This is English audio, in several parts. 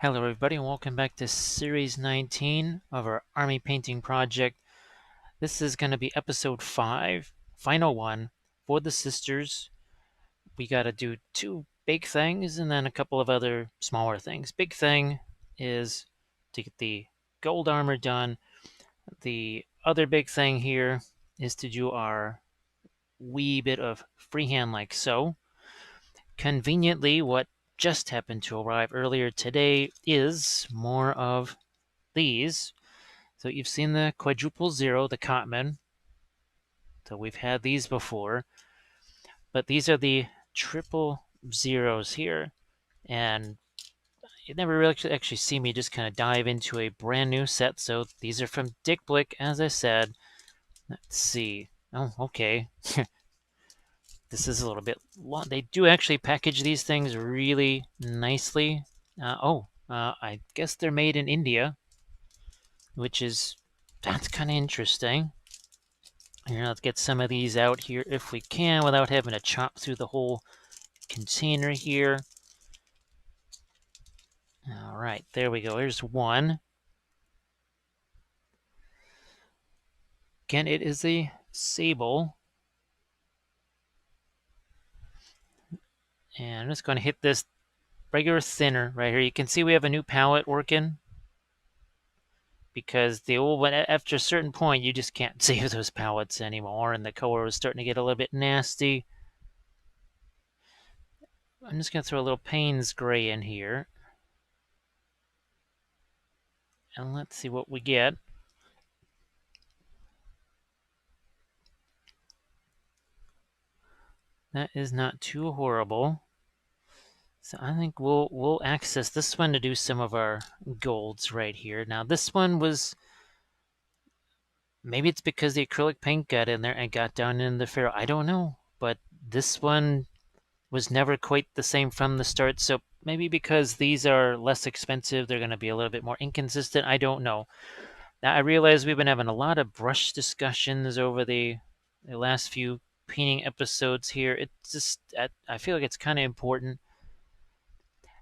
Hello everybody and welcome back to Series 19 of our Army Painting Project. This is going to be episode 5, final one, for the sisters. We got to do two big things and then a couple of other smaller things. Big thing is to get the gold armor done. The other big thing here is to do our wee bit of freehand like so. Conveniently, what just happened to arrive earlier today is more of these. So you've seen the quadruple zero, the Cotman. So we've had these before, but these are the triple zeros here. And you never really actually see me just kind of dive into a brand new set. So these are from Dick Blick, as I said. Let's see. Oh, okay. This is a little bit long. They do actually package these things really nicely. I guess they're made in India, that's kind of interesting. Here, let's get some of these out here if we can without having to chop through the whole container here. All right, there we go. Here's one. Again, it is a Sable. And I'm just going to hit this regular thinner right here. You can see we have a new palette working because the old one, after a certain point, you just can't save those palettes anymore, and the color was starting to get a little bit nasty. I'm just going to throw a little Payne's Gray in here. And let's see what we get. That is not too horrible. So I think we'll access this one to do some of our golds right here. Now this one was, maybe it's because the acrylic paint got in there and got down in the ferrule. I don't know, but this one was never quite the same from the start. So maybe because these are less expensive, they're going to be a little bit more inconsistent. I don't know. Now I realize we've been having a lot of brush discussions over the last few painting episodes here. It's just, I feel like it's kind of important.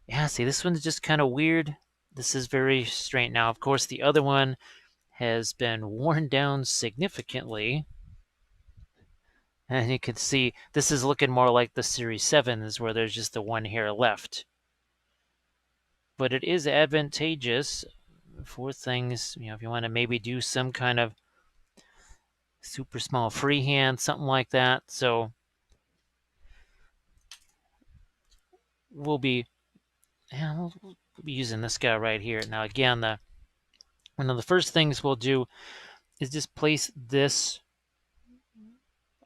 Yeah, see, this one's just kind of weird. This is very straight. Now, of course, the other one has been worn down significantly. And you can see this is looking more like the Series 7s where there's just the one hair left. But it is advantageous for things, if you want to maybe do some kind of super small freehand, something like that. So we'll be, we'll be using this guy right here. Now, again, one of the first things we'll do is just place this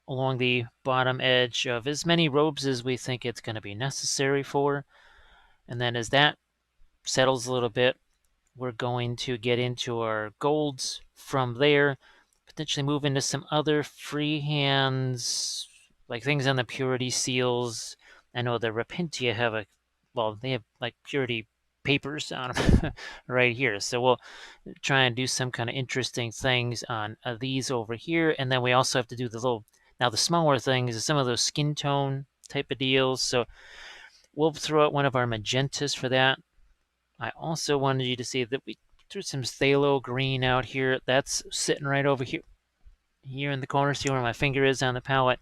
along the bottom edge of as many robes as we think it's going to be necessary for. And then as that settles a little bit, we're going to get into our golds from there, potentially move into some other freehands, like things on the purity seals. I know the Repentia have they have like purity papers on them right here. So we'll try and do some kind of interesting things on these over here. And then we also have to do now the smaller things is some of those skin tone type of deals. So we'll throw out one of our magentas for that. I also wanted you to see that we threw some phthalo green out here. That's sitting right over here in the corner. See where my finger is on the palette.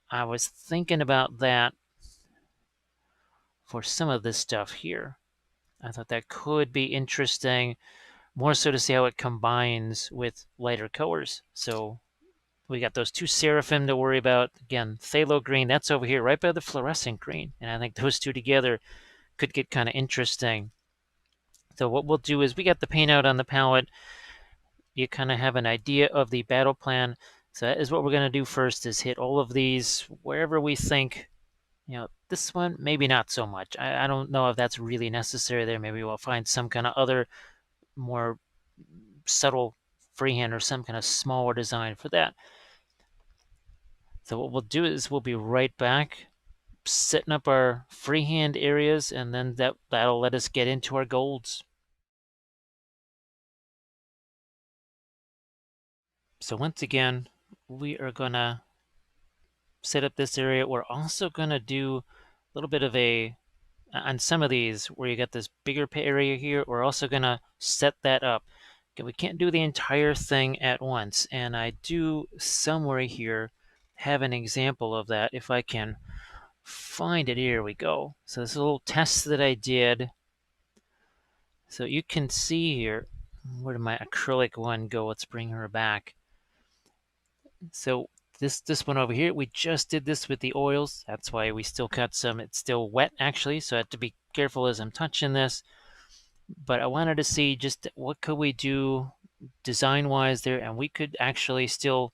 I was thinking about that for some of this stuff here. I thought that could be interesting, more so to see how it combines with lighter colors. So we got those two seraphim to worry about. Again, phthalo green, that's over here right by the fluorescent green. And I think those two together could get kind of interesting. So what we'll do is we got the paint out on the palette. You kind of have an idea of the battle plan. So that is what we're going to do first, is hit all of these wherever we think, this one, maybe not so much. I don't know if that's really necessary there. Maybe we'll find some kind of other more subtle freehand or some kind of smaller design for that. So what we'll do is we'll be right back, setting up our freehand areas, and then that'll let us get into our golds. So once again, we are gonna set up this area. We're also gonna do a little bit of a on some of these where you got this bigger area here, we're also going to set that up. Okay, we can't do the entire thing at once, and I do somewhere here have an example of that if I can find it. Here we go. So this is a little test that I did. So you can see here, where did my acrylic one go? Let's bring her back. So this one over here, we just did this with the oils. That's why we still got some. It's still wet actually, so I have to be careful as I'm touching this. But I wanted to see just what could we do design-wise there, and we could actually still.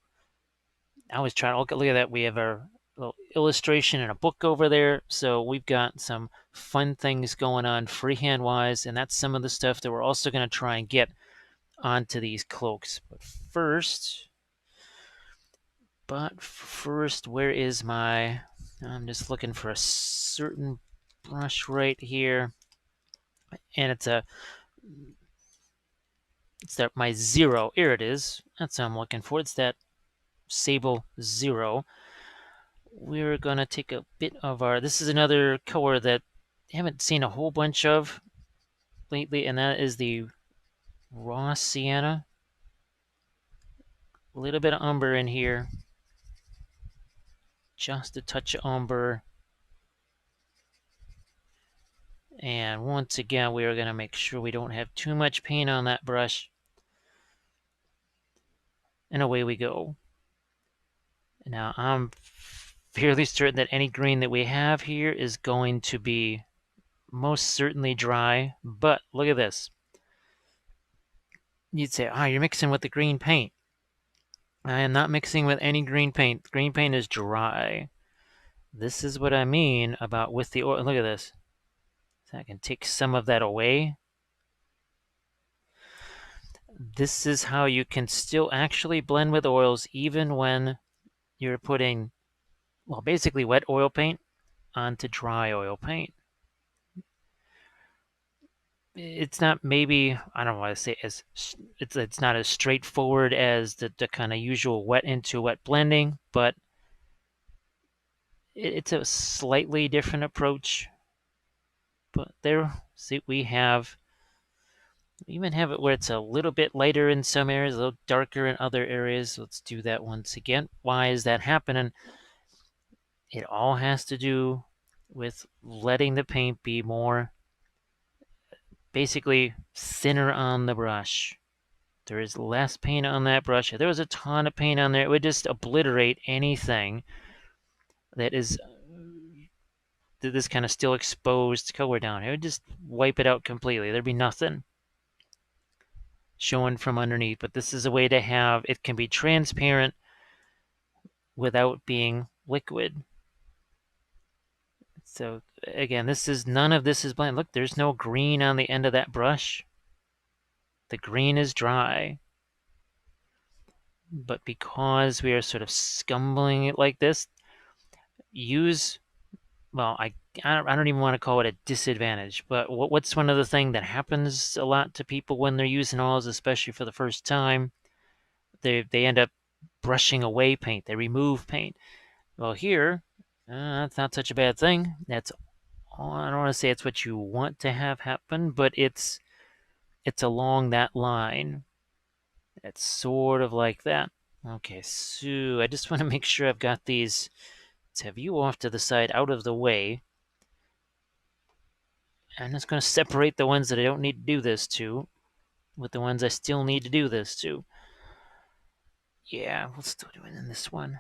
I was trying to look at that. We have our little illustration and a book over there, so we've got some fun things going on freehand-wise, and that's some of the stuff that we're also going to try and get onto these cloaks. But first, where is my... I'm just looking for a certain brush right here. And it's that my 0. Here it is. That's what I'm looking for. It's that Sable 0. We're going to take a bit of our... This is another color that I haven't seen a whole bunch of lately, and that is the raw sienna. A little bit of umber in here. Just a touch of umber. And once again, we are going to make sure we don't have too much paint on that brush. And away we go. Now, I'm fairly certain that any green that we have here is going to be most certainly dry. But look at this. You'd say, you're mixing with the green paint. I am not mixing with any green paint. Green paint is dry. This is what I mean about with the oil. Look at this. So I can take some of that away. This is how you can still actually blend with oils even when you're putting, well, basically wet oil paint onto dry oil paint. It's not maybe, I don't want to say as, it's not as straightforward as the kind of usual wet into wet blending, but it's a slightly different approach. But there, see, we even have it where it's a little bit lighter in some areas, a little darker in other areas. Let's do that once again. Why is that happening? It all has to do with letting the paint be more, basically, thinner on the brush. There is less paint on that brush. If there was a ton of paint on there, it would just obliterate anything that is this kind of still exposed color down. It would just wipe it out completely. There'd be nothing showing from underneath. But this is a way to have it can be transparent without being liquid. So again, none of this is blend. Look, there's no green on the end of that brush. The green is dry. But because we are sort of scumbling it like this, well, I don't even want to call it a disadvantage, but what's one of the things that happens a lot to people when they're using oils, especially for the first time? They end up brushing away paint. They remove paint. Well, here, that's not such a bad thing. That's I don't want to say it's what you want to have happen, but it's along that line. It's sort of like that. Okay, so I just want to make sure I've got these. Let's have you off to the side, out of the way. I'm just going to separate the ones that I don't need to do this to with the ones I still need to do this to. Yeah, we'll still do it in this one.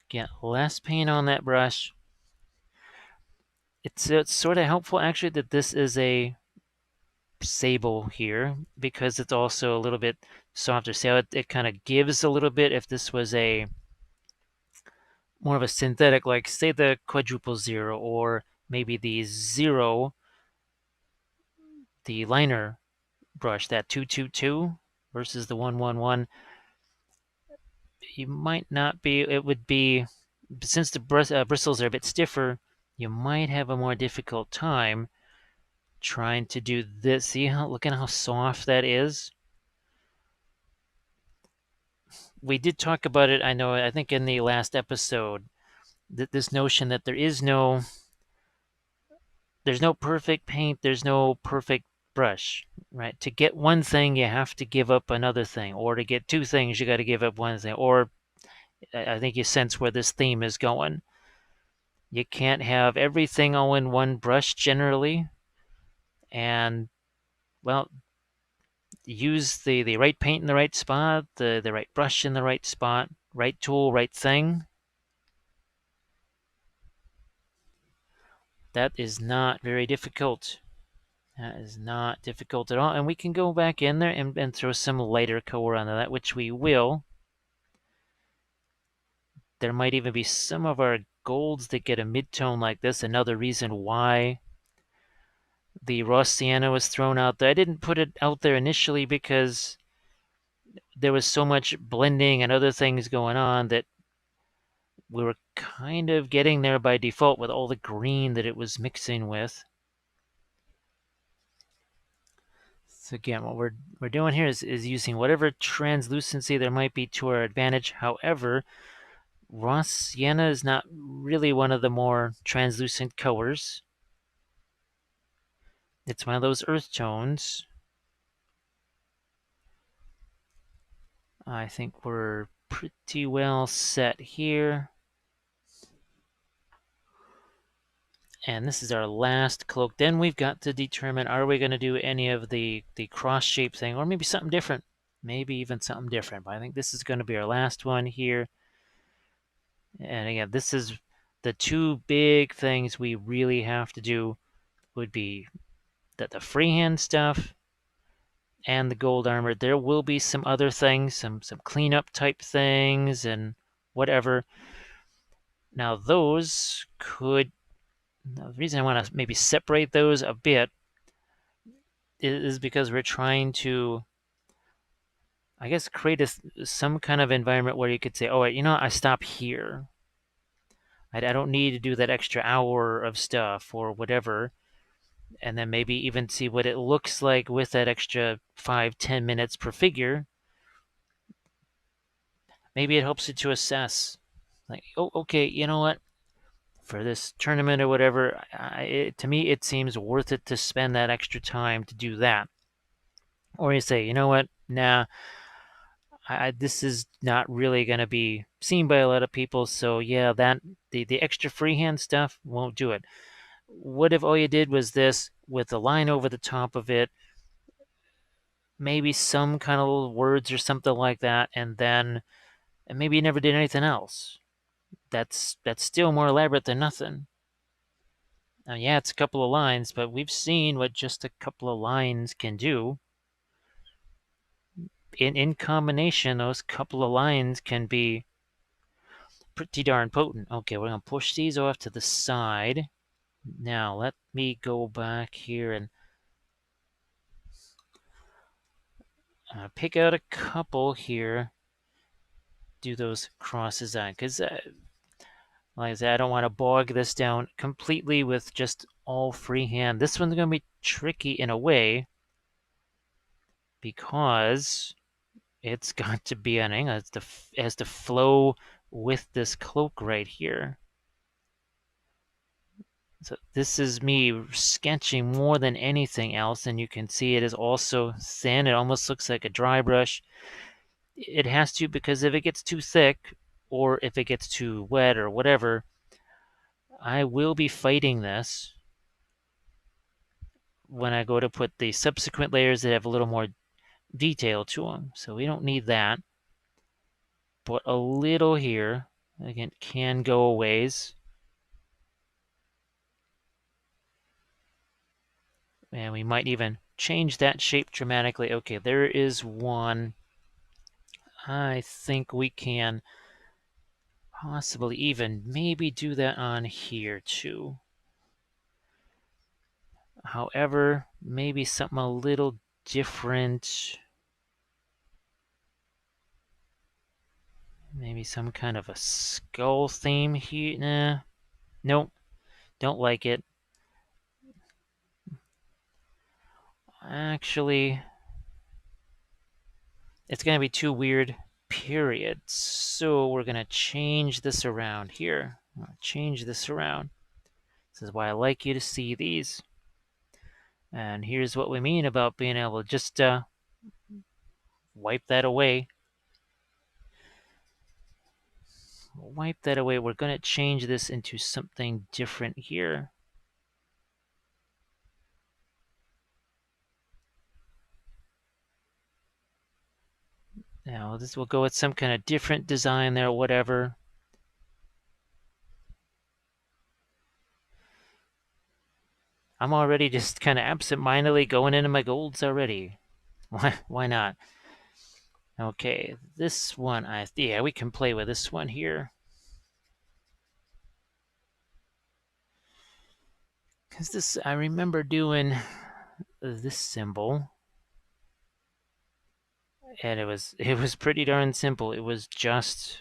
Get less paint on that brush. It's sort of helpful, actually, that this is a Sable here because it's also a little bit softer. See how it kind of gives a little bit. If this was a more of a synthetic, like say the quadruple 0 or maybe the 0, the liner brush, that 222 versus the 111, you might not be, it would be, since the bristles are a bit stiffer, you might have a more difficult time trying to do this. See how, look at how soft that is? We did talk about it, I think in the last episode, that this notion that there is no there's no perfect paint, there's no perfect brush, right? To get one thing, you have to give up another thing, or to get two things, you got to give up one thing. Or I think you sense where this theme is going. You can't have everything all in one brush generally, and well, use the right paint in the right spot, the right brush in the right spot, right tool, right thing. That is not very difficult. That is not difficult at all. And we can go back in there and throw some lighter color onto that, which we will. There might even be some of our golds that get a mid-tone like this. Another reason why the raw sienna was thrown out there. I didn't put it out there initially because there was so much blending and other things going on that we were kind of getting there by default with all the green that it was mixing with. So again, what we're doing here is using whatever translucency there might be to our advantage. However, raw sienna is not really one of the more translucent colors. It's one of those earth tones. I think we're pretty well set here. And this is our last cloak. Then we've got to determine, are we going to do any of the cross shape thing, or maybe something different? Maybe even something different. But I think this is going to be our last one here. And again, this is the two big things we really have to do would be the freehand stuff and the gold armor. There will be some other things, some cleanup type things and whatever. Now those could, the reason I want to maybe separate those a bit is because we're trying to, I guess, create some kind of environment where you could say, oh, you know, I stop here. I don't need to do that extra hour of stuff or whatever. And then maybe even see what it looks like with that extra 5-10 minutes per figure. Maybe it helps you to assess, like, oh, okay, you know what? For this tournament or whatever, to me, it seems worth it to spend that extra time to do that. Or you say, you know what? Nah, this is not really going to be seen by a lot of people. So yeah, that the extra freehand stuff won't do it. What if all you did was this with a line over the top of it, maybe some kind of little words or something like that, and maybe you never did anything else. That's still more elaborate than nothing. Now, yeah, it's a couple of lines, but we've seen what just a couple of lines can do. In combination, those couple of lines can be pretty darn potent. Okay, we're going to push these off to the side. Now, let me go back here and pick out a couple here. Do those crosses on, because like I said, I don't want to bog this down completely with just all freehand. This one's going to be tricky in a way because it's got to be an angle. It has to flow with this cloak right here. So this is me sketching more than anything else, and you can see it is also thin. It almost looks like a dry brush. It has to, because if it gets too thick or if it gets too wet or whatever, I will be fighting this when I go to put the subsequent layers that have a little more detail to them. So we don't need that. But a little here, again, can go a ways. And we might even change that shape dramatically. Okay, there is one. I think we can possibly even maybe do that on here too. However, maybe something a little different. Maybe some kind of a skull theme here. Nah, nope, don't like it. Actually, it's going to be too weird, period. So we're going to change this around here. Change this around. This is why I like you to see these. And here's what we mean about being able to just wipe that away. Wipe that away. We're going to change this into something different here. Now this will go with some kind of different design there, whatever. I'm already just kind of absent-mindedly going into my golds already. Why not? Okay, this one, yeah, we can play with this one here. Because this, I remember doing this symbol. And it was pretty darn simple. It was just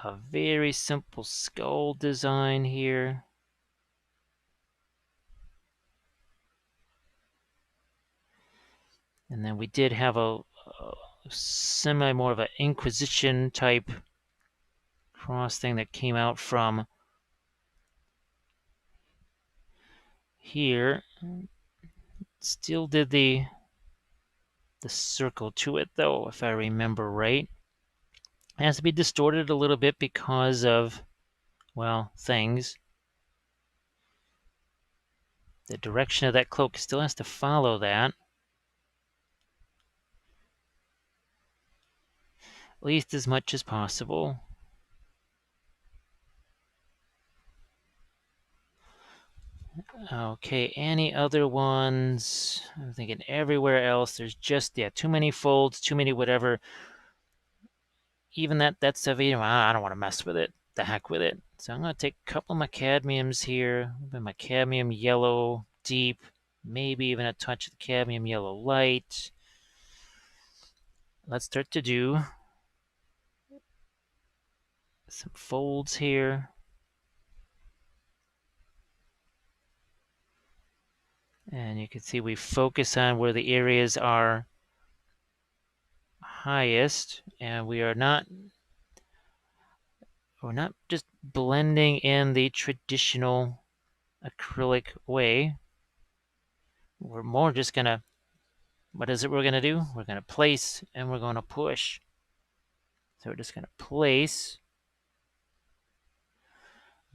a very simple skull design here. And then we did have a semi more of an Inquisition type cross thing that came out from here. Still did the circle to it though, if I remember right. It has to be distorted a little bit because of, well, things. The direction of that cloak still has to follow that. At least as much as possible. Okay, any other ones? I'm thinking everywhere else, there's just, yeah, too many folds, too many whatever. Even that stuff, I don't want to mess with it. The heck with it. So I'm going to take a couple of my cadmiums here. My cadmium yellow deep. Maybe even a touch of the cadmium yellow light. Let's start to do some folds here. And you can see we focus on where the areas are highest, and we're not just blending in the traditional acrylic way. We're more just gonna, what is it we're gonna do? We're gonna place and we're gonna push. So we're just gonna place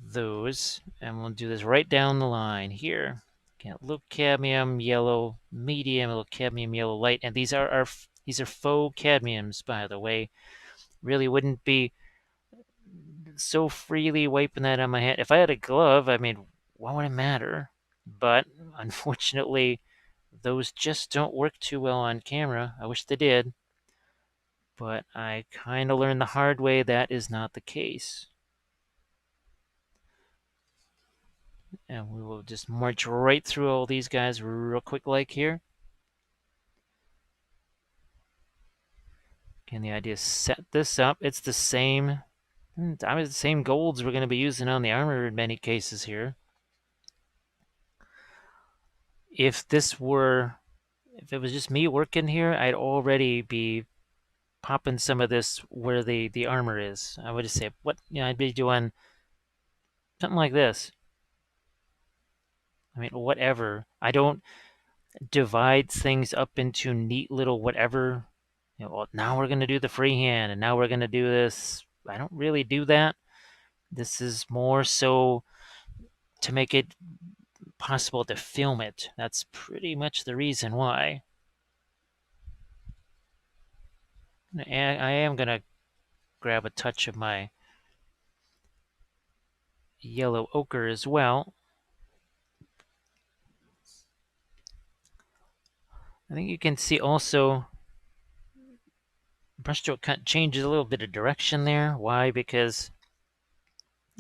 those, and we'll do this right down the line here. Got a little cadmium yellow medium, a little cadmium yellow light, and these are faux cadmiums, by the way. Really wouldn't be so freely wiping that on my hand. If I had a glove, I mean, why would it matter? But unfortunately, those just don't work too well on camera. I wish they did. But I kind of learned the hard way that is not the case. And we will just march right through all these guys real quick like here. Again, the idea is set this up. It's the same, the same golds we're going to be using on the armor in many cases here. If it was just me working here, I'd already be popping some of this where the armor is. I would just say, I'd be doing something like this. I mean, whatever. I don't divide things up into neat little whatever. Well, now we're going to do the freehand, and now we're going to do this. I don't really do that. This is more so to make it possible to film it. That's pretty much the reason why. I am going to grab a touch of my yellow ochre as well. I think you can see also brushstroke kind of changes a little bit of direction there. Why? Because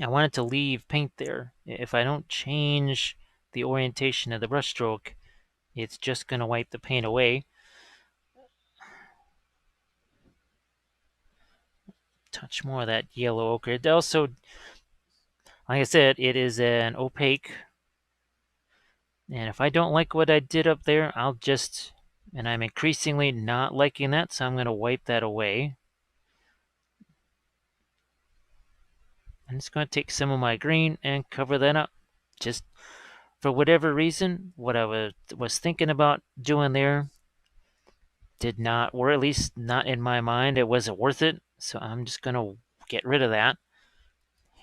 I wanted to leave paint there. If I don't change the orientation of the brushstroke, it's just going to wipe the paint away. Touch more of that yellow ochre. It also, like I said, it is an opaque. And if I don't like what I did up there, and I'm increasingly not liking that, so I'm going to wipe that away. I'm just going to take some of my green and cover that up. Just for whatever reason, what I was thinking about doing there did not, or at least not in my mind, it wasn't worth it. So I'm just going to get rid of that.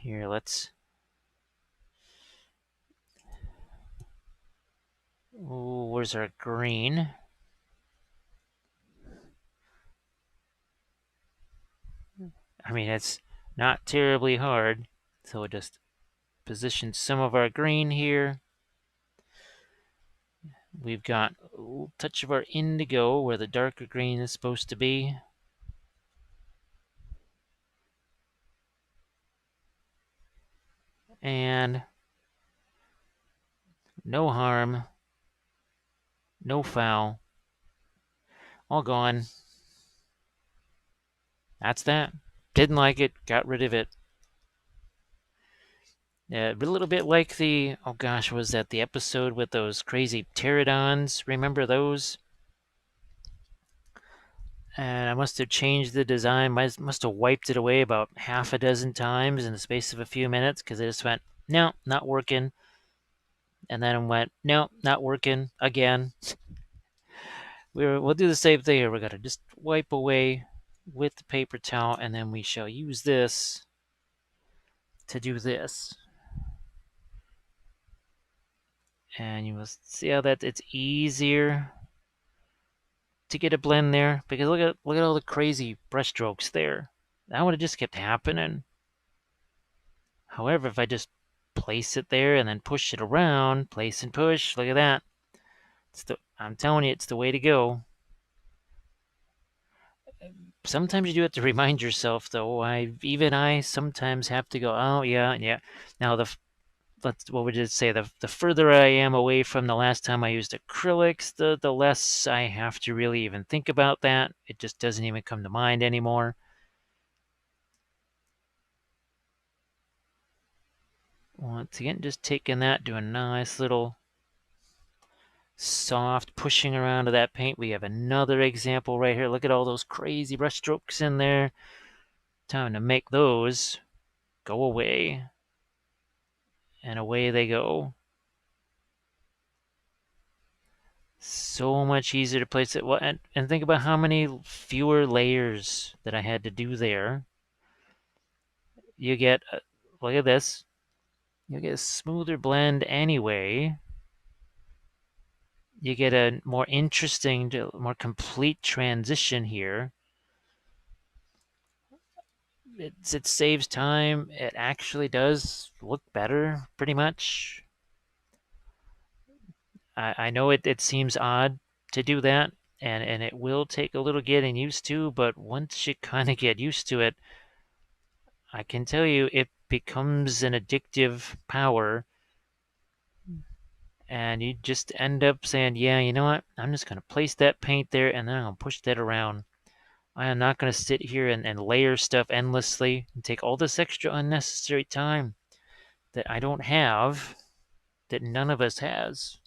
Here, let's... Ooh, where's our green? I mean, it's not terribly hard. So we'll just position some of our green here. We've got a touch of our indigo where the darker green is supposed to be. And no harm, no foul, all gone. That's that. Didn't like it, got rid of it. A little bit like the, oh gosh, was that the episode with those crazy pterodons? Remember those? And I must have changed the design. I must have wiped it away about half a dozen times in the space of a few minutes because I just went, no, not working. And then went, no, not working again. We'll do the same thing here. We're going to just wipe away with the paper towel, and then we shall use this to do this. And you must see how that it's easier to get a blend there, because look at all the crazy brush strokes there. That would have just kept happening. However, if I just place it there and then push it around, place and push, look at that. I'm telling you, it's the way to go. Sometimes you do have to remind yourself, though. I sometimes have to go, oh yeah. Now what would you say? The further I am away from the last time I used acrylics, the less I have to really even think about that. It just doesn't even come to mind anymore. Once again, just taking that, doing a nice little soft pushing around of that paint. We have another example right here. Look at all those crazy brush strokes in there. Time to make those go away. And away they go. So much easier to place it. And think about how many fewer layers that I had to do there. You get, look at this. You get a smoother blend anyway. You get a more interesting, more complete transition here. It saves time. It actually does look better, pretty much. I know it seems odd to do that, and it will take a little getting used to, but once you kind of get used to it, I can tell you it becomes an addictive power, and you just end up saying, yeah, you know what? I'm just going to place that paint there, and then I'll push that around. I am not going to sit here and layer stuff endlessly and take all this extra unnecessary time that I don't have, that none of us has.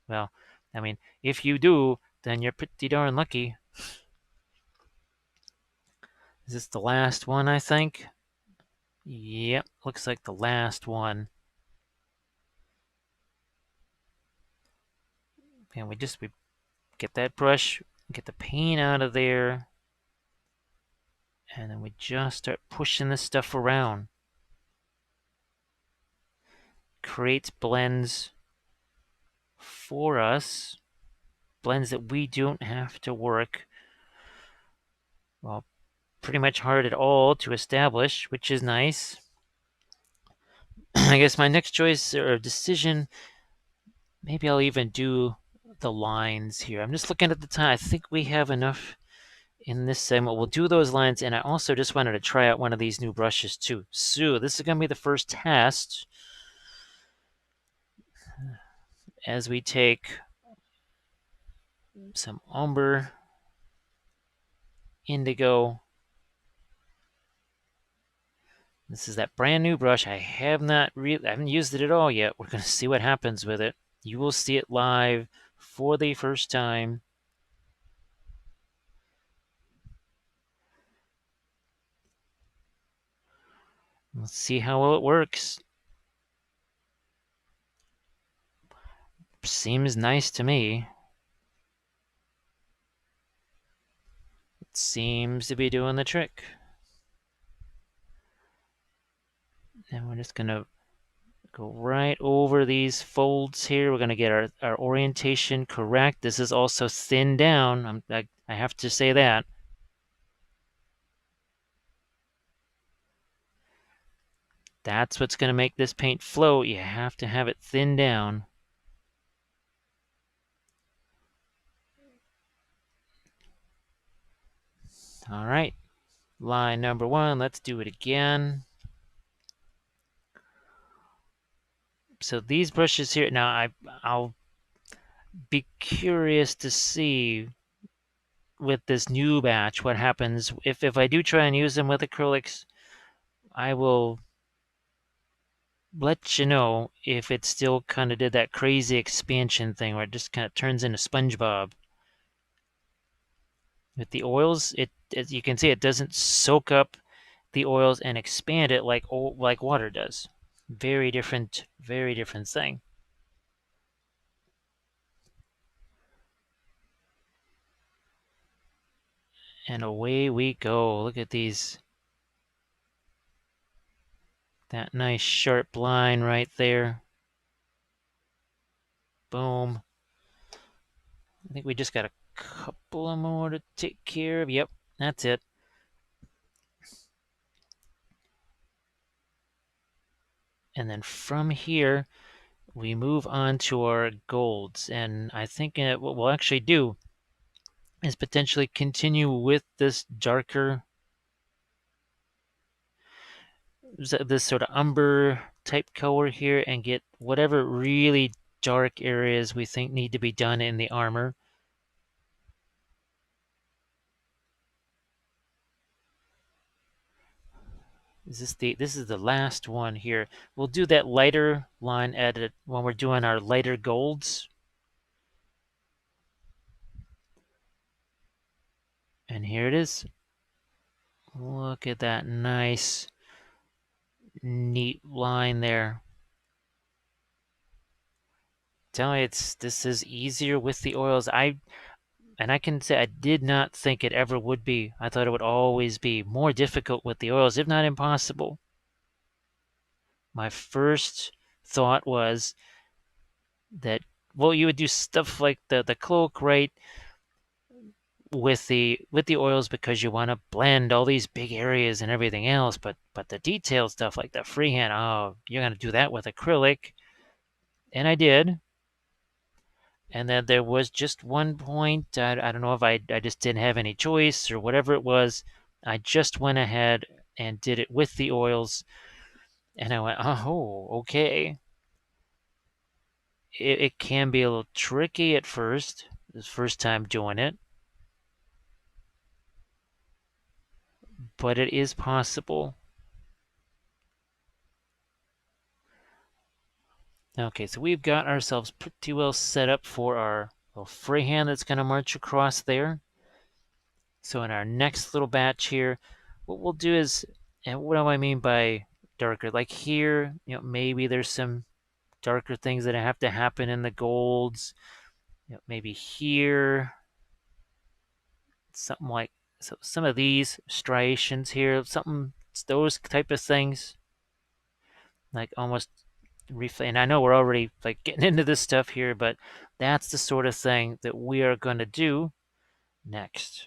Well, I mean, if you do, then you're pretty darn lucky. Is this the last one, I think? Yep, looks like the last one. And we get that brush, get the paint out of there, and then we just start pushing this stuff around. Creates blends for us, blends that we don't have to work, well, pretty much hard at all to establish, which is nice. I guess my next choice or decision, maybe I'll even do the lines here. I'm just looking at the time. I think we have enough in this segment. We'll do those lines, and I also just wanted to try out one of these new brushes too. So this is going to be the first test as we take some umber, indigo. This is that brand new brush. I haven't used it at all yet. We're going to see what happens with it. You will see it live for the first time. Let's see how well it works. Seems nice to me. It seems to be doing the trick. And we're just gonna go right over these folds here. We're gonna get our orientation correct. This is also thinned down. I have to say that. That's what's gonna make this paint float. You have to have it thinned down. All right, line number 1. Let's do it again. So these brushes here, now I'll be curious to see with this new batch what happens if I do try and use them with acrylics. I will let you know if it still kind of did that crazy expansion thing where it just kind of turns into SpongeBob. With the oils, as you can see, it doesn't soak up the oils and expand it like water does. Very different thing. And away we go. Look at these. That nice sharp line right there. Boom. I think we just got a couple of more to take care of. Yep, that's it. And then from here, we move on to our golds. And I think what we'll actually do is potentially continue with this darker, this sort of umber type color here and get whatever really dark areas we think need to be done in the armor. This is the last one here. We'll do that lighter line edit when we're doing our lighter golds. And here it is. Look at that nice, neat line there. Tell me, this is easier with the oils. I can say I did not think it ever would be. I thought it would always be more difficult with the oils, if not impossible. My first thought was that, well, you would do stuff like the cloak, right, with the oils because you want to blend all these big areas and everything else, but the detailed stuff like the freehand, oh, you're gonna do that with acrylic. And I did. And then there was just one point, I don't know if I just didn't have any choice or whatever it was. I just went ahead and did it with the oils. And I went, oh, okay. It can be a little tricky at first, the first time doing it. But it is possible. Okay, so we've got ourselves pretty well set up for our little freehand that's going to march across there. So in our next little batch here, what we'll do is, and what do I mean by darker? Like here, maybe there's some darker things that have to happen in the golds. Maybe here, something like some of these striations here, something, those type of things, like almost and I know we're already like getting into this stuff here, but that's the sort of thing that we are going to do next.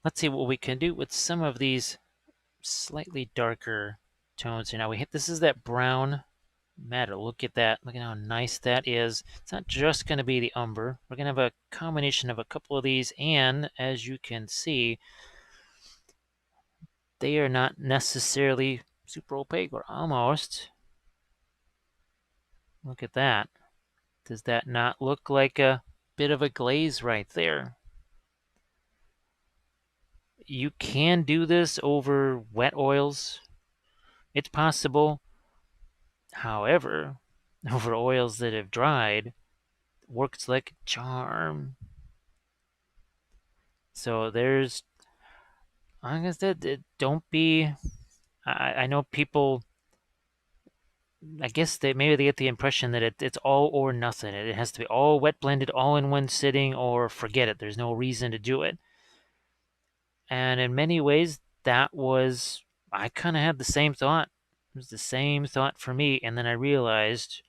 Let's see what we can do with some of these slightly darker tones here. Now this is that brown matter. Look at that. Look at how nice that is. It's not just going to be the umber. We're going to have a combination of a couple of these, and as you can see, they are not necessarily super opaque, or almost. Look at that. Does that not look like a bit of a glaze right there? You can do this over wet oils. It's possible. However, over oils that have dried, works like a charm. So there's like I said, don't be. I know people. I guess maybe they get the impression that it's all or nothing. It has to be all wet blended all in one sitting, or forget it. There's no reason to do it. And in many ways, I kind of had the same thought. It was the same thought for me, and then I realized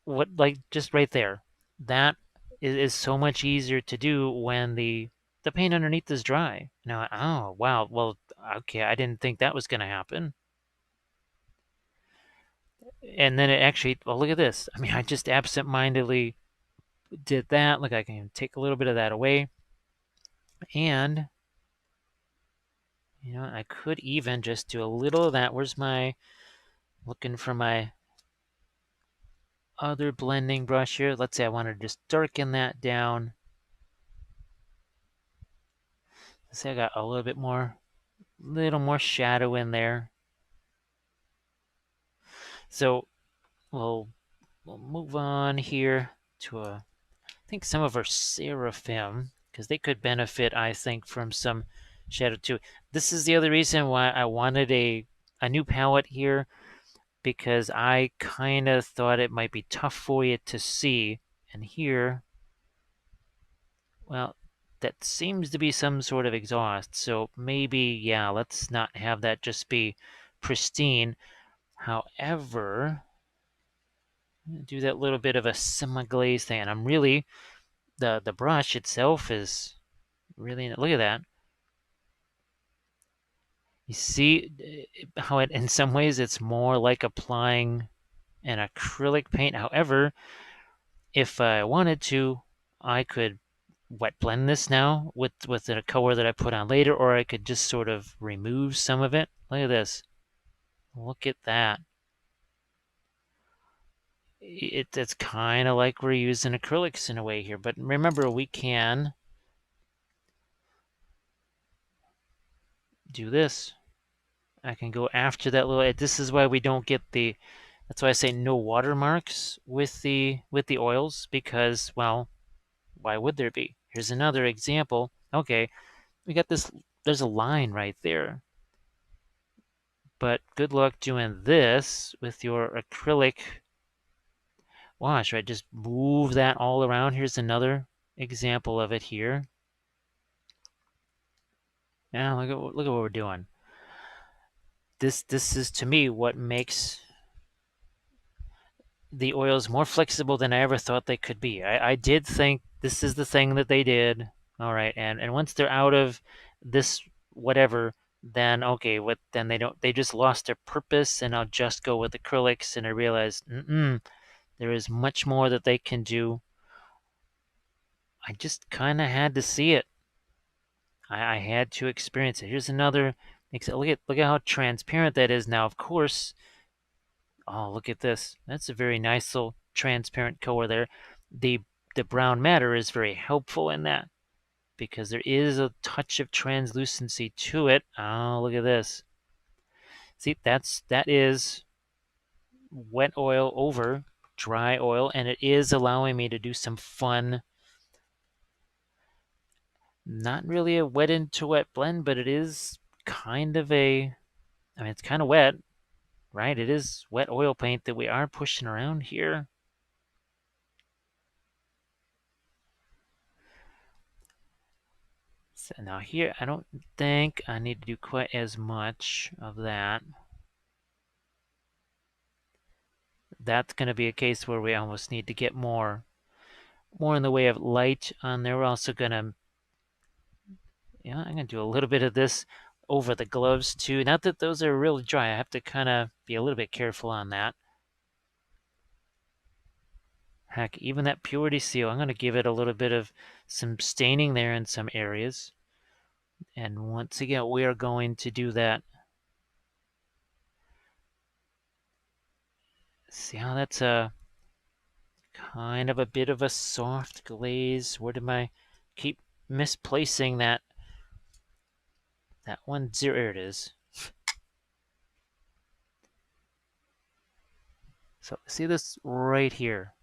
like just right there, that is so much easier to do when the paint underneath is dry. Now, oh wow, well, okay, I didn't think that was going to happen. And then it actually, well, look at this. I mean, I just absent-mindedly did that. Look, I can take a little bit of that away, and I could even just do a little of that. Where's my looking for my other blending brush here? Let's say I want to just darken that down. Let's say I got a little more shadow in there. So we'll move on here to I think some of our seraphim, because they could benefit, I think, from some shadow too. This is the other reason why I wanted a new palette here, because I kind of thought it might be tough for you to see. And here, well, that seems to be some sort of exhaust. So maybe, yeah, let's not have that just be pristine. However, do that little bit of a semi-glaze thing. And I'm really, the brush itself is really, look at that. You see how it, in some ways, it's more like applying an acrylic paint. However, if I wanted to, I could wet blend this now with a color that I put on later, or I could just sort of remove some of it. Look at this. Look at that. It's kind of like we're using acrylics in a way here, but remember, we can do this. I can go after that little. This is why we don't get the. That's why I say no watermarks with the oils, because, well, why would there be? Here's another example. Okay, we got this. There's a line right there, but good luck doing this with your acrylic wash. Right, just move that all around. Here's another example of it here. Yeah, look at what we're doing. This is, to me, what makes the oils more flexible than I ever thought they could be. I did think this is the thing that they did. All right, and once they're out of this whatever, then okay, then they just lost their purpose, and I'll just go with acrylics. And I realized, there is much more that they can do. I just kind of had to see it. I had to experience it. Here's another. Look at how transparent that is now. Of course. Oh, look at this. That's a very nice little transparent color there. The the brown matter is very helpful in that, because there is a touch of translucency to it. Oh, look at this. See, that is wet oil over dry oil, and it is allowing me to do some fun, not really a wet into wet blend, but it is kind of I mean, it's kind of wet, right? It is wet oil paint that we are pushing around here. So now here, I don't think I need to do quite as much of that. That's going to be a case where we almost need to get more in the way of light on there. We're also going to, I'm going to do a little bit of this over the gloves too. Not that those are really dry. I have to kind of be a little bit careful on that. Heck, even that purity seal, I'm going to give it a little bit of some staining there in some areas. And once again, we are going to do that. See how that's a kind of a bit of a soft glaze. Where did I keep misplacing that one? There it is. So see this right here.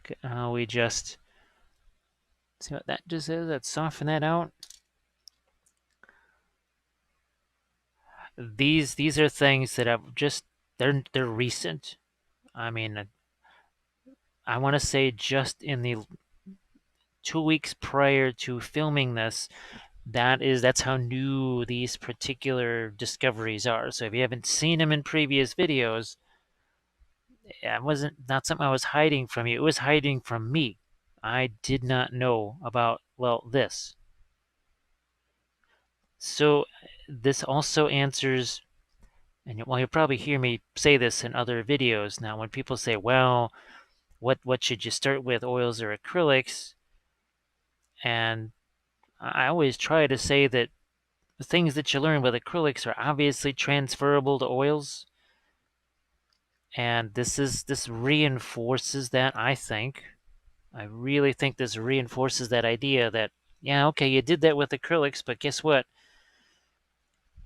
Okay, how we just See what that just is? Let's soften that out. These are things that I've just they're recent. I mean, I want to say just in the 2 weeks prior to filming this, that's how new these particular discoveries are. So if you haven't seen them in previous videos, it wasn't not something I was hiding from you. It was hiding from me. I did not know about, well, this. So this also answers, and well, you'll probably hear me say this in other videos now. When people say, well, what should you start with, oils or acrylics? And I always try to say that the things that you learn with acrylics are obviously transferable to oils. And this reinforces that, I think. I really think this reinforces that idea that, yeah, okay, you did that with acrylics, but guess what?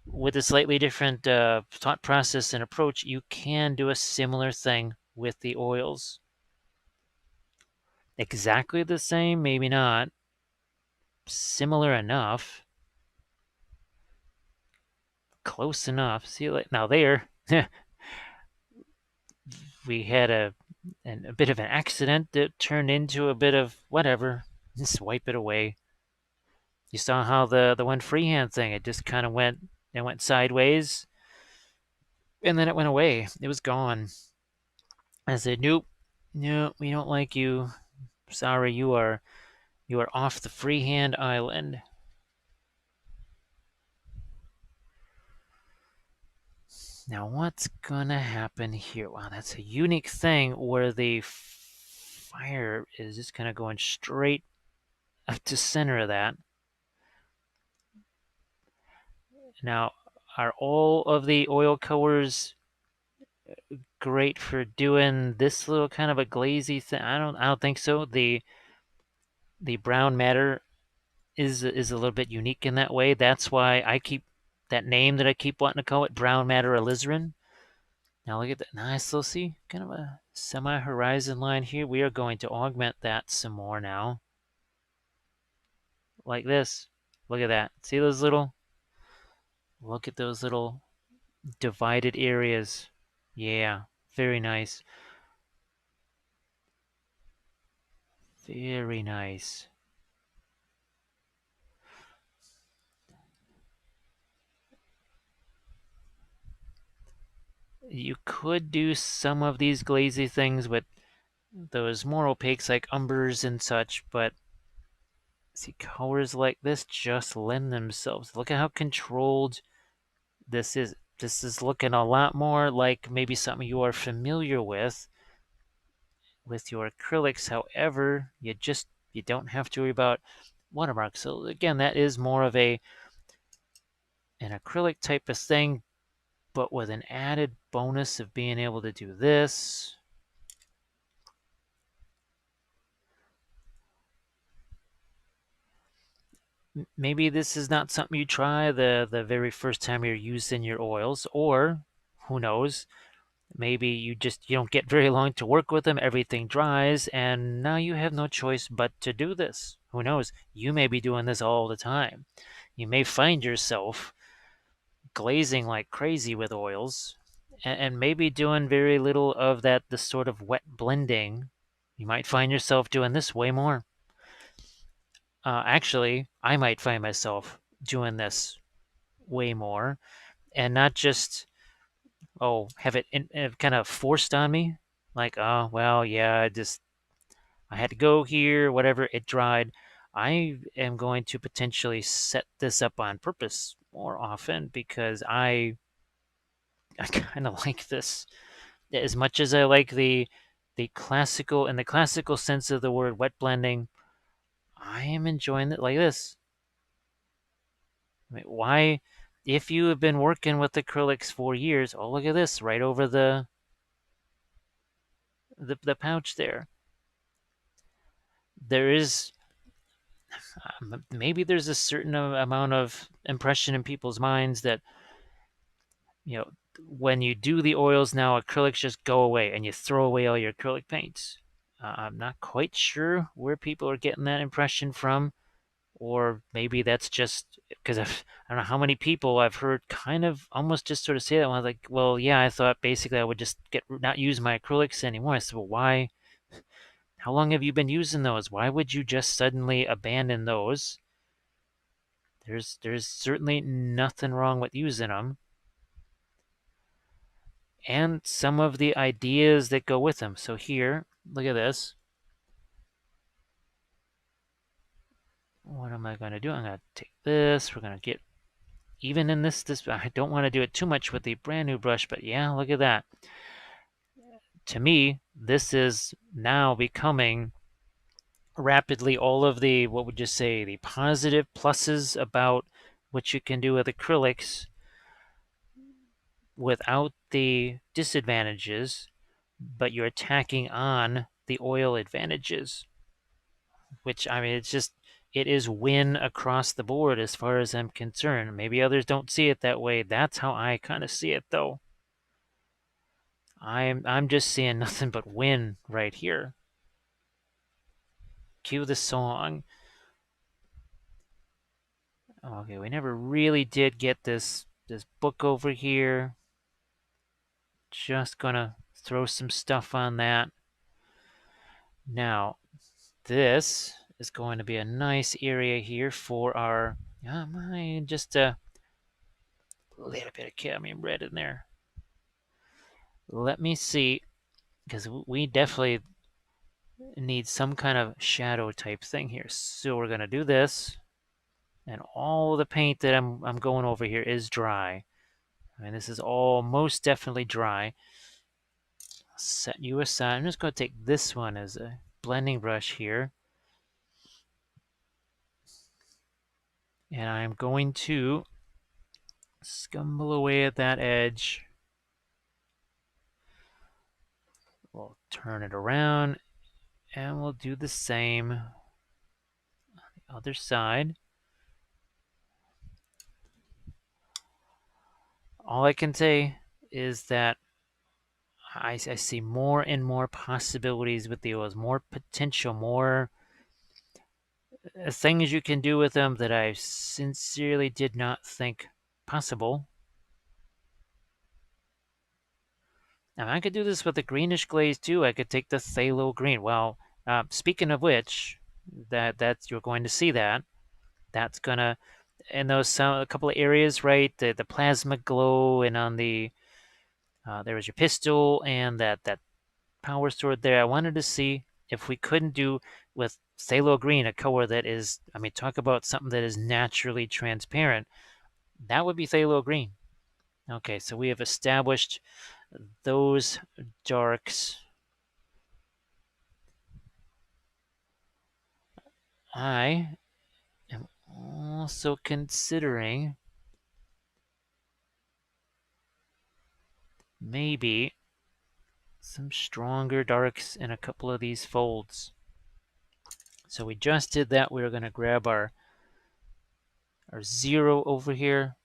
With a slightly different thought process and approach, you can do a similar thing with the oils. Exactly the same, maybe not. Similar enough. Close enough. See, like now there, we had a bit of an accident that turned into a bit of whatever. Just wipe it away. You saw how the one freehand thing, it just kind of went sideways, and then it went away. It was gone. I said, nope, no, we don't like you. Sorry, you are off the freehand island. Now what's gonna happen here? Wow, that's a unique thing where the fire is just kind of going straight up to center of that. Now, are all of the oil colors great for doing this little kind of a glazy thing? I don't think so. The brown matter is a little bit unique in that way. That's why I keep that name that I keep wanting to call it, brown matter alizarin. Now look at that nice little, see, kind of a semi-horizon line here. We are going to augment that some more now. Like this. Look at that. See those little, look at those little divided areas. Yeah, very nice. Very nice. You could do some of these glazy things with those more opaques like umbers and such, but see, colors like this just lend themselves. Look at how controlled this is. This is looking a lot more like maybe something you are familiar with your acrylics. However, you don't have to worry about watermarks. So again, that is more of an acrylic type of thing, but with an added bonus of being able to do this. Maybe this is not something you try the very first time you're using your oils, or who knows, maybe you don't get very long to work with them, everything dries, and now you have no choice but to do this. Who knows? You may be doing this all the time. You may find yourself glazing like crazy with oils, and maybe doing very little of the sort of wet blending. You might find yourself doing this way more. Actually, I might find myself doing this way more, and not just, oh, have it kind of forced on me, like, oh well, yeah, I had to go here, whatever, it dried. I am going to potentially set this up on purpose more often because I kind of like this. As much as I like the classical, in the classical sense of the word, wet blending, I am enjoying it like this. I mean, why, if you have been working with acrylics for years, oh, look at this, right over the pouch there. There is, maybe there's a certain amount of impression in people's minds that, you know, when you do the oils now, acrylics just go away and you throw away all your acrylic paints. I'm not quite sure where people are getting that impression from, or maybe that's just because I don't know how many people I've heard kind of almost just sort of say that. I was like, well, yeah, I thought basically I would just not use my acrylics anymore. I said, well, why? How long have you been using those? Why would you just suddenly abandon those? There's certainly nothing wrong with using them, and some of the ideas that go with them. So here, look at this. What am I going to do? I'm going to take this. We're going to get even in this. I don't want to do it too much with the brand new brush, but yeah, look at that. To me, this is now becoming rapidly all of the, what would you say, the positive pluses about what you can do with acrylics without the disadvantages, but you're attacking on the oil advantages, which, I mean, it is win across the board as far as I'm concerned. Maybe others don't see it that way. That's how I kind of see it, though. I'm just seeing nothing but win right here. Cue the song. Okay, we never really did get this book over here. Just gonna throw some stuff on that. Now, this is going to be a nice area here for our, just a little bit of cadmium red in there. Let me see, because we definitely need some kind of shadow type thing here. So we're gonna do this, and all the paint that I'm going over here is dry. And this is all most definitely dry. Set you aside. I'm just going to take this one as a blending brush here. And I'm going to scumble away at that edge. We'll turn it around and we'll do the same on the other side. All I can say is that I see more and more possibilities with the oils, more potential, more things you can do with them that I sincerely did not think possible. Now I could do this with a greenish glaze too. I could take the phthalo green. Well, speaking of which, that's you're going to see that. That's gonna in those a couple of areas, right? The plasma glow, and on the there was your pistol and that power sword there. I wanted to see if we couldn't do with phthalo green a color that is, I mean, talk about something that is naturally transparent. That would be phthalo green. Okay, so we have established those darks. I am also considering maybe some stronger darks in a couple of these folds. So we just did that. We're going to grab our 0 over here.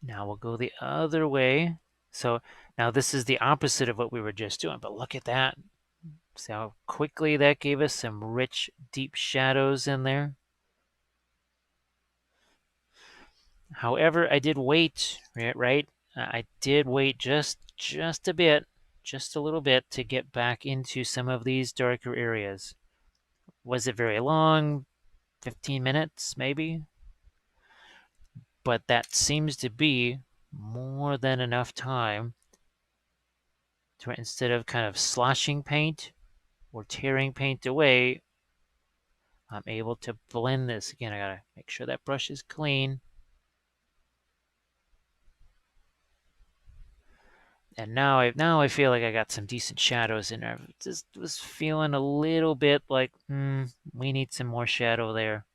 Now we'll go the other way. So now this is the opposite of what we were just doing, but look at that. See how quickly that gave us some rich, deep shadows in there. However, I did wait, right? I did wait just a bit, just a little bit to get back into some of these darker areas. Was it very long? 15 minutes, maybe? But that seems to be more than enough time to, instead of kind of sloshing paint or tearing paint away, I'm able to blend this. Again, I gotta make sure that brush is clean. And now I feel like I got some decent shadows in there. Just was feeling a little bit like, we need some more shadow there.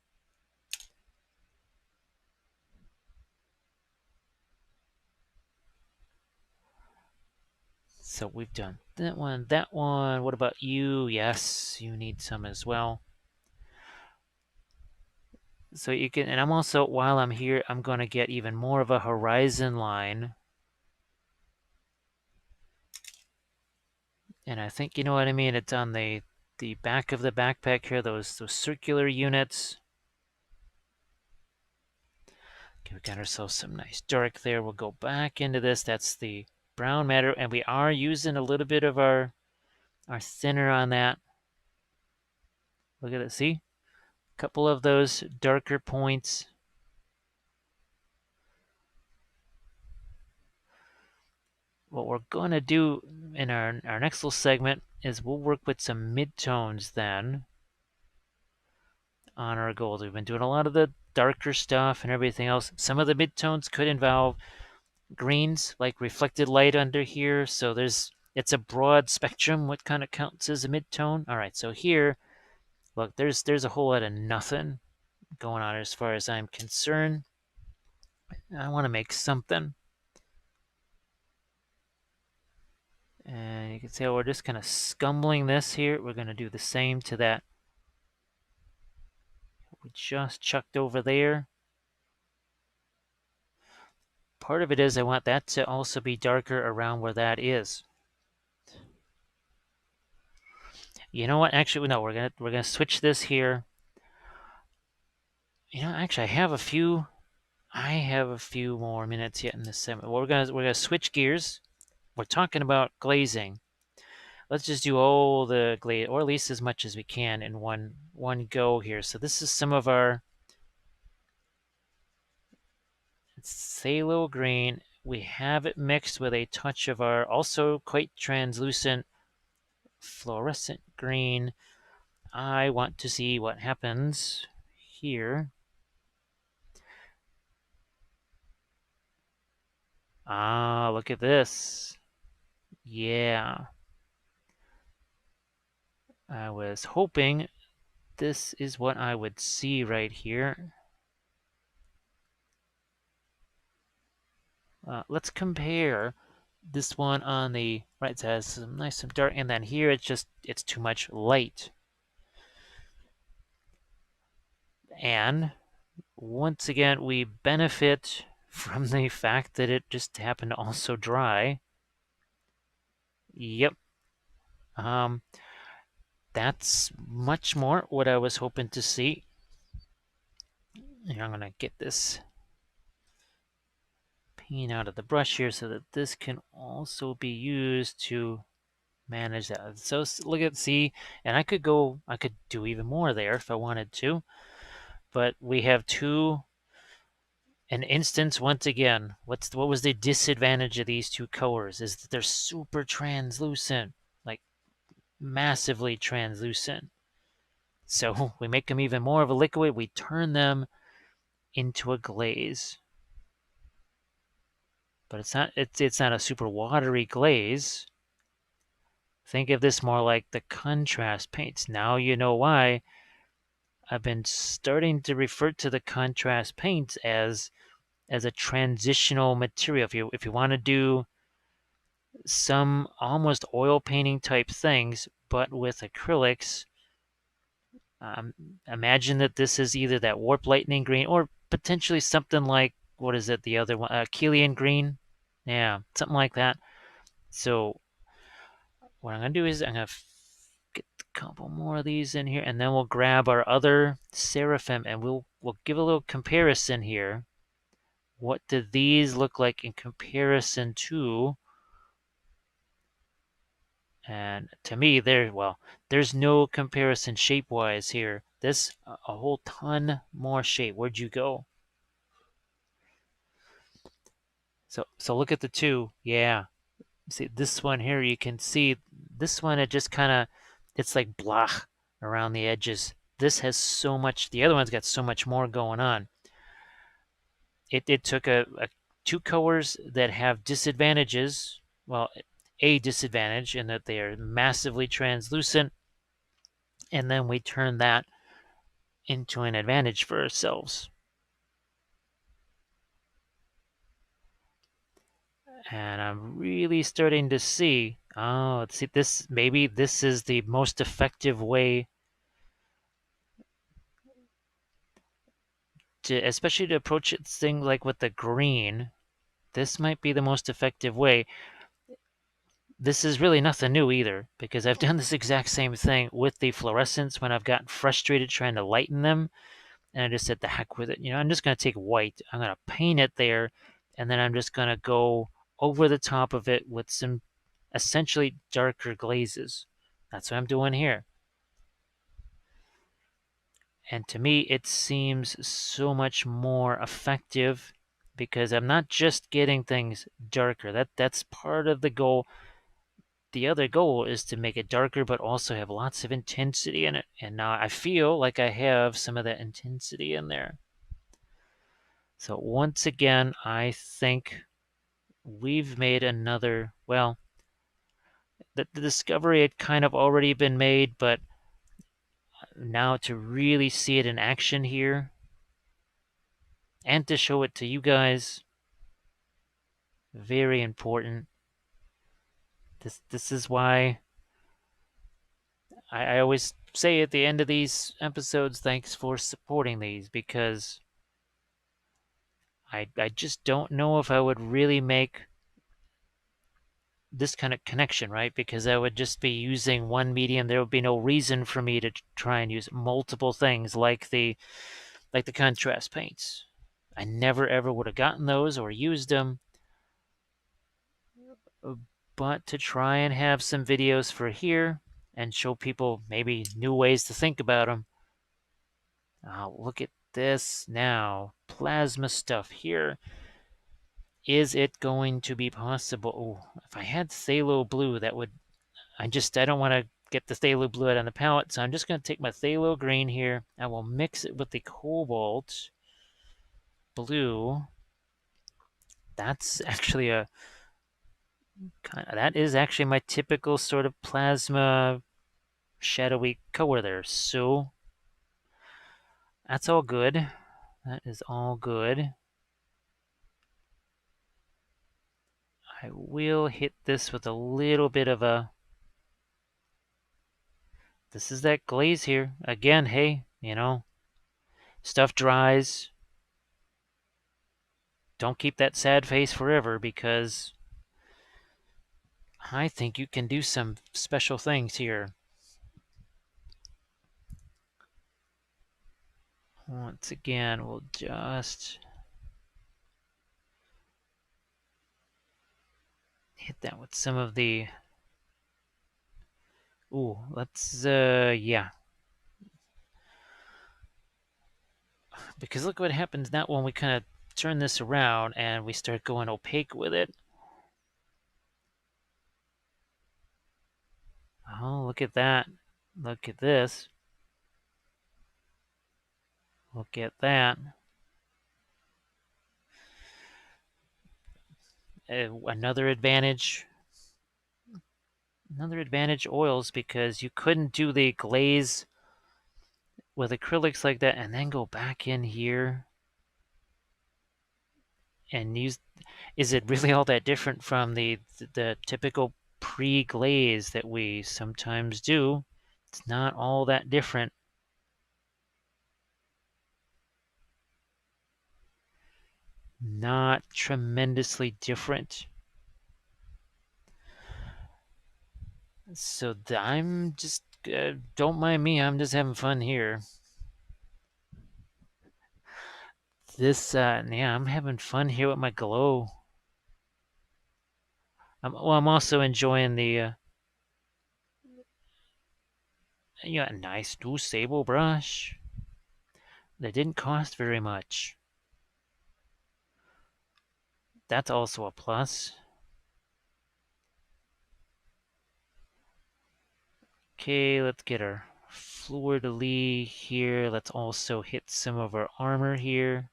So we've done that one, that one. What about you? Yes, you need some as well. So you can, and I'm also, while I'm here, I'm going to get even more of a horizon line. And I think you know what I mean. It's on the back of the backpack here, those circular units. Okay, we got ourselves some nice dark there. We'll go back into this. That's the brown matter, and we are using a little bit of our thinner on that. Look at it, see? A couple of those darker points. What we're going to do in our next little segment is we'll work with some midtones then on our gold. We've been doing a lot of the darker stuff and everything else. Some of the midtones could involve greens, like reflected light under here. So it's a broad spectrum. What kind of counts as a midtone? All right, so here, look, there's a whole lot of nothing going on as far as I'm concerned. I want to make something. And you can see how we're just kind of scumbling this here. We're going to do the same to that we just chucked over there. Part of it is I want that to also be darker around where that is. You know what? Actually, no, we're gonna switch this here. You know, actually, I have a few more minutes yet in this segment. We're gonna switch gears. We're talking about glazing. Let's just do all the glaze, or at least as much as we can in one go here. So this is some of our Sable green. We have it mixed with a touch of our also quite translucent fluorescent green. I want to see what happens here. Ah, look at this. Yeah. I was hoping this is what I would see right here. Let's compare this one on the right side. Some nice, some dark, and then here it's too much light. And once again, we benefit from the fact that it just happened to also dry. Yep. That's much more what I was hoping to see. And I'm gonna get this paint out of the brush here so that this can also be used to manage that. So look at, see, and I could do even more there if I wanted to, but we have an instance once again. What was the disadvantage of these two colors is that they're super translucent, like massively translucent. So we make them even more of a liquid. We turn them into a glaze. But it's not a super watery glaze. Think of this more like the contrast paints. Now you know why I've been starting to refer to the contrast paints as a transitional material. If you want to do some almost oil painting type things, but with acrylics, imagine that this is either that warp lightning green or potentially something like, what is it, the other one, Killian green? Yeah, something like that. So what I'm going to do is I'm going to get a couple more of these in here, and then we'll grab our other Seraphim, and we'll give a little comparison here. What do these look like in comparison to? And to me, there's no comparison shape-wise here. This a whole ton more shape. Where'd you go? So look at the two. Yeah. See this one here, you can see this one, it just kind of, it's like blah around the edges. This has so much, the other one's got so much more going on. It took two colors that have disadvantages, well, a disadvantage in that they are massively translucent, and then we turn that into an advantage for ourselves. And I'm really starting to see, oh, see this, maybe this is the most effective way to, especially to approach it thing like with the green. This might be the most effective way. This is really nothing new either, because I've done this exact same thing with the fluorescents when I've gotten frustrated trying to lighten them, and I just said, the heck with it. I'm just going to take white, I'm going to paint it there, and then I'm just going to go over the top of it with some essentially darker glazes. That's what I'm doing here. And to me, it seems so much more effective because I'm not just getting things darker. That's part of the goal. The other goal is to make it darker, but also have lots of intensity in it. And now I feel like I have some of that intensity in there. So once again, I think we've made another, well, the discovery had kind of already been made, but now to really see it in action here and to show it to you guys, very important. This is why I always say at the end of these episodes, thanks for supporting these, because I just don't know if I would really make this kind of connection, right? Because I would just be using one medium. There would be no reason for me to try and use multiple things like the contrast paints. I never ever would have gotten those or used them. But to try and have some videos for here and show people maybe new ways to think about them. Look at this now. Plasma stuff here. Is it going to be possible? Oh, if I had phthalo blue, that would... I don't want to get the phthalo blue out on the palette, so I'm just going to take my phthalo green here. I will mix it with the cobalt blue. That's actually that is actually my typical sort of plasma shadowy color there. So that's all good. That is all good. I will hit this with a little bit of a... This is that glaze here. Again, hey, stuff dries. Don't keep that sad face forever, because I think you can do some special things here. Once again, we'll just hit that with some of the... Ooh, let's, yeah. Because look what happens now when we kind of turn this around and we start going opaque with it. Oh, look at that. Look at this. Look at that. Another advantage oils, because you couldn't do the glaze with acrylics like that and then go back in here and use... Is it really all that different from the typical pre-glaze that we sometimes do? It's not all that different. Not tremendously different. So I'm just... don't mind me, I'm just having fun here. Yeah, I'm having fun here with my glow. I'm also enjoying the... yeah, nice new Sable brush. That didn't cost very much. That's also a plus. Okay, let's get our fleur-de-lis here. Let's also hit some of our armor here.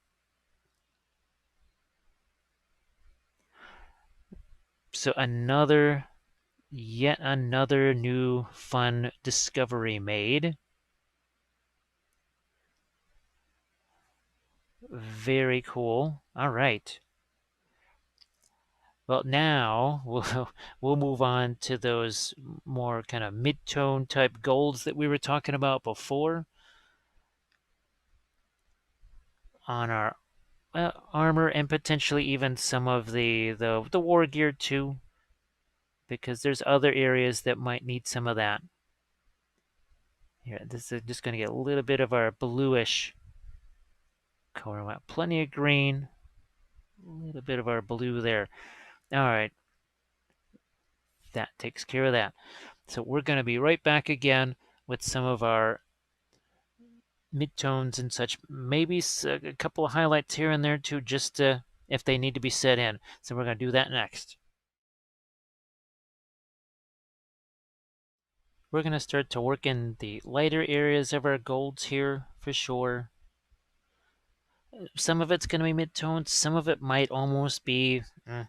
So yet another new fun discovery made. Very cool. All right. Well, now we'll move on to those more kind of mid-tone type golds that we were talking about before on our armor, and potentially even some of the war gear too, because there's other areas that might need some of that. Here, this is just going to get a little bit of our bluish color. We got plenty of green, a little bit of our blue there. All right, that takes care of that. So we're going to be right back again with some of our midtones and such. Maybe a couple of highlights here and there too, just if they need to be set in. So we're going to do that next. We're going to start to work in the lighter areas of our golds here for sure. Some of it's going to be midtones. Some of it might almost be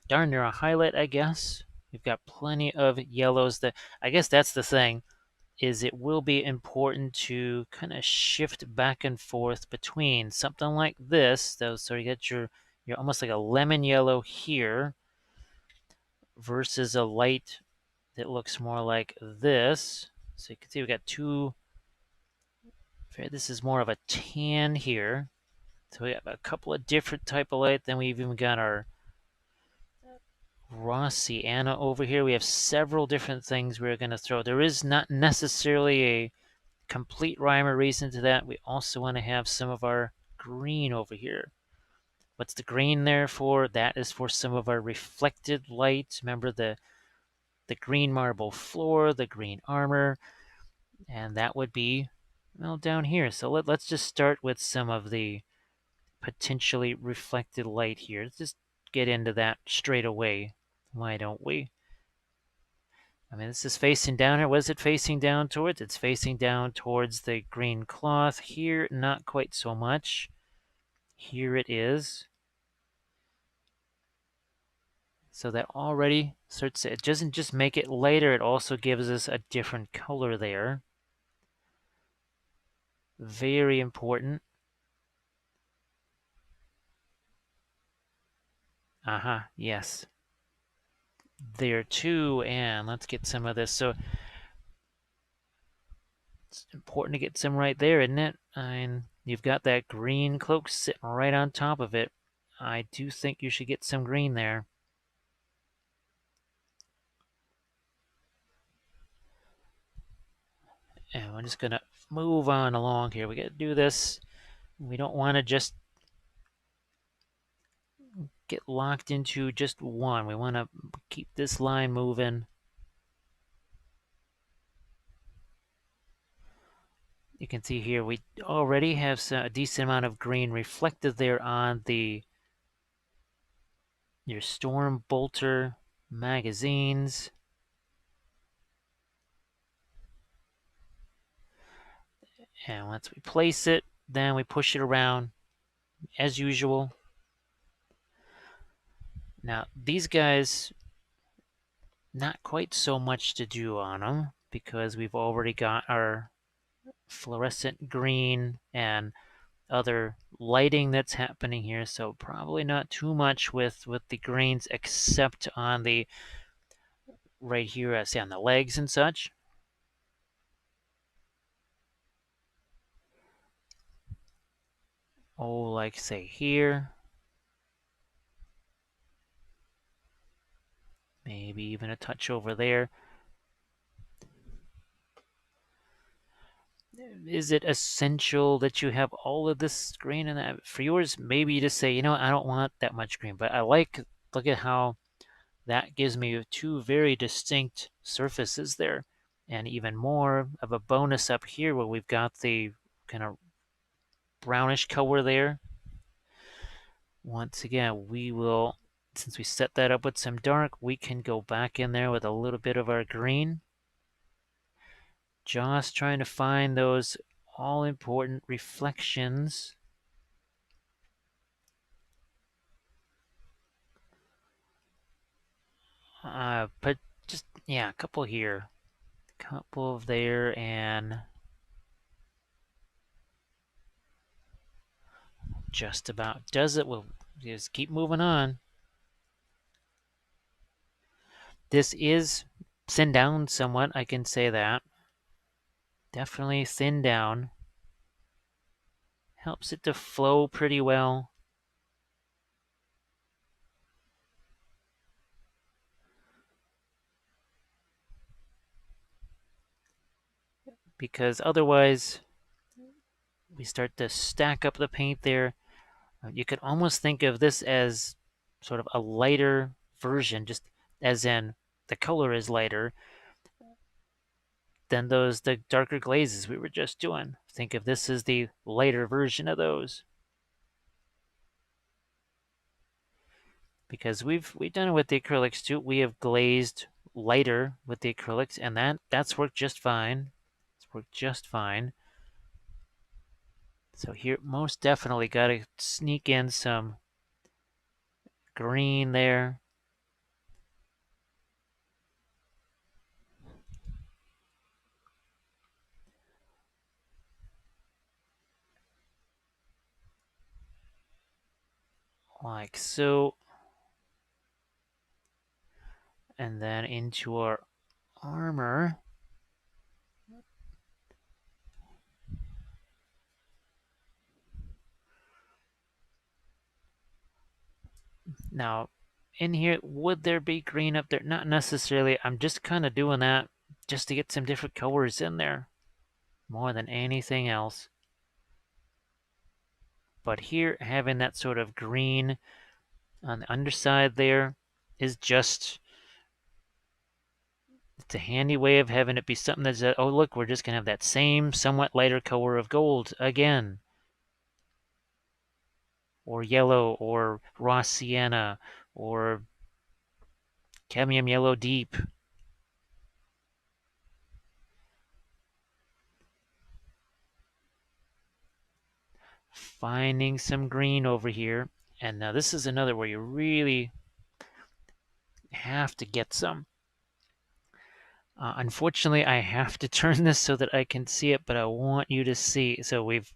darn near a highlight, I guess. We've got plenty of yellows. That I guess that's the thing, is it will be important to kind of shift back and forth between something like this. So you get your almost like a lemon yellow here versus a light that looks more like this. So you can see we got two. This is more of a tan here. So we have a couple of different type of light. Then we've even got our raw sienna over here. We have several different things we're going to throw. There is not necessarily a complete rhyme or reason to that. We also want to have some of our green over here. What's the green there for? That is for some of our reflected light. Remember the green marble floor, the green armor, and that would be, well, down here. So let's just start with some of the potentially reflected light here. Let's just get into that straight away. Why don't we? I mean, this is facing down here. What is it facing down towards? It's facing down towards the green cloth. Here, not quite so much. Here it is. So that already starts to, it doesn't just make it lighter, it also gives us a different color there. Very important. Aha, yes. There too, and let's get some of this. So it's important to get some right there, isn't it? And you've got that green cloak sitting right on top of it. I do think you should get some green there. And we're just going to move on along here. We got to do this. We don't want to just get locked into just one. We want to keep this line moving. You can see here we already have a decent amount of green reflected there on your Storm Bolter magazines. And once we place it, then we push it around as usual. Now these guys, not quite so much to do on them because we've already got our fluorescent green and other lighting that's happening here, so probably not too much with the greens except on the right here, I say on the legs and such. Oh, like say here. Maybe even a touch over there. Is it essential that you have all of this green in that? For yours, maybe you just say, you know, I don't want that much green, but I like, look at how that gives me two very distinct surfaces there. And even more of a bonus up here where we've got the kind of brownish color there. Once again, we will, since we set that up with some dark, we can go back in there with a little bit of our green. Just trying to find those all-important reflections. But just, yeah, a couple here. A couple of there, and just about does it. We'll just keep moving on. This is thinned down somewhat, I can say that. Definitely thinned down. Helps it to flow pretty well. because otherwise we start to stack up the paint there. You could almost think of this as sort of a lighter version, just as in the color is lighter than the darker glazes we were just doing. Think of this as the lighter version of those. Because we've done it with the acrylics too. We have glazed lighter with the acrylics, and that's worked just fine. It's worked just fine. So here, most definitely got to sneak in some green there. Like so. And then into our armor. Now, in here, would there be green up there? Not necessarily. I'm just kind of doing that just to get some different colors in there more than anything else. But here, having that sort of green on the underside there is just, it's a handy way of having it be something that's, oh look, we're just going to have that same somewhat lighter color of gold again. Or yellow, or raw sienna, or cadmium yellow deep. Finding some green over here. And now this is another where you really have to get some. Unfortunately, I have to turn this so that I can see it, but I want you to see. So we've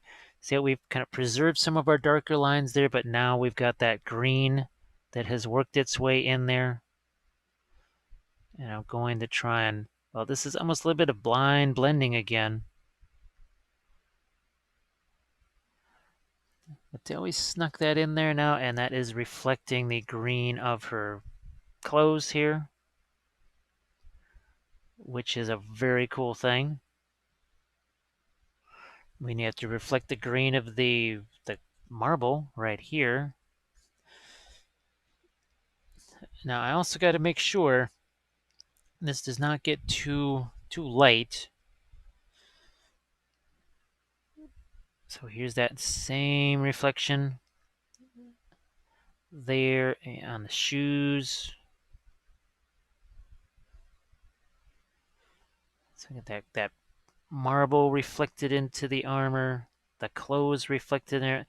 kind of preserved some of our darker lines there, but now we've got that green that has worked its way in there. And I'm going to try and, well, this is almost a little bit of blind blending again. But they always snuck that in there now, and that is reflecting the green of her clothes here, which is a very cool thing. We have to reflect the green of the marble right here. Now I also got to make sure this does not get too light. So here's that same reflection there on the shoes. So get that marble reflected into the armor, the clothes reflected there.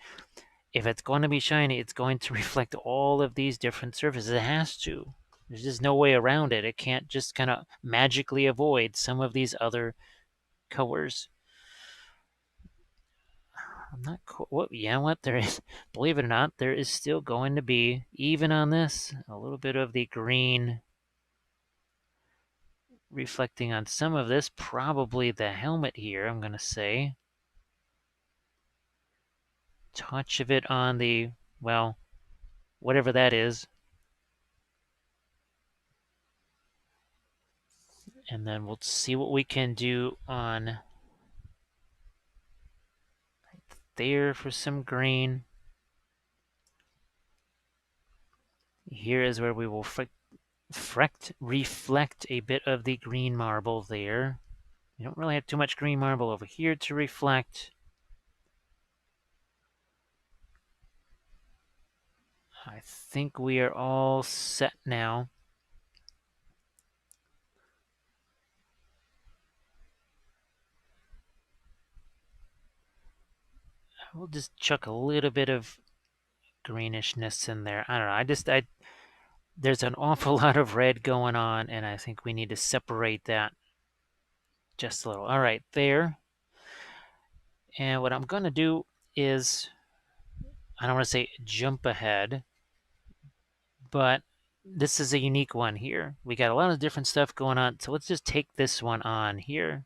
If it's going to be shiny, it's going to reflect all of these different surfaces. It has to. There's just no way around it. It can't just kind of magically avoid some of these other colors. I'm not what you know what there is. Believe it or not, there is still going to be, even on this, a little bit of the green reflecting on some of this. Probably the helmet here, I'm going to say. Touch of it on the, well, whatever that is. And then we'll see what we can do on there for some green. Here is where we will reflect a bit of the green marble there. We don't really have too much green marble over here to reflect. I think we are all set now. We'll just chuck a little bit of greenishness in there. I don't know. There's an awful lot of red going on, and I think we need to separate that just a little. All right, there. And what I'm going to do is, I don't want to say jump ahead, but this is a unique one here. We got a lot of different stuff going on, so let's just take this one on here.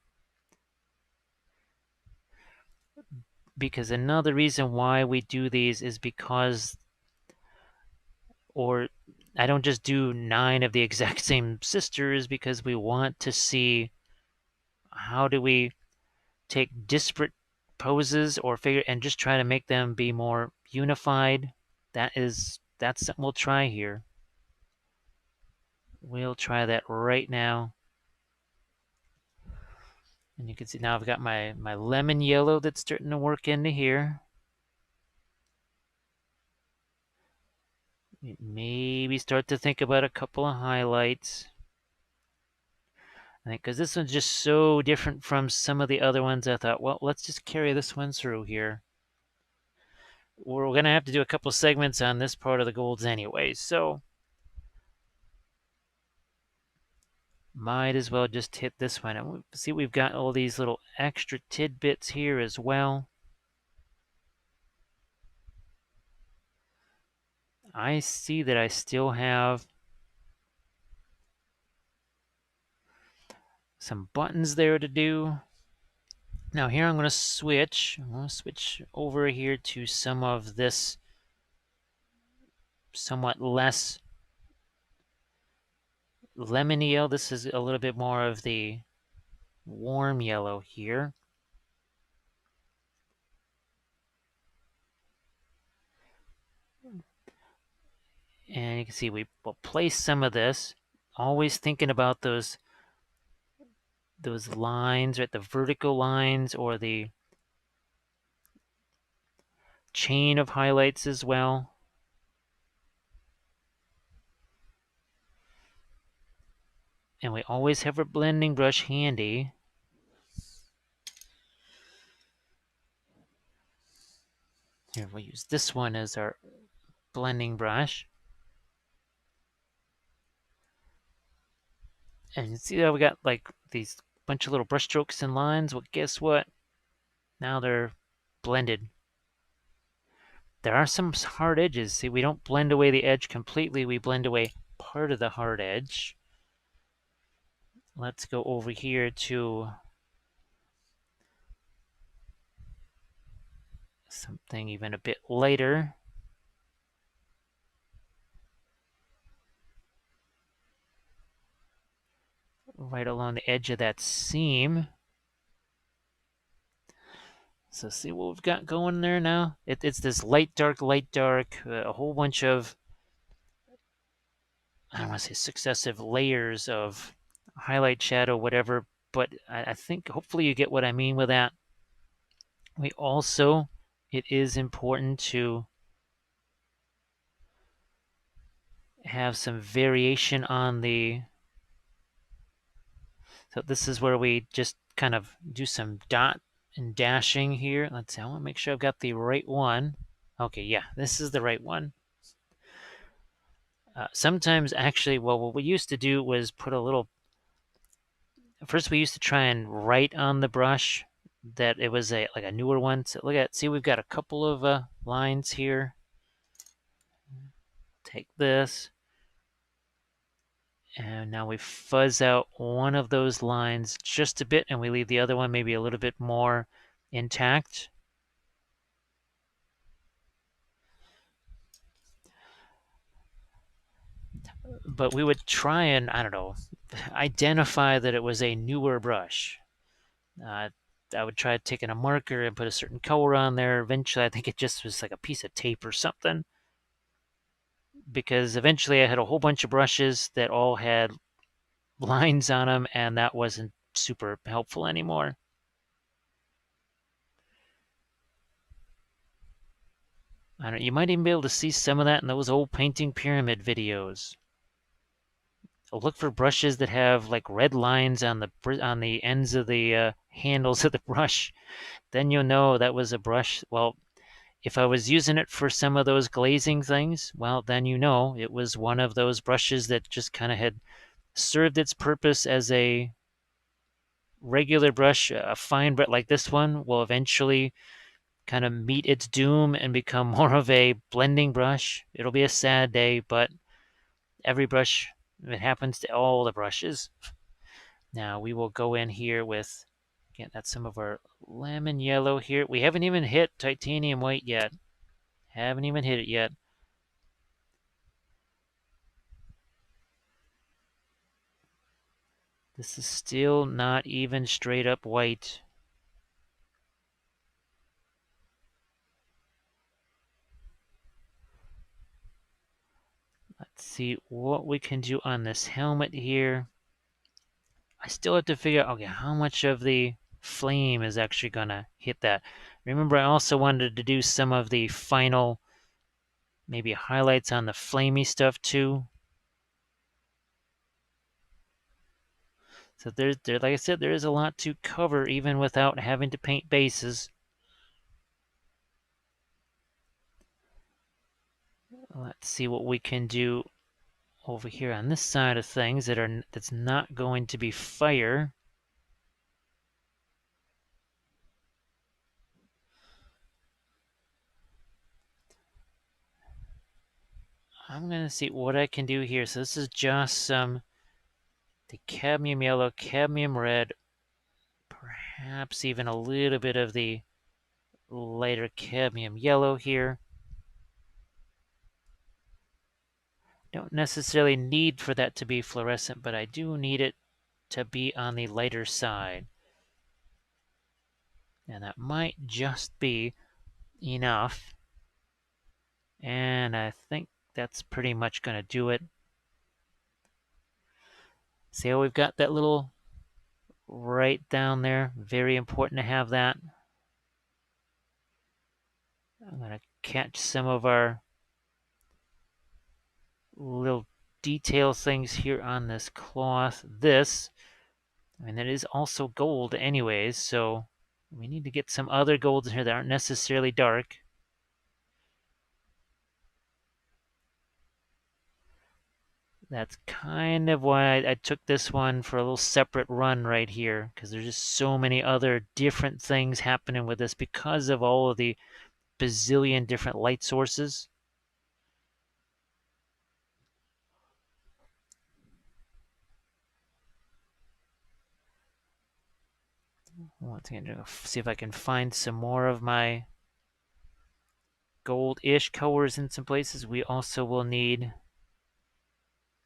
Because another reason why we do these is because, or I don't just do 9 of the exact same sisters, because we want to see how do we take disparate poses or figure and just try to make them be more unified. That's something we'll try here. We'll try that right now. And you can see now I've got my lemon yellow that's starting to work into here. Maybe start to think about a couple of highlights. I think because this one's just so different from some of the other ones, I thought, well, let's just carry this one through here. We're going to have to do a couple segments on this part of the golds anyway, so might as well just hit this one. And see, we've got all these little extra tidbits here as well. I see that I still have some buttons there to do. Now here I'm going to switch. I'm going to switch over here to some of this somewhat less lemon yellow. This is a little bit more of the warm yellow here. And you can see we will place some of this, always thinking about those lines, right? The vertical lines or the chain of highlights as well. And we always have our blending brush handy. Here, we'll use this one as our blending brush. And you see how we got like these bunch of little brush strokes and lines? Well, guess what? Now they're blended. There are some hard edges. See, we don't blend away the edge completely. We blend away part of the hard edge. Let's go over here to something even a bit lighter. Right along the edge of that seam. So see what we've got going there now? It's this light, dark, a whole bunch of, I don't want to say successive layers of highlight, shadow, whatever, but I think hopefully you get what I mean with that. We also, it is important to have some variation on the, so this is where we just kind of do some dot and dashing here. Let's see, I want to make sure I've got the right one. Okay, yeah, this is the right one. Sometimes actually, well, what we used to do was put a little, first we used to try and write on the brush that it was like a newer one. So look at, see, we've got a couple of lines here. Take this. And now we fuzz out one of those lines just a bit, and we leave the other one maybe a little bit more intact. But we would try and, I don't know, identify that it was a newer brush. I would try taking a marker and put a certain color on there. Eventually, I think it just was like a piece of tape or something. Because eventually I had a whole bunch of brushes that all had lines on them, and that wasn't super helpful anymore. I don't, you might even be able to see some of that in those old painting pyramid videos. Look for brushes that have like red lines on the ends of the handles of the brush. Then you'll know that was a brush. Well, if I was using it for some of those glazing things, well, then you know it was one of those brushes that just kind of had served its purpose as a regular brush. A fine brush like this one will eventually kind of meet its doom and become more of a blending brush. It'll be a sad day, but every brush, it happens to all the brushes. Now we will go in here with, again, that's some of our lemon yellow here. We haven't even hit titanium white yet. Haven't even hit it yet. This is still not even straight up white. Let's see what we can do on this helmet here. I still have to figure out, okay, how much of the flame is actually gonna hit that. Remember, I also wanted to do some of the final, maybe highlights on the flamey stuff too. So like I said, there is a lot to cover even without having to paint bases. Let's see what we can do over here on this side of things that's not going to be fire. I'm gonna see what I can do here. So this is just the cadmium yellow, cadmium red, perhaps even a little bit of the lighter cadmium yellow here. Don't necessarily need for that to be fluorescent, but I do need it to be on the lighter side. And that might just be enough. And I think that's pretty much going to do it. See how we've got that little right down there? Very important to have that. I'm going to catch some of our little detail things here on this cloth. And it is also gold anyways, so we need to get some other golds in here that aren't necessarily dark. That's kind of why I took this one for a little separate run right here, because there's just so many other different things happening with this because of all of the bazillion different light sources. Once again, see if I can find some more of my gold-ish colors in some places. We also will need,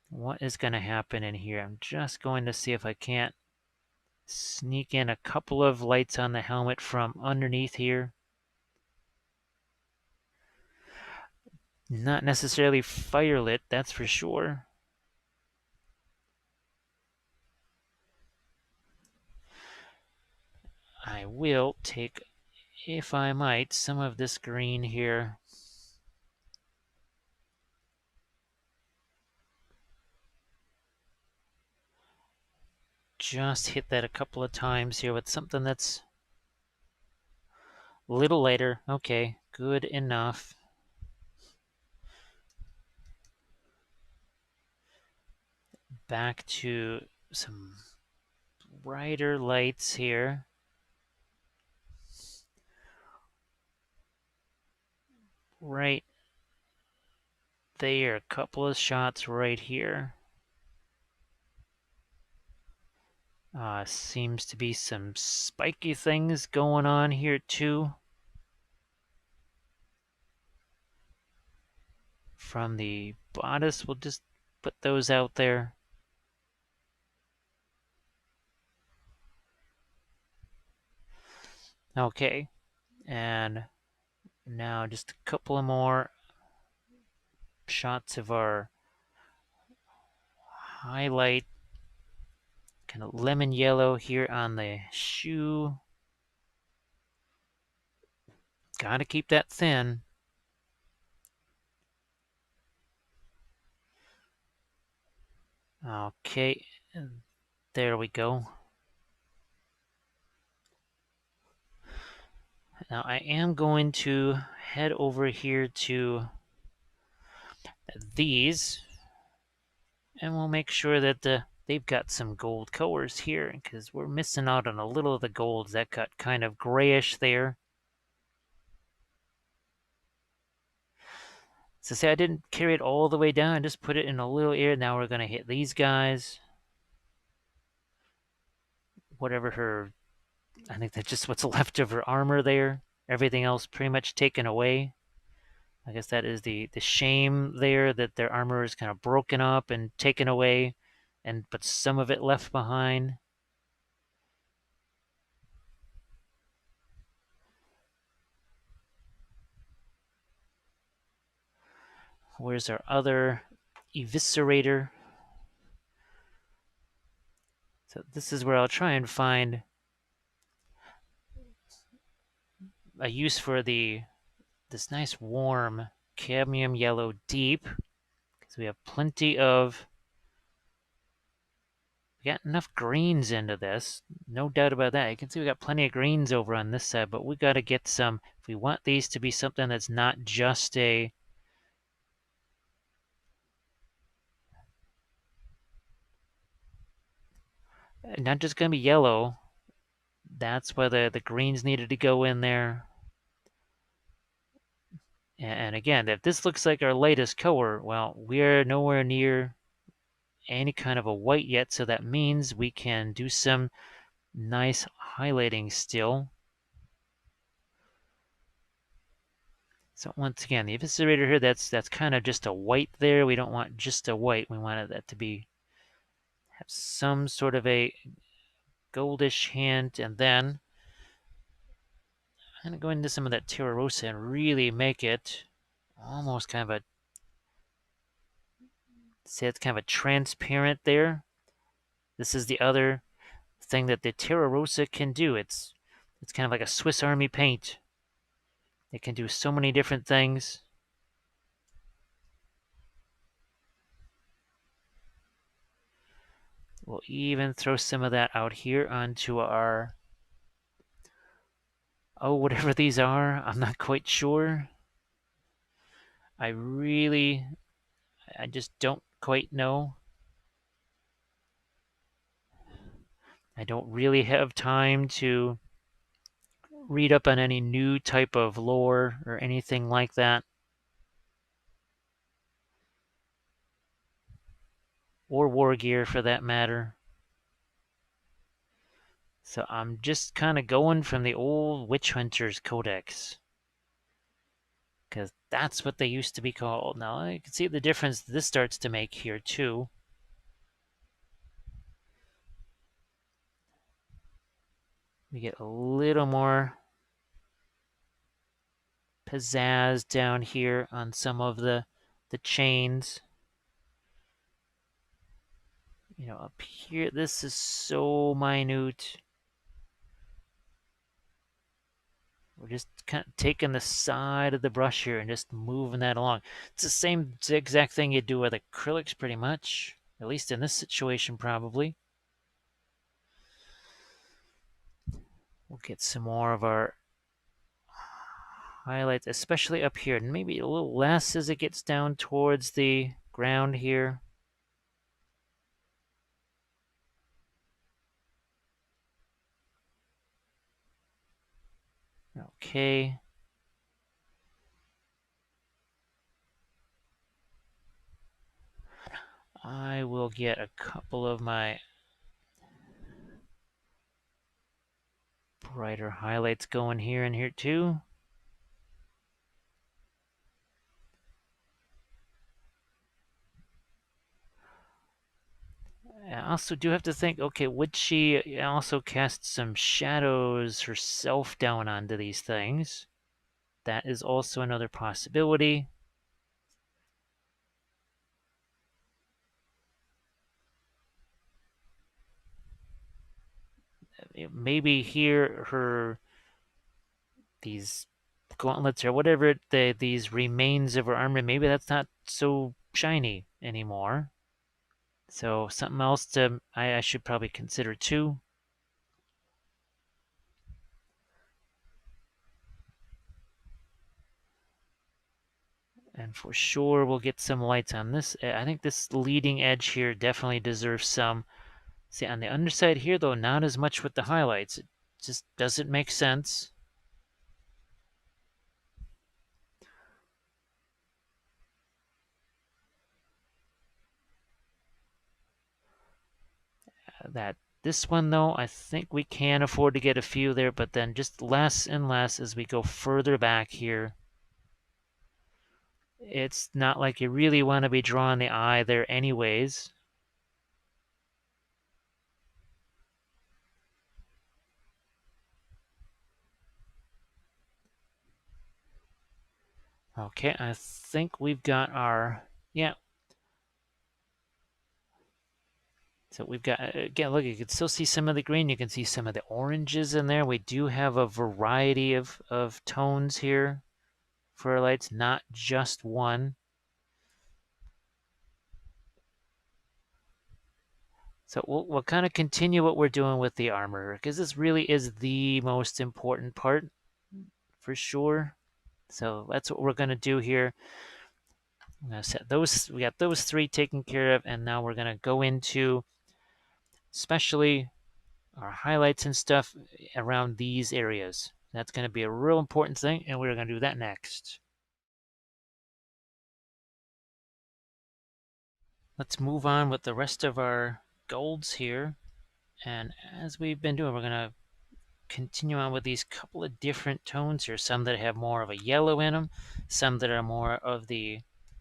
what is going to happen in here? I'm just going to see if I can't sneak in a couple of lights on the helmet from underneath here. Not necessarily firelit, that's for sure. I will take, if I might, some of this green here. Just hit that a couple of times here with something that's a little lighter. Okay, good enough. Back to some brighter lights here. Right there, a couple of shots right here. Seems to be some spiky things going on here too. From the bodice, we'll just put those out there. Okay, and now just a couple of more shots of our highlight, kind of lemon yellow here on the shoe. Gotta keep that thin. Okay, there we go. Now I am going to head over here to these, and we'll make sure that they've got some gold colors here, because we're missing out on a little of the golds that got kind of grayish there. So say I didn't carry it all the way down, I just put it in a little area. Now we're going to hit these guys. Whatever her, I think that's just what's left of her armor there. Everything else pretty much taken away. I guess that is the shame there, that their armor is kind of broken up and taken away, but some of it left behind. Where's our other eviscerator. So this is where I'll try and find a use for this nice warm cadmium yellow deep, because we have plenty of, we got enough greens into this, no doubt about that. You can see we got plenty of greens over on this side, but we got to get some, if we want these to be something that's not just not just going to be yellow. That's why the greens needed to go in there. And again, if this looks like our lightest color, well, we're nowhere near any kind of a white yet, so that means we can do some nice highlighting still. So once again, the eviscerator here, that's kind of just a white there. We don't want just a white. We wanted that to have some sort of a goldish hint, and then I'm going to go into some of that Terra Rosa and really make it almost kind of a, say it's kind of a transparent there. This is the other thing that the Terra Rosa can do. It's kind of like a Swiss Army paint. It can do so many different things. We'll even throw some of that out here onto our, oh, whatever these are. I'm not quite sure. I just don't quite know. I don't really have time to read up on any new type of lore or anything like that. Or war gear for that matter. So I'm just kind of going from the old Witch Hunters Codex, because that's what they used to be called. Now you can see the difference this starts to make here too. We get a little more pizzazz down here on some of the chains. You know, up here, this is so minute. We're just kind of taking the side of the brush here and just moving that along. It's the same exact thing you do with acrylics pretty much, at least in this situation probably. We'll get some more of our highlights, especially up here, and maybe a little less as it gets down towards the ground here. Okay. I will get a couple of my brighter highlights going here and here too. I also do have to think, okay, would she also cast some shadows herself down onto these things? That is also another possibility. Maybe here these gauntlets or whatever these remains of her armor, maybe that's not so shiny anymore. So something else I should probably consider too. And for sure we'll get some lights on this. I think this leading edge here definitely deserves some. See, on the underside here though, not as much with the highlights. It just doesn't make sense. This one though, I think we can afford to get a few there, but then just less and less as we go further back here. It's not like you really want to be drawing the eye there anyways. Okay, I think we've got our, yeah, So we've got, again, look, you can still see some of the green. You can see some of the oranges in there. We do have a variety of tones here for our lights, not just one. So we'll kind of continue what we're doing with the armor, because this really is the most important part for sure. So that's what we're going to do here. I'm going to set those, we got those three taken care of, and now we're going to go into especially our highlights and stuff around these areas. That's going to be a real important thing, and we're going to do that next. Let's move on with the rest of our golds here. And as we've been doing, we're going to continue on with these couple of different tones here. Some that have more of a yellow in them, some that are more of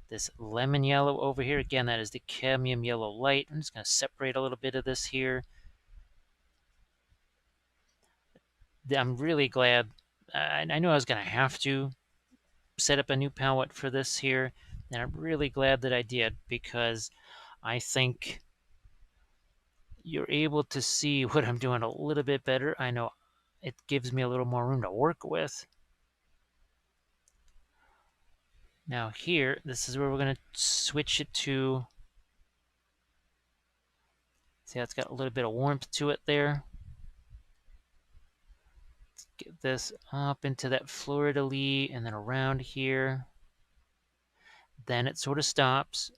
this lemon yellow over here. Again, that is the cadmium yellow light. I'm just going to separate a little bit of this here. I'm really glad. I knew I was going to have to set up a new palette for this here, and I'm really glad that I did, because I think you're able to see what I'm doing a little bit better. I know it gives me a little more room to work with. Now here, this is where we're going to switch it to. See how it's got a little bit of warmth to it there? Let's get this up into that fleur-de-lis and then around here. Then it sort of stops,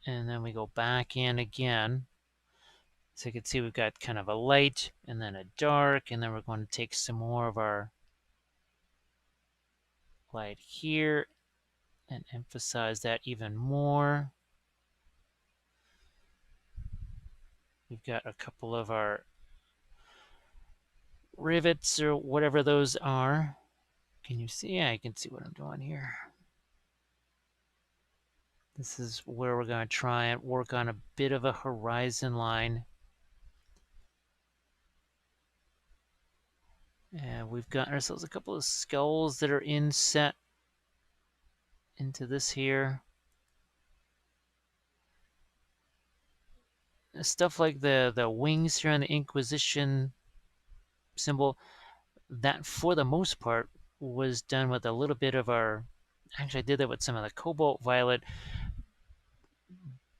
and then we go back in again. So you can see we've got kind of a light and then a dark, and then we're going to take some more of our light here and emphasize that even more. We've got a couple of our rivets or whatever those are. Can you see? Yeah, I can see what I'm doing here. This is where we're going to try and work on a bit of a horizon line. And we've got ourselves a couple of skulls that are inset into this here. Stuff like the wings here on the Inquisition symbol, that for the most part was done with a little bit of our, actually I did that with some of the cobalt violet,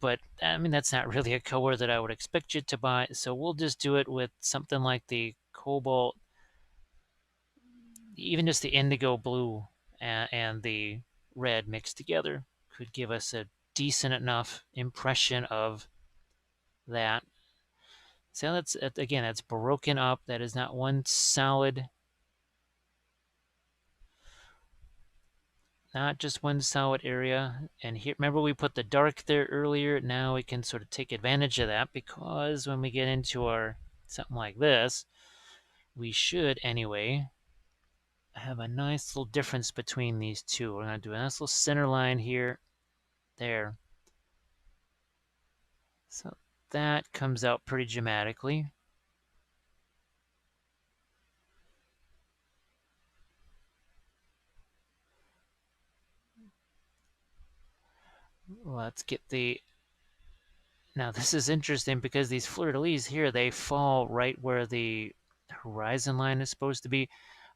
but I mean that's not really a color that I would expect you to buy, so we'll just do it with something like the cobalt, even just the indigo blue and the red mixed together could give us a decent enough impression of that. So that's, again, that's broken up. That is not one solid, not just one solid area. And here, remember we put the dark there earlier. Now we can sort of take advantage of that, because when we get into our something like this, we should anyway have a nice little difference between these two. We're going to do a nice little center line here, there. So that comes out pretty dramatically. Let's get the, now this is interesting because these fleur-de-lis here, they fall right where the horizon line is supposed to be.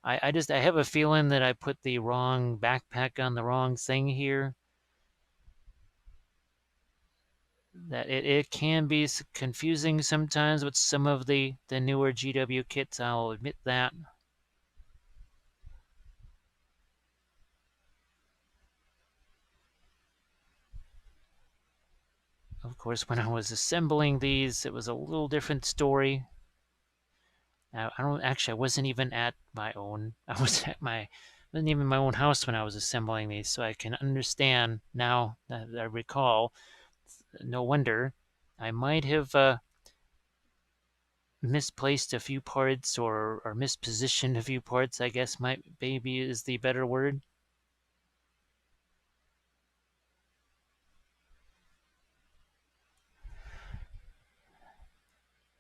I have a feeling that I put the wrong backpack on the wrong thing here. That it can be confusing sometimes with some of the newer GW kits, I'll admit that. Of course, when I was assembling these, it was a little different story. I don't actually. I wasn't even at my own. I was at my. Wasn't even my own house when I was assembling these, so I can understand now that I recall. No wonder I might have misplaced a few parts or mispositioned a few parts. I guess maybe is the better word.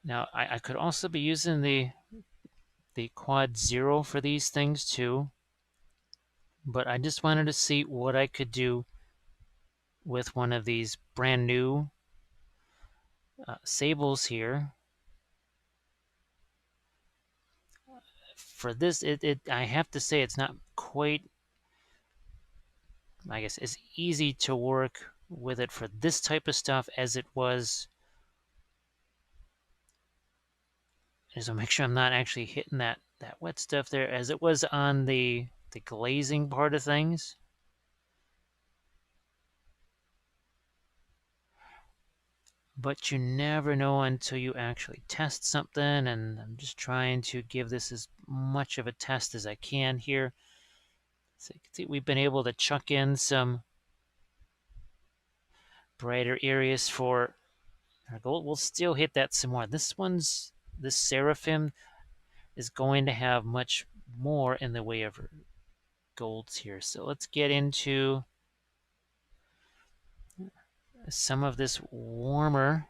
Now I could also be using the quad 0 for these things too, but I just wanted to see what I could do with one of these brand new Sables here. For this, I have to say it's not quite, I guess, as easy to work with it for this type of stuff as it was. Just to make sure I'm not actually hitting that wet stuff there as it was on the glazing part of things. But you never know until you actually test something, and I'm just trying to give this as much of a test as I can here. So you can see we've been able to chuck in some brighter areas for our gold. We'll still hit that some more. This Seraphim is going to have much more in the way of golds here. So let's get into some of this warmer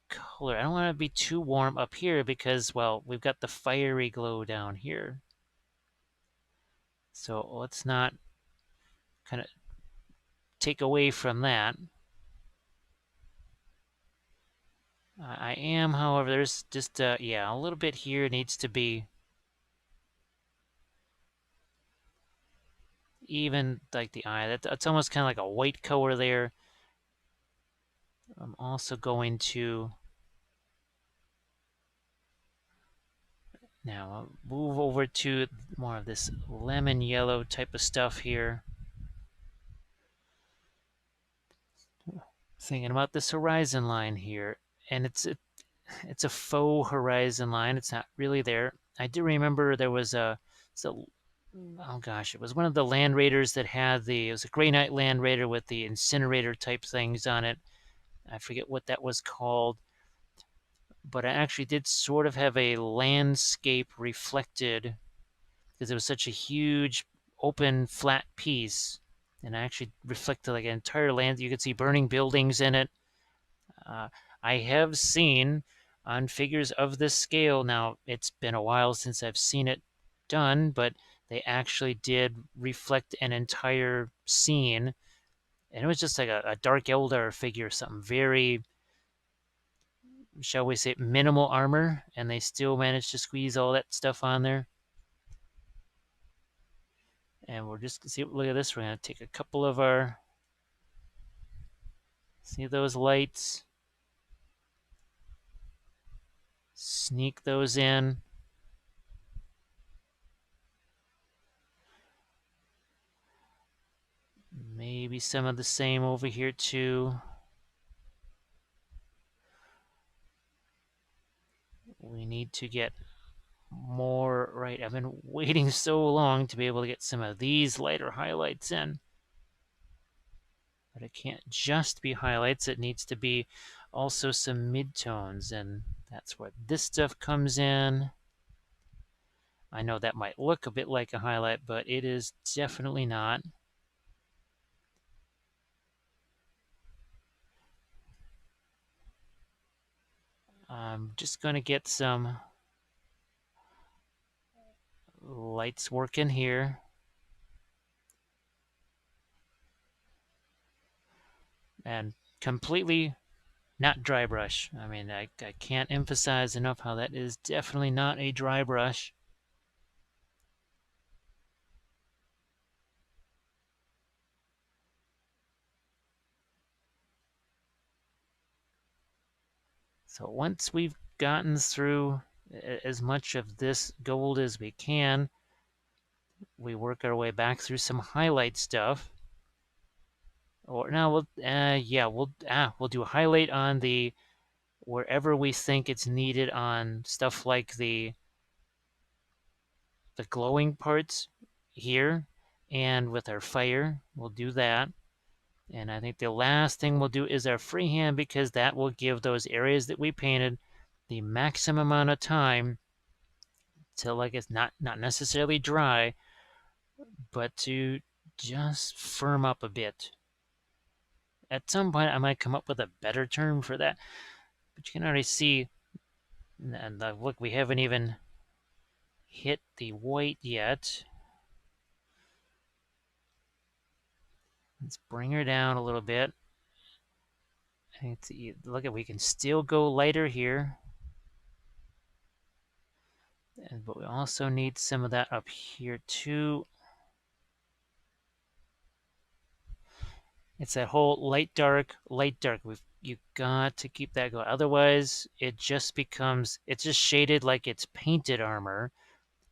color. I don't want to be too warm up here because, well, we've got the fiery glow down here. So let's not kind of take away from that. I am, however, there's just, yeah, a little bit here needs to be even like the eye. That's almost kind of like a white color there. I'm also going to now move over to more of this lemon yellow type of stuff here. Thinking about this horizon line here, and it's a faux horizon line. It's not really there. I do remember there was oh gosh, it was one of the Land Raiders that had it was a Grey Knight Land Raider with the incinerator type things on it. I forget what that was called, but I actually did sort of have a landscape reflected because it was such a huge open flat piece, and I actually reflected like an entire land. You could see burning buildings in it. Uh, I have seen on figures of this scale, now it's been a while since I've seen it done, but they actually did reflect an entire scene, and it was just like a Dark Eldar figure, something very, shall we say, minimal armor, and they still managed to squeeze all that stuff on there. And we're just see. Look at this. We're gonna take a couple of our. See those lights? Sneak those in. Maybe some of the same over here too. We need to get more right. I've been waiting so long to be able to get some of these lighter highlights in. But it can't just be highlights. It needs to be also some midtones, and that's where this stuff comes in. I know that might look a bit like a highlight, but it is definitely not. I'm just going to get some lights working here. And completely not dry brush. I mean, I can't emphasize enough how that is definitely not a dry brush. So once we've gotten through as much of this gold as we can, we work our way back through some highlight stuff. Or now we'll do a highlight on the wherever we think it's needed on stuff like the glowing parts here, and with our fire we'll do that. And I think the last thing we'll do is our freehand, because that will give those areas that we painted the maximum amount of time to, like, it's not necessarily dry, but to just firm up a bit. At some point I might come up with a better term for that, but you can already see, and look, we haven't even hit the white yet. Let's bring her down a little bit. Look at, we can still go lighter here. But we also need some of that up here too. It's that whole light, dark, light, dark. You got to keep that going. Otherwise, it just becomes, it's just shaded like it's painted armor,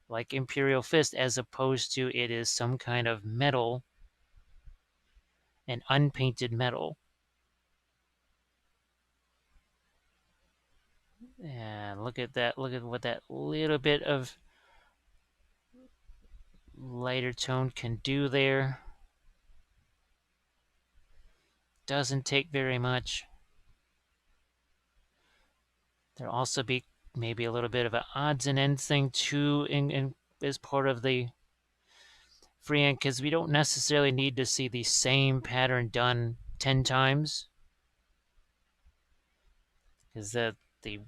like Imperial Fist, as opposed to it is some kind of metal, an unpainted metal. And look at that. Look at what that little bit of lighter tone can do there. Doesn't take very much. There'll also be maybe a little bit of an odds and ends thing too as part of the freehand, because we don't necessarily need to see the same pattern done 10 times, because the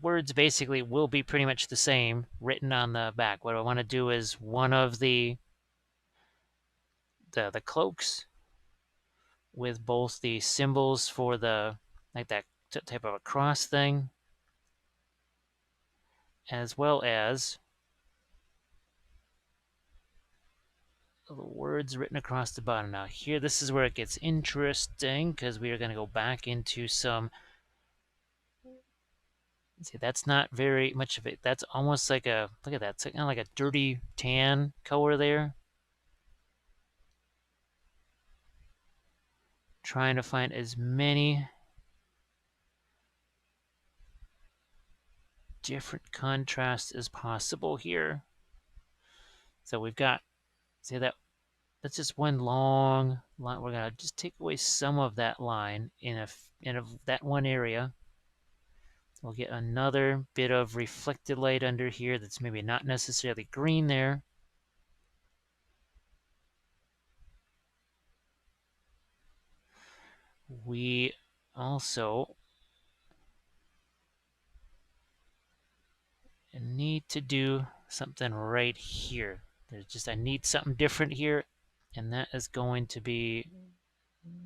words basically will be pretty much the same written on the back. What I want to do is one of the cloaks with both the symbols for the, like that type of a cross thing, as well as the words written across the bottom. Now here, this is where it gets interesting, because we are going to go back into some, see, that's not very much of it. That's almost like a, look at that, it's kind of like a dirty tan color there. Trying to find as many different contrasts as possible here. So we've got, see that, that's just one long line. We're gonna just take away some of that line in that one area. We'll get another bit of reflected light under here that's maybe not necessarily green there. We also need to do something right here. There's just, I need something different here, and that is going to be,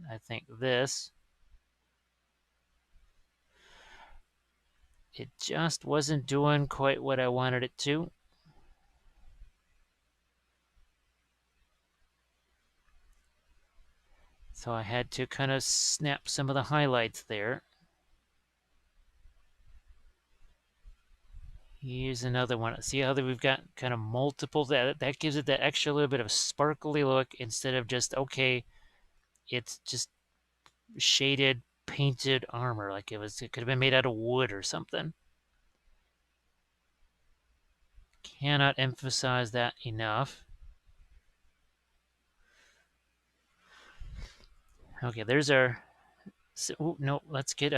I think, this. It just wasn't doing quite what I wanted it to. So I had to kind of snap some of the highlights there. Here's another one. See how we've got kind of multiple, that gives it that extra little bit of a sparkly look, instead of just, okay, it's just shaded, painted armor. Like it could have been made out of wood or something. Cannot emphasize that enough. Okay, there's our, so, oh, no, let's get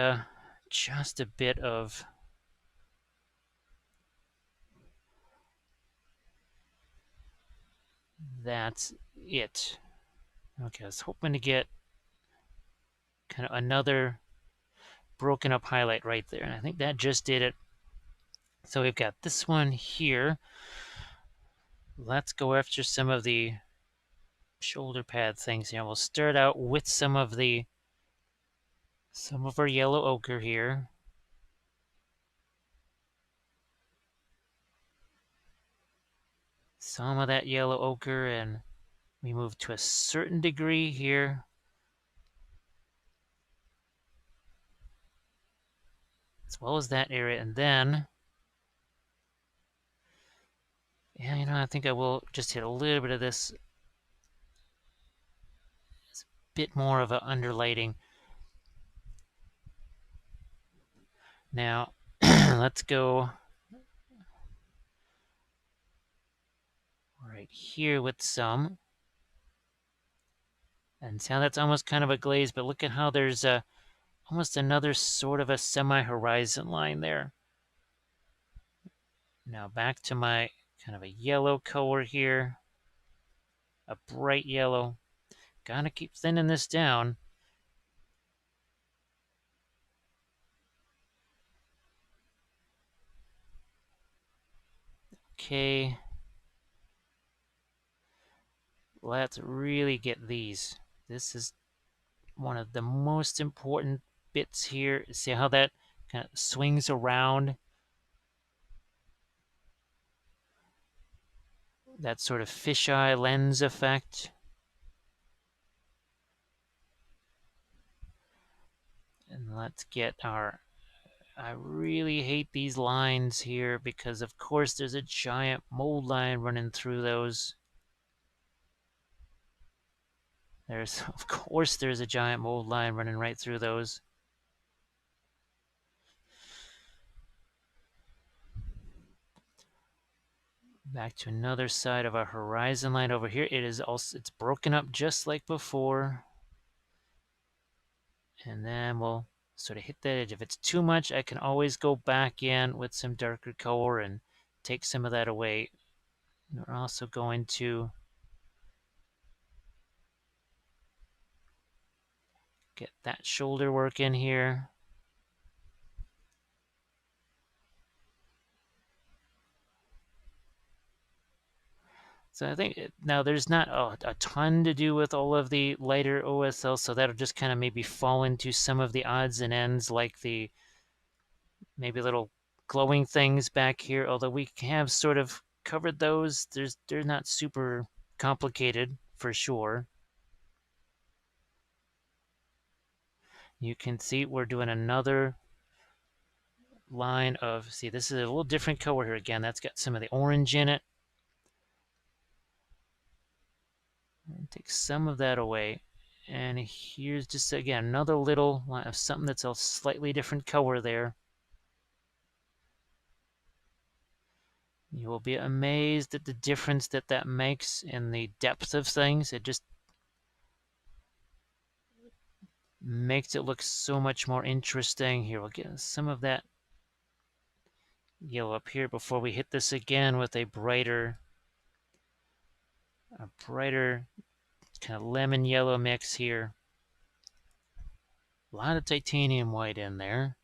just a bit of, that's it. Okay, I was hoping to get kind of another broken up highlight right there, and I think that just did it. So we've got this one here. Let's go after some of the shoulder pad things here. We'll start out with some of our yellow ochre here. Some of that yellow ochre, and we move to a certain degree here. As well as that area, and then, yeah, I think I will just hit a little bit of this. It's a bit more of an underlighting. Now, let's go right here with some. And see how that's almost kind of a glaze, but look at how there's almost another sort of a semi-horizon line there. Now back to my kind of a yellow color here, a bright yellow. Gotta keep thinning this down. Okay, let's really get these. This is one of the most important bits here. See how that kind of swings around? That sort of fisheye lens effect. And let's get our... I really hate these lines here because, of course, there's a giant mold line running through those. Of course, there's a giant mold line running right through those. Back to another side of our horizon line over here. It's broken up just like before. And then we'll sort of hit that edge. If it's too much, I can always go back in with some darker color and take some of that away. We're also going to get that shoulder work in here. So I think now there's not a ton to do with all of the lighter OSL, so that'll just kind of maybe fall into some of the odds and ends, like the maybe little glowing things back here, although we have sort of covered those. They're not super complicated for sure. You can see we're doing another line of, see, this is a little different color here again. That's got some of the orange in it. And take some of that away. And here's just, again, another little line of something that's a slightly different color there. You will be amazed at the difference that makes in the depth of things. It just makes it look so much more interesting. Here, we'll get some of that yellow up here before we hit this again with a brighter kind of lemon yellow mix here. A lot of titanium white in there.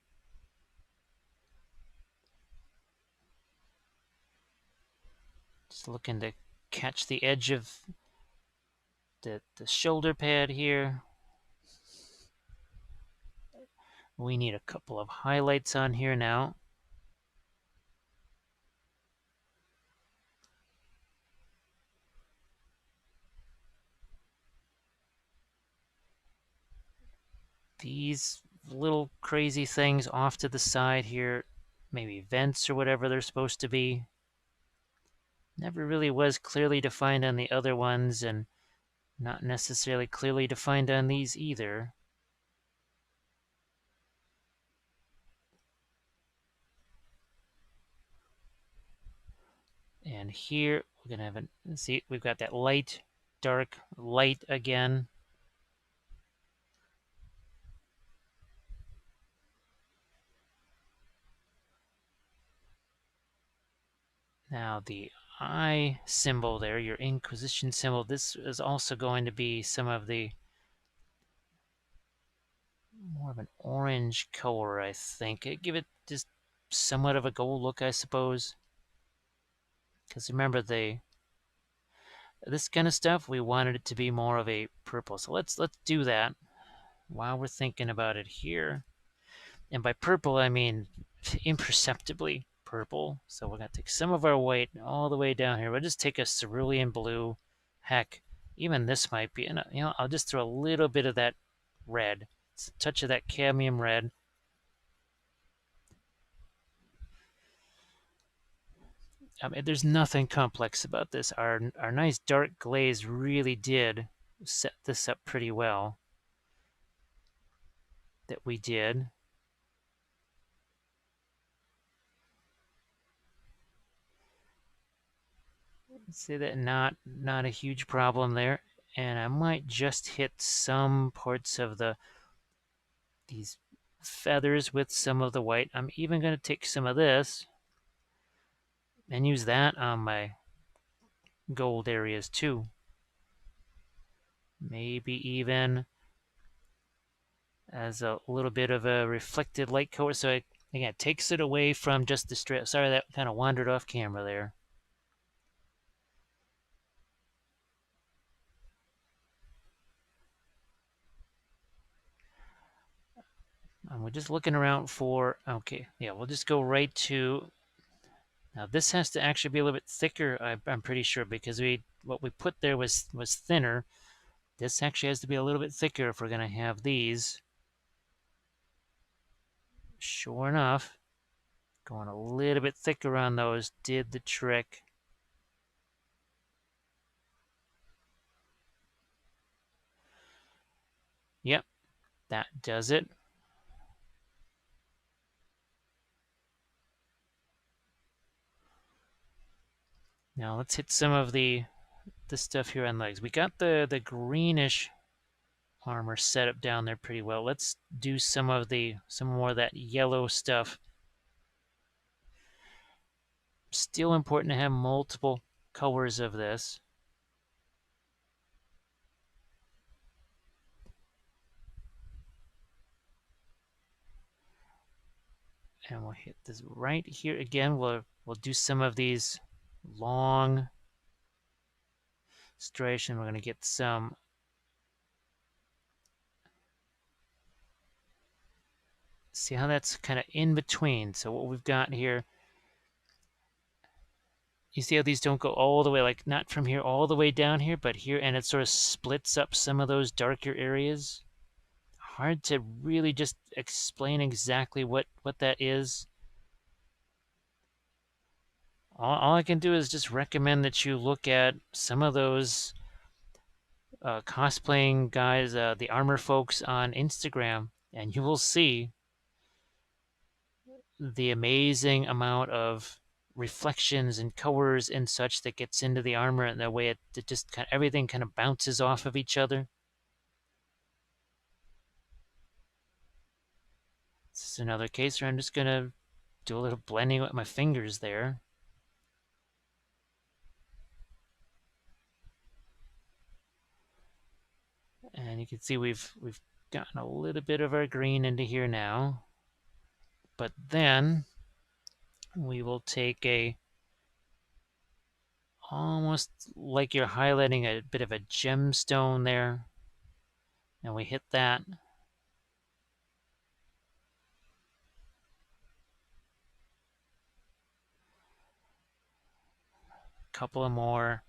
Just looking to catch the edge of the shoulder pad here. We need a couple of highlights on here now. These little crazy things off to the side here, maybe vents or whatever they're supposed to be. Never really was clearly defined on the other ones, and not necessarily clearly defined on these either. And here we're going to have see, we've got that light, dark, light again. Now the eye symbol there, your Inquisition symbol, this is also going to be some of the more of an orange color, I think. Give it just somewhat of a gold look, I suppose. Because remember, this kind of stuff, we wanted it to be more of a purple. So let's do that while we're thinking about it here. And by purple, I mean imperceptibly purple. So we're going to take some of our white all the way down here. We'll just take a cerulean blue. Heck, even this might be, I'll just throw a little bit of that red. It's a touch of that cadmium red. I mean, there's nothing complex about this. Our nice dark glaze really did set this up pretty well. That we did. See that not a huge problem there. And I might just hit some parts of these feathers with some of the white. I'm even going to take some of this and use that on my gold areas too. Maybe even as a little bit of a reflected light color. So again, it takes it away from just the strip. Sorry, that kind of wandered off camera there. And we're just looking around for, okay, yeah, we'll just go right to, now this has to actually be a little bit thicker, I'm pretty sure, because what we put there was thinner. This actually has to be a little bit thicker if we're going to have these. Sure enough, going a little bit thicker on those did the trick. Yep, that does it. Now let's hit some of the stuff here on legs. We got the greenish armor set up down there pretty well. Let's do some more of that yellow stuff. Still important to have multiple colors of this. And we'll hit this right here again. We'll do some of these long striation. We're going to get some. See how that's kind of in between. So what we've got here, you see how these don't go all the way, like not from here all the way down here, but here, and it sort of splits up some of those darker areas. Hard to really just explain exactly what that is. All I can do is just recommend that you look at some of those cosplaying guys, the armor folks on Instagram, and you will see the amazing amount of reflections and colors and such that gets into the armor, and the way it just kind of, everything kind of bounces off of each other. This is another case where I'm just going to do a little blending with my fingers there. And you can see we've gotten a little bit of our green into here now. But then we will take almost like you're highlighting a bit of a gemstone there, and we hit that. Couple more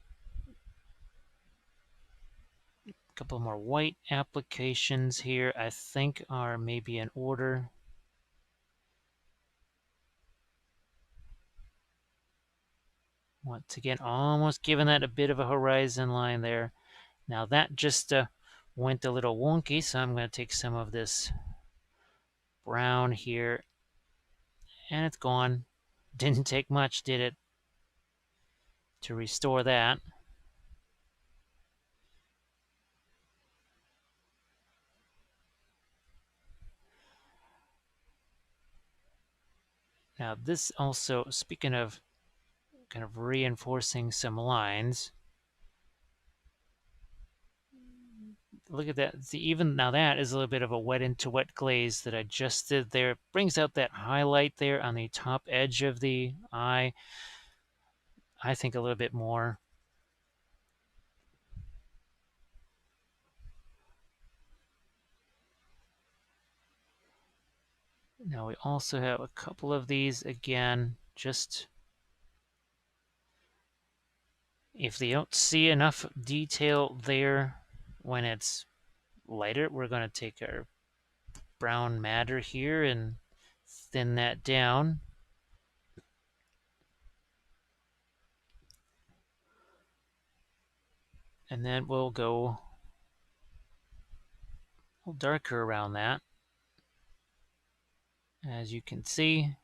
white applications here, I think are maybe in order. Once again, almost giving that a bit of a horizon line there. Now that just went a little wonky, so I'm going to take some of this brown here, and it's gone. Didn't take much, did it, to restore that? Now this also, speaking of kind of reinforcing some lines, look at that. See, even now that is a little bit of a wet into wet glaze that I just did there. It brings out that highlight there on the top edge of the eye, I think, a little bit more. Now we also have a couple of these again, just if they don't see enough detail there when it's lighter, we're going to take our brown matter here and thin that down. And then we'll go a little darker around that. As you can see,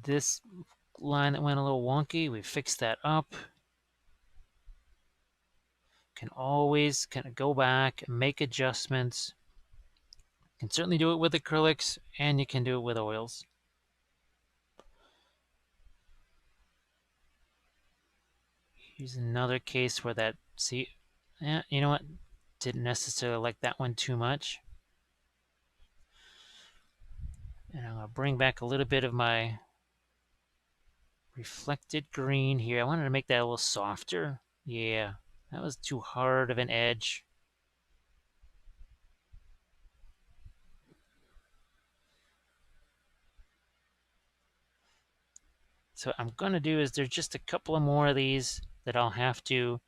this line that went a little wonky, we fixed that up. Can always kind of go back and make adjustments. You can certainly do it with acrylics, and you can do it with oils. Here's another case where that, see, yeah, you know what? Didn't necessarily like that one too much. And I'm going to bring back a little bit of my reflected green here. I wanted to make that a little softer. Yeah. That was too hard of an edge. So what I'm going to do is there's just a couple of more of these that I'll have to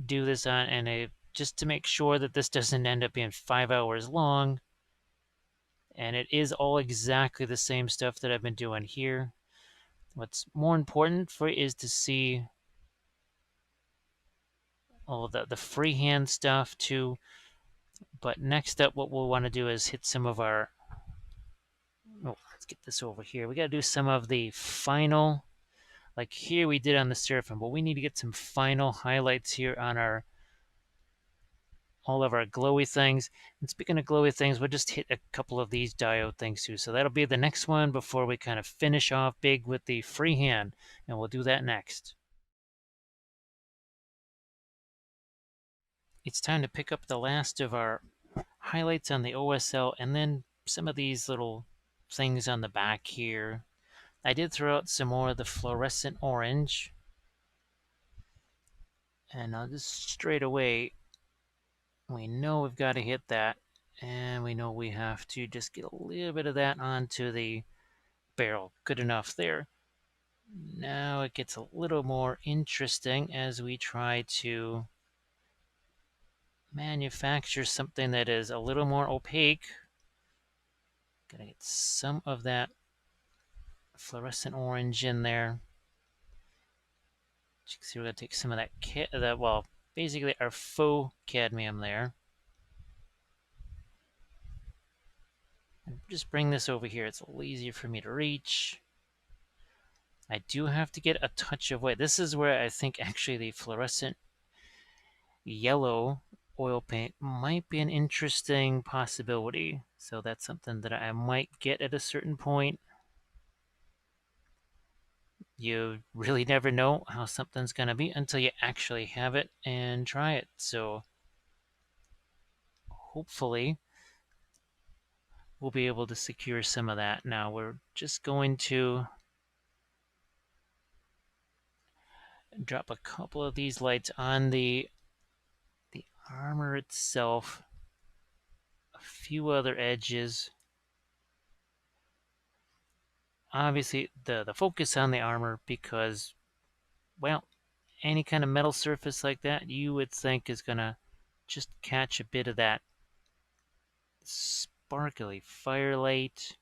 do this on, and just to make sure that this doesn't end up being 5 hours long. And it is all exactly the same stuff that I've been doing here. What's more important for is to see all the freehand stuff too. But next up, what we'll want to do is hit some of our. Oh, let's get this over here. We got to do some of the final, like here we did on the seraphim, but we need to get some final highlights here on our all of our glowy things. And speaking of glowy things, we'll just hit a couple of these diode things too. So that'll be the next one before we kind of finish off big with the freehand, and we'll do that next. It's time to pick up the last of our highlights on the OSL and then some of these little things on the back here. I did throw out some more of the fluorescent orange. And I'll just straight away, we know we've got to hit that. And we know we have to just get a little bit of that onto the barrel. Good enough there. Now it gets a little more interesting as we try to manufacture something that is a little more opaque. Gotta get some of that fluorescent orange in there. You can see we're gonna take some of that well, basically our faux cadmium there. And just bring this over here. It's a little easier for me to reach. I do have to get a touch of white. This is where I think actually the fluorescent yellow oil paint might be an interesting possibility. So that's something that I might get at a certain point. You really never know how something's going to be until you actually have it and try it. So hopefully we'll be able to secure some of that. Now we're just going to drop a couple of these lights on the armor itself, a few other edges. Obviously the focus on the armor because, well, any kind of metal surface like that you would think is gonna just catch a bit of that sparkly firelight.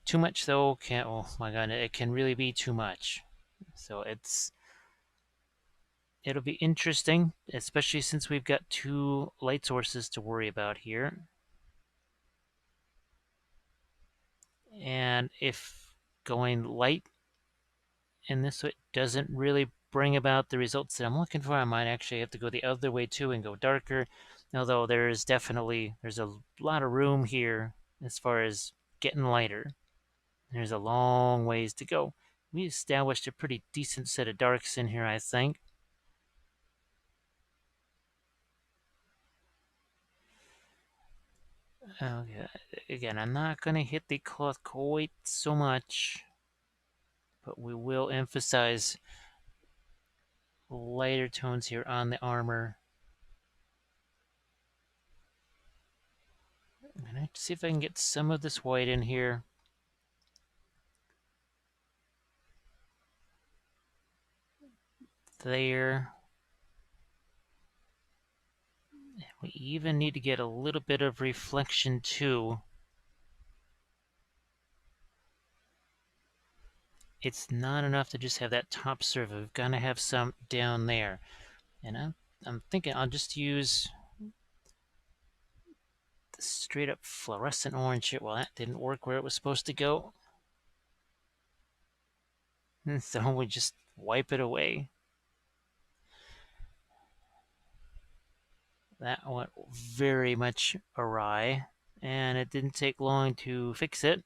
Too much though can't, oh my god, it can really be too much. So it'll be interesting, especially since we've got two light sources to worry about here. And if going light in this way doesn't really bring about the results that I'm looking for, I might actually have to go the other way too and go darker. Although there's a lot of room here as far as getting lighter. There's a long ways to go. We established a pretty decent set of darks in here, I think. Okay. Again, I'm not going to hit the cloth quite so much, but we will emphasize lighter tones here on the armor. I'm going to see if I can get some of this white in here. There. We even need to get a little bit of reflection too. It's not enough to just have that top surface. We've got to have some down there. And I'm thinking I'll just use the straight up fluorescent orange here. Well, that didn't work where it was supposed to go. And so we just wipe it away. That went very much awry, and it didn't take long to fix it.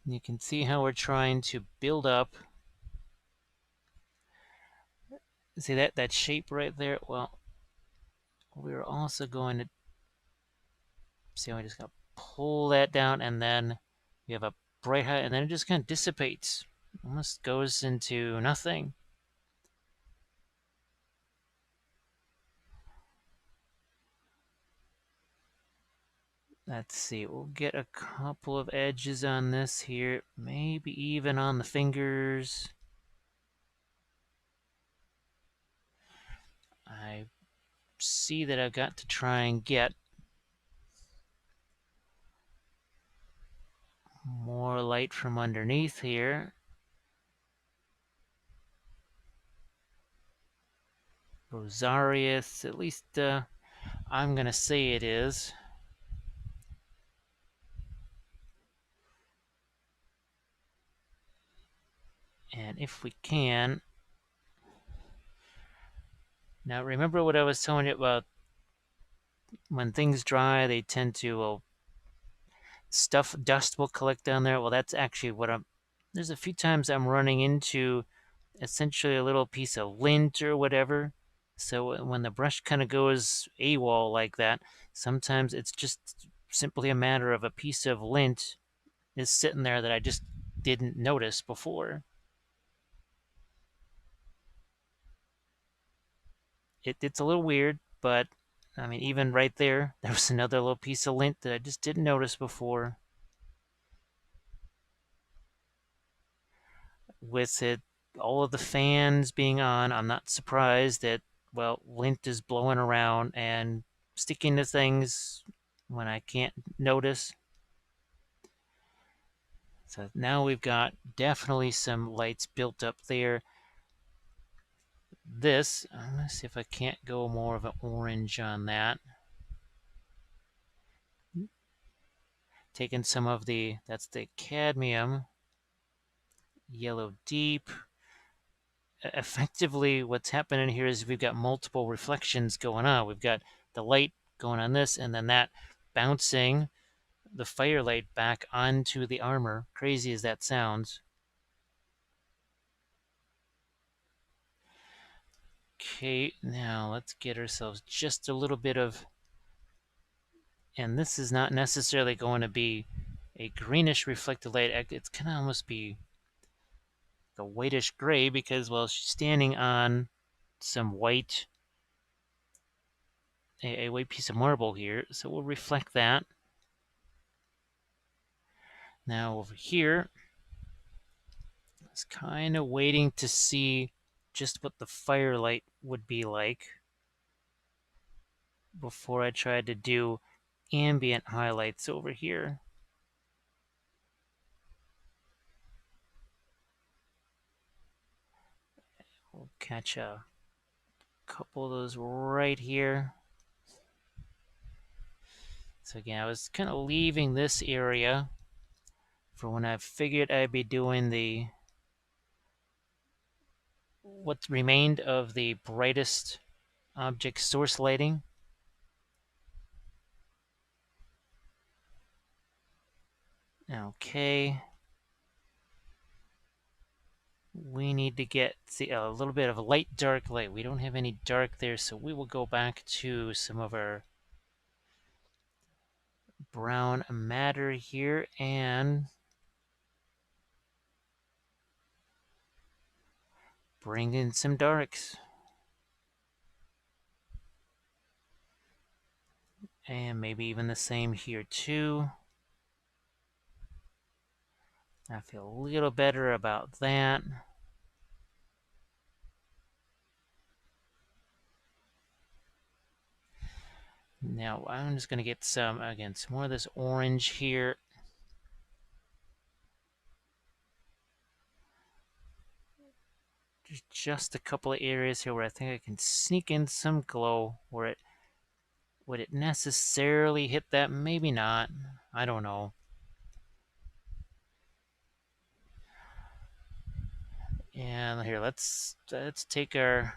You can see how we're trying to build up. See that shape right there? Well, we're also going to see how I just got pull that down, and then we have a bright highlight, and then it just kind of dissipates. Almost goes into nothing. Let's see, we'll get a couple of edges on this here, maybe even on the fingers. I see that I've got to try and get more light from underneath here. Rosarius, at least I'm going to say it is. And if we can, now remember what I was telling you about when things dry, they tend to, well, dust will collect down there. Well, that's actually what there's a few times I'm running into essentially a little piece of lint or whatever. So when the brush kind of goes AWOL like that, sometimes it's just simply a matter of a piece of lint is sitting there that I just didn't notice before. It's a little weird, but I mean, even right there, there was another little piece of lint that I just didn't notice before. With it, all of the fans being on, I'm not surprised that, well, lint is blowing around and sticking to things when I can't notice. So now we've got definitely some lights built up there. This, I'm going to see if I can't go more of an orange on that. Taking some of that's the cadmium, yellow deep. Effectively, what's happening here is we've got multiple reflections going on. We've got the light going on this, and then that bouncing the firelight back onto the armor. Crazy as that sounds. Okay, now let's get ourselves just a little bit of, and this is not necessarily going to be a greenish reflected light. It's going to almost be a whitish gray because, well, she's standing on some white, a white piece of marble here. So we'll reflect that. Now over here, I was kind of waiting to see just what the firelight would be like before I tried to do ambient highlights over here. We'll catch a couple of those right here. So again, I was kind of leaving this area for when I figured I'd be doing what remained of the brightest object source lighting. Okay. We need to get a little bit of a light dark light. We don't have any dark there, so we will go back to some of our brown matter here and bring in some darks. And maybe even the same here too. I feel a little better about that. Now I'm just going to get some more of this orange here. Just a couple of areas here where I think I can sneak in some glow where it would it necessarily hit that? Maybe not. I don't know. And here, let's take our,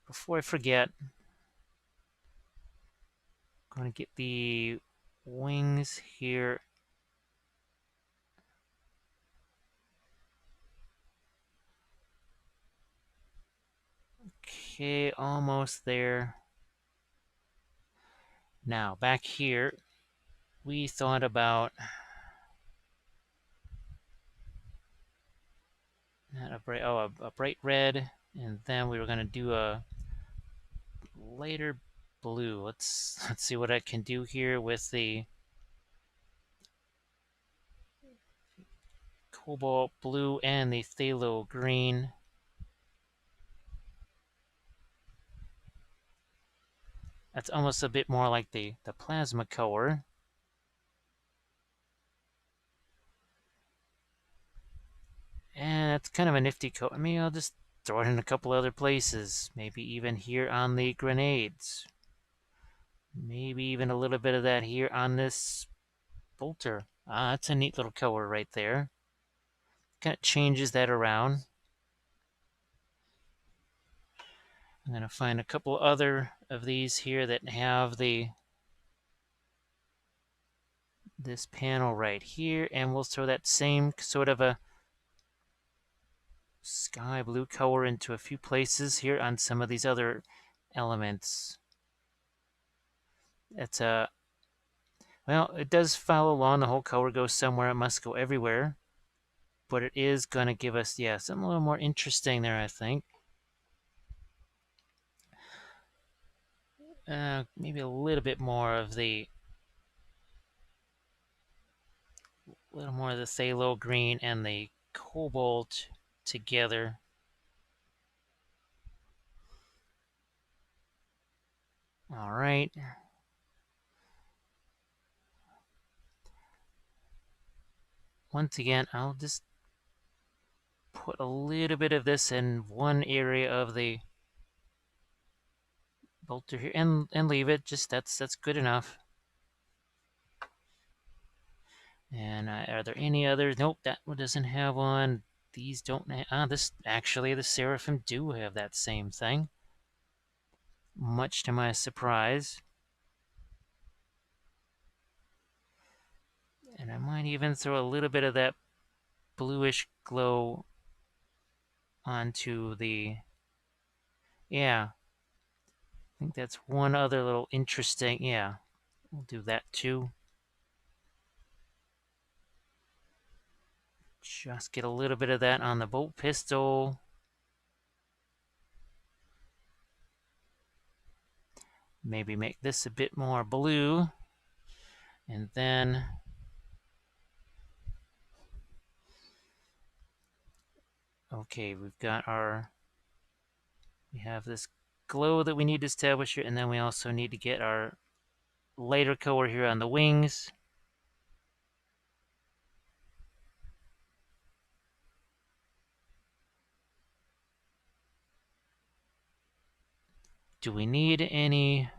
before I forget, I'm going to get the wings here. Okay, almost there. Now, back here, we thought about a bright red, and then we were going to do a lighter blue. Let's see what I can do here with the cobalt blue and the phthalo green. That's almost a bit more like the plasma color. And it's kind of a nifty color. I mean, I'll just throw it in a couple other places. Maybe even here on the grenades. Maybe even a little bit of that here on this bolter. Ah, that's a neat little color right there. Kind of changes that around. I'm going to find a couple other of these here that have this panel right here, and we'll throw that same sort of a sky blue color into a few places here on some of these other elements. It's a well, it does follow along. The whole color goes somewhere. It must go everywhere. But it is going to give us, yeah, something a little more interesting there, I think. Maybe a little bit more of the phthalo green and the cobalt together. All right. Once again, I'll just put a little bit of this in one area of the bolter here and leave it. Just that's good enough. And are there any others? Nope, that one doesn't have one. These don't have, this actually the Seraphim do have that same thing. Much to my surprise. And I might even throw a little bit of that bluish glow onto the, yeah. I think that's one other little interesting, yeah. We'll do that too. Just get a little bit of that on the bolt pistol. Maybe make this a bit more blue. And then okay, we have this glow that we need to establish here, and then we also need to get our lighter color here on the wings. Do we need any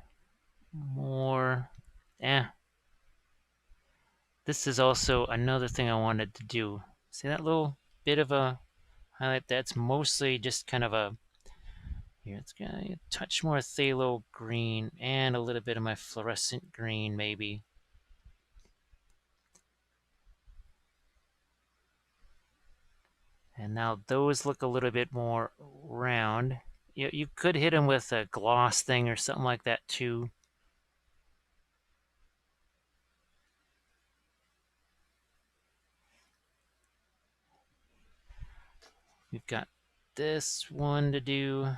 more? This is also another thing I wanted to do. See that little bit of a highlight? That's mostly just kind of a, here, it's got a touch more phthalo green and a little bit of my fluorescent green maybe. And now those look a little bit more round. You could hit them with a gloss thing or something like that too. We've got this one to do.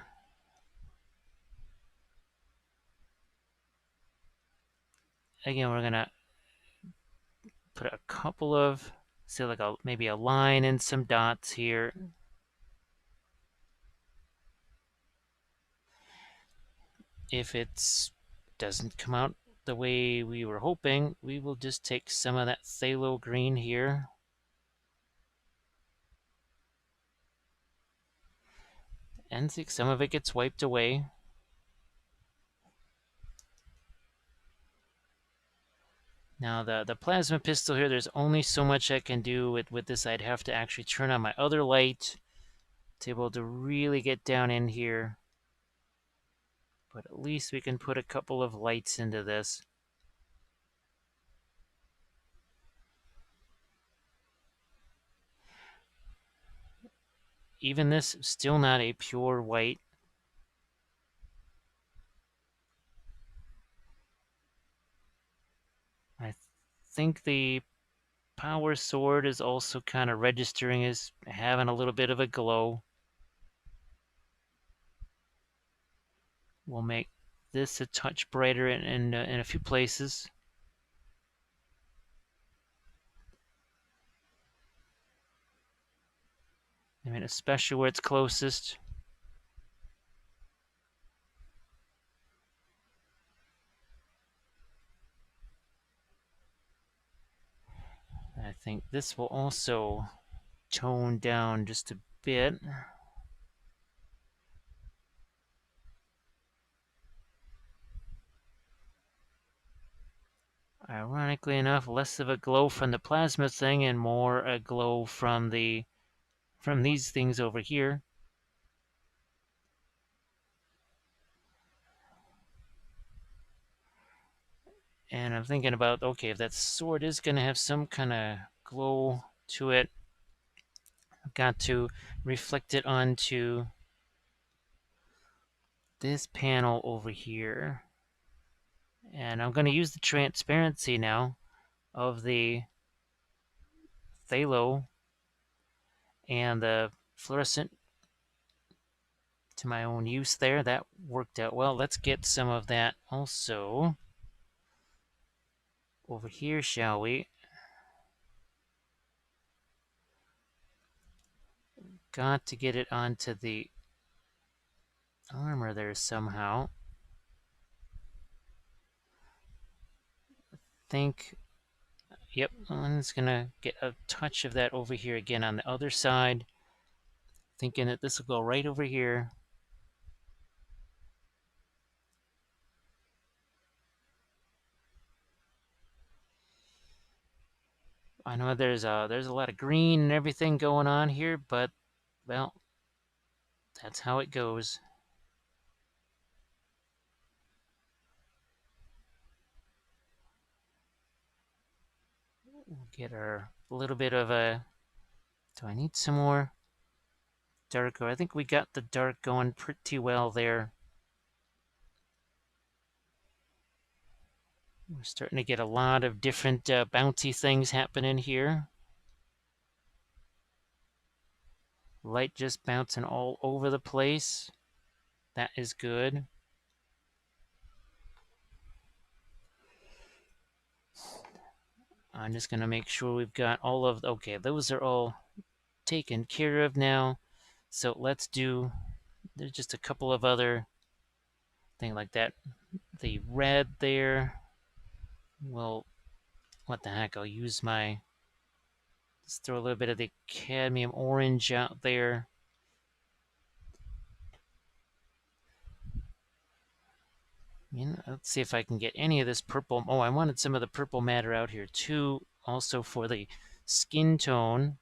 Again, we're going to put a couple of, say like maybe a line and some dots here. If it doesn't come out the way we were hoping, we will just take some of that phthalo green here. And some of it gets wiped away. Now the plasma pistol here, there's only so much I can do with this. I'd have to actually turn on my other light to be able to really get down in here. But at least we can put a couple of lights into this. Even this, still not a pure white. think the power sword is also kind of registering as having a little bit of a glow. We'll make this a touch brighter in a few places. I mean, especially where it's closest. I think this will also tone down just a bit. Ironically enough, less of a glow from the plasma thing and more a glow from these things over here. And I'm thinking about, okay, if that sword is going to have some kind of glow to it, I've got to reflect it onto this panel over here. And I'm going to use the transparency now of the phthalo and the fluorescent to my own use there. That worked out well. Let's get some of that also over here, shall we? Got to get it onto the armor there somehow. Think, yep, I'm just gonna get a touch of that over here again on the other side. Thinking that this will go right over here. I know there's a lot of green and everything going on here, but well, that's how it goes. We'll get our little bit of a. Do I need some more darker? I think we got the dark going pretty well there. We're starting to get a lot of different bouncy things happening here. Light just bouncing all over the place. That is good. I'm just going to make sure we've got all of... Okay, those are all taken care of now. So let's do... There's just a couple of other things like that. The red there. Well, what the heck? I'll use my... Let's throw a little bit of the cadmium orange out there. Let's see if I can get any of this purple. Oh, I wanted some of the purple matter out here too. Also for the skin tone.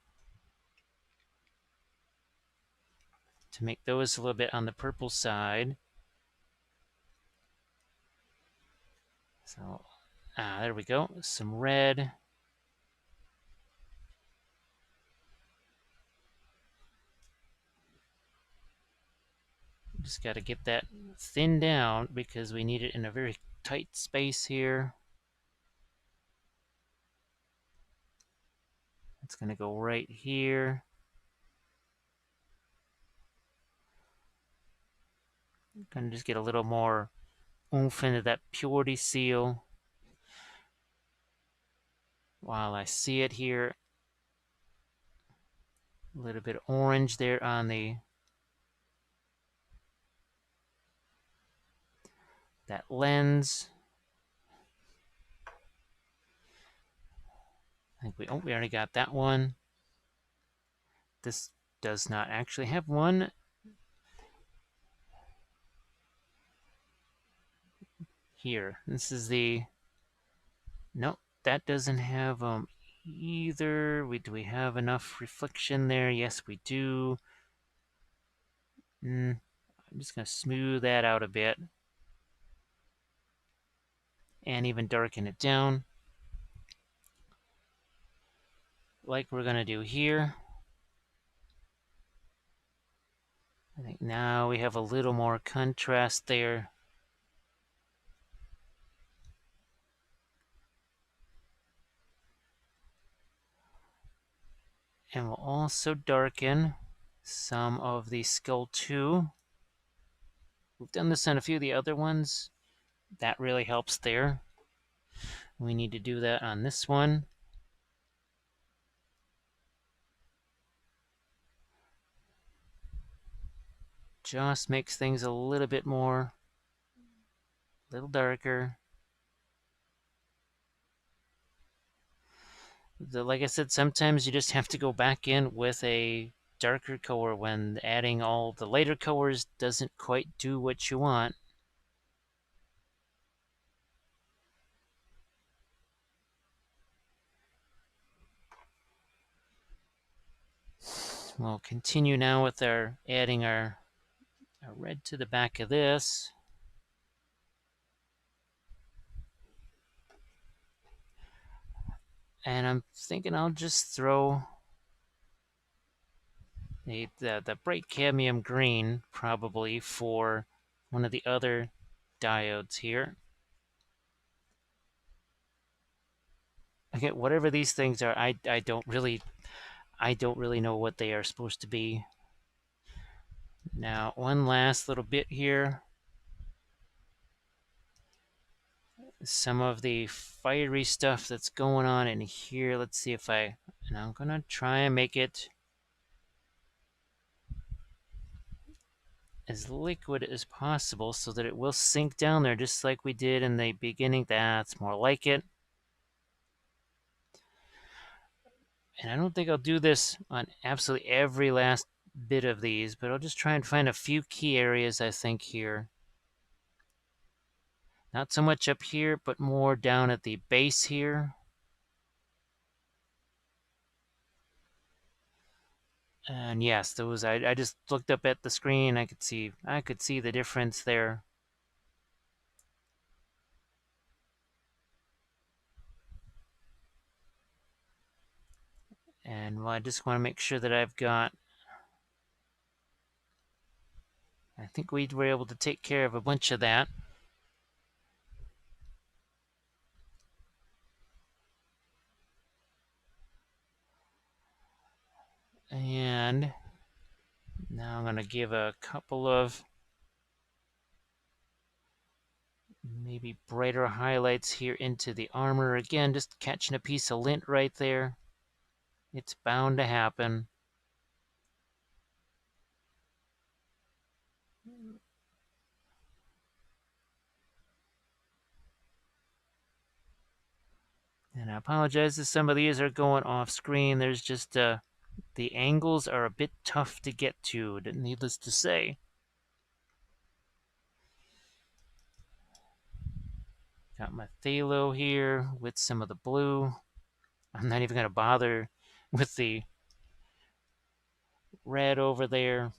To make those a little bit on the purple side. So, there we go. Some red. Just got to get that thinned down because we need it in a very tight space here. It's going to go right here. Going to just get a little more oomph into that purity seal. While I see it here, a little bit of orange there on that lens. I think we already got that one. This does not actually have one. Here, this is the... Nope, that doesn't have either. Do we have enough reflection there? Yes, we do. I'm just going to smooth that out a bit. And even darken it down. Like we're going to do here. I think now we have a little more contrast there. And we'll also darken some of the skull too. We've done this on a few of the other ones. That really helps there. We need to do that on this one. Just makes things a little bit more, a little darker. Like I said, sometimes you just have to go back in with a darker color when adding all the lighter colors doesn't quite do what you want. We'll continue now with adding our red to the back of this. And I'm thinking I'll just throw the bright cadmium green probably for one of the other diodes here. Okay, whatever these things are, I don't really know what they are supposed to be. Now, one last little bit here. Some of the fiery stuff that's going on in here. Let's see if and I'm gonna try and make it as liquid as possible so that it will sink down there just like we did in the beginning. That's more like it. And I don't think I'll do this on absolutely every last bit of these, but I'll just try and find a few key areas, I think, here. Not so much up here, but more down at the base here. And yes, those I just looked up at the screen. I could see the difference there. And well, I just want to make sure that I've got. I think we were able to take care of a bunch of that. And now I'm going to give a couple of maybe brighter highlights here into the armor. Again, just catching a piece of lint right there. It's bound to happen. And I apologize if some of these are going off screen. There's just the angles are a bit tough to get to, needless to say. Got my phthalo here with some of the blue. I'm not even going to bother with the red over there.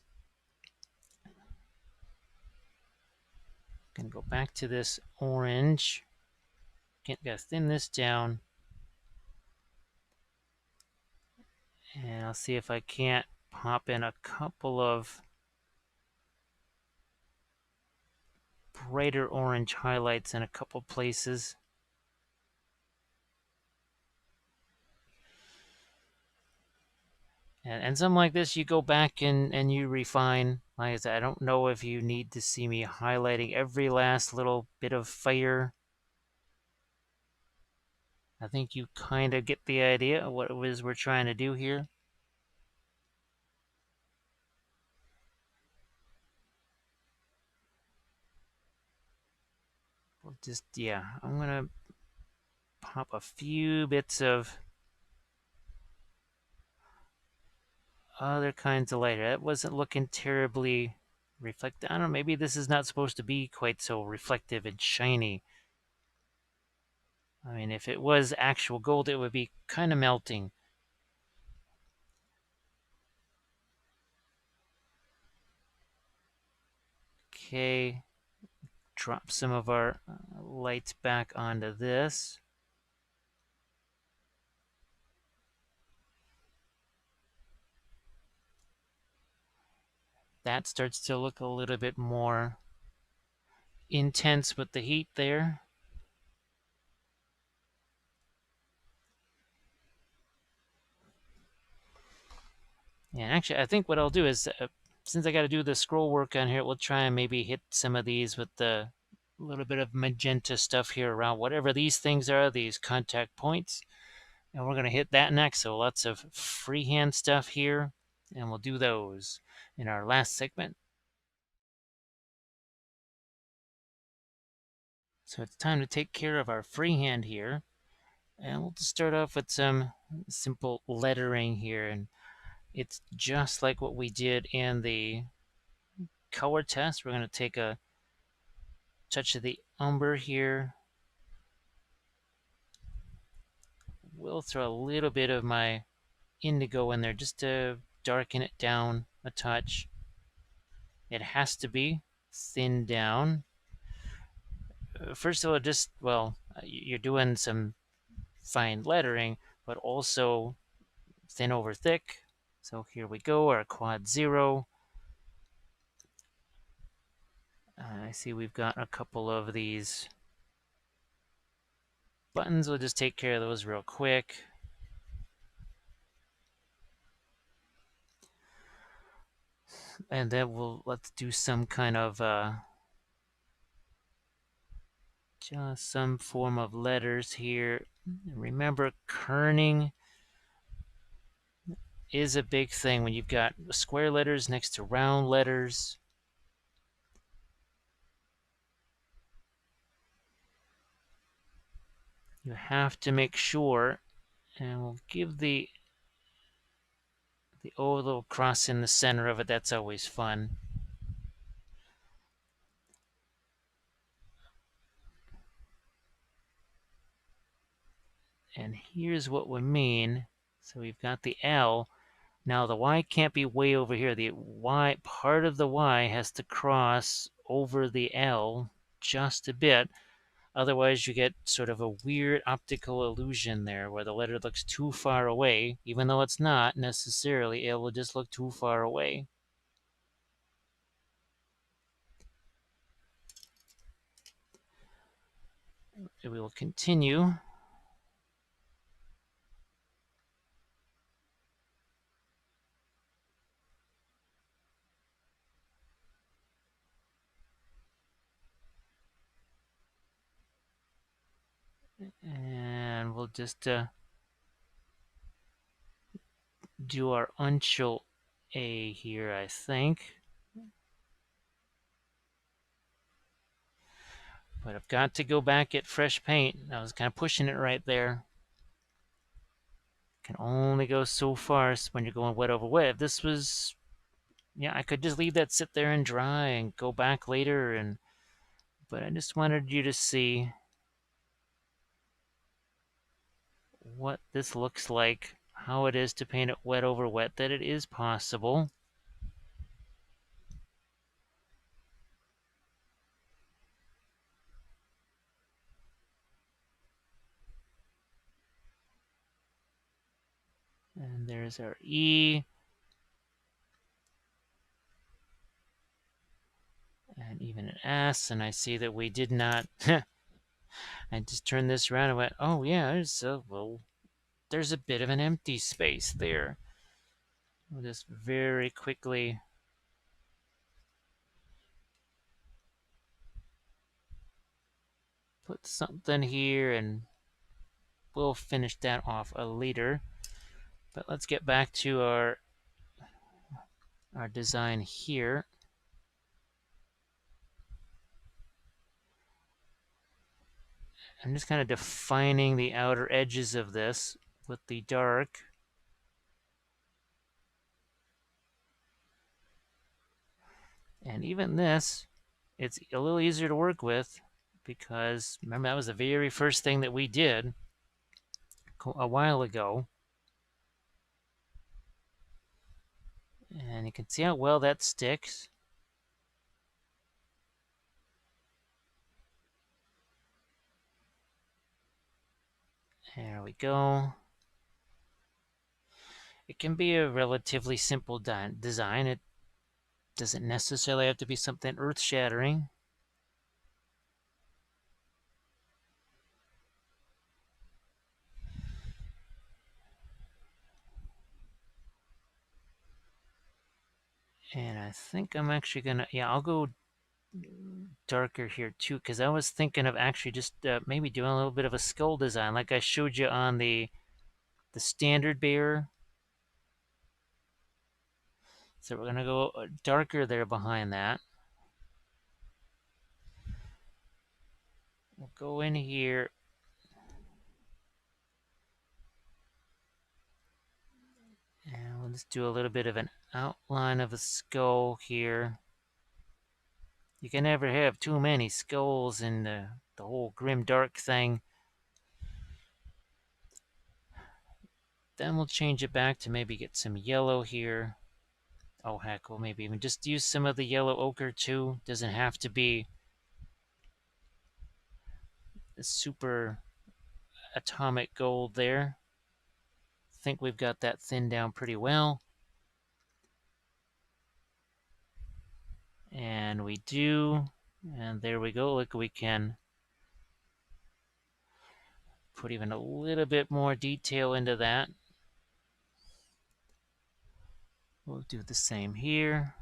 Going to go back to this orange. Gotta thin this down. And I'll see if I can't pop in a couple of brighter orange highlights in a couple places. And something like this, you go back and you refine. Like I said, I don't know if you need to see me highlighting every last little bit of fire. I think you kind of get the idea of what it is we're trying to do here. We'll just, yeah, I'm going to pop a few bits of other kinds of lighter. That wasn't looking terribly reflective. I don't know, maybe this is not supposed to be quite so reflective and shiny. I mean, if it was actual gold, it would be kind of melting. Okay, drop some of our lights back onto this. That starts to look a little bit more intense with the heat there. And actually, I think what I'll do is, since I got to do the scroll work on here, we'll try and maybe hit some of these with the little bit of magenta stuff here around whatever these things are, these contact points. And we're going to hit that next. So lots of freehand stuff here, and we'll do those in our last segment. So it's time to take care of our freehand here. And we'll just start off with some simple lettering here. And it's just like what we did in the color test. We're going to take a touch of the umber here. We'll throw a little bit of my indigo in there just to darken it down a touch. It has to be thinned down. First of all, you're doing some fine lettering, but also thin over thick. So here we go, our quad 0. I see we've got a couple of these buttons. We'll just take care of those real quick. And then let's do some kind of just some form of letters here. Remember, kerning is a big thing when you've got square letters next to round letters. You have to make sure, and we'll give the little cross in the center of it. That's always fun. And here's what we mean. So we've got the L. Now the Y can't be way over here. The Y, part of the Y has to cross over the L just a bit. Otherwise, you get sort of a weird optical illusion there where the letter looks too far away, even though it's not necessarily. It will just look too far away. We will continue. And we'll just do our uncial A here, I think. But I've got to go back at fresh paint. I was kind of pushing it right there. Can only go so far when you're going wet over wet. If this was, yeah, I could just leave that sit there and dry and go back later. But I just wanted you to see what this looks like, how it is to paint it wet over wet, that it is possible. And there's our E. And even an S. And I see that we did not. I just turned this around and went, oh yeah, there's a bit of an empty space there. We'll just very quickly put something here, and we'll finish that off later. But let's get back to our design here. I'm just kind of defining the outer edges of this with the dark. And even this, it's a little easier to work with because remember that was the very first thing that we did a while ago. And you can see how well that sticks. There we go. It can be a relatively simple design. It doesn't necessarily have to be something earth-shattering. And I think I'm actually gonna, yeah, I'll go darker here too, because I was thinking of actually just maybe doing a little bit of a skull design like I showed you on the standard bear. So we're gonna go darker there behind that. We'll go in here. And we'll just do a little bit of an outline of a skull here. You can never have too many skulls in the whole grim dark thing. Then we'll change it back to maybe get some yellow here. Oh heck, we'll maybe even just use some of the yellow ochre too. Doesn't have to be a super atomic gold there. Think we've got that thinned down pretty well. And we do. And there we go. Look, we can put even a little bit more detail into that. We'll do the same here.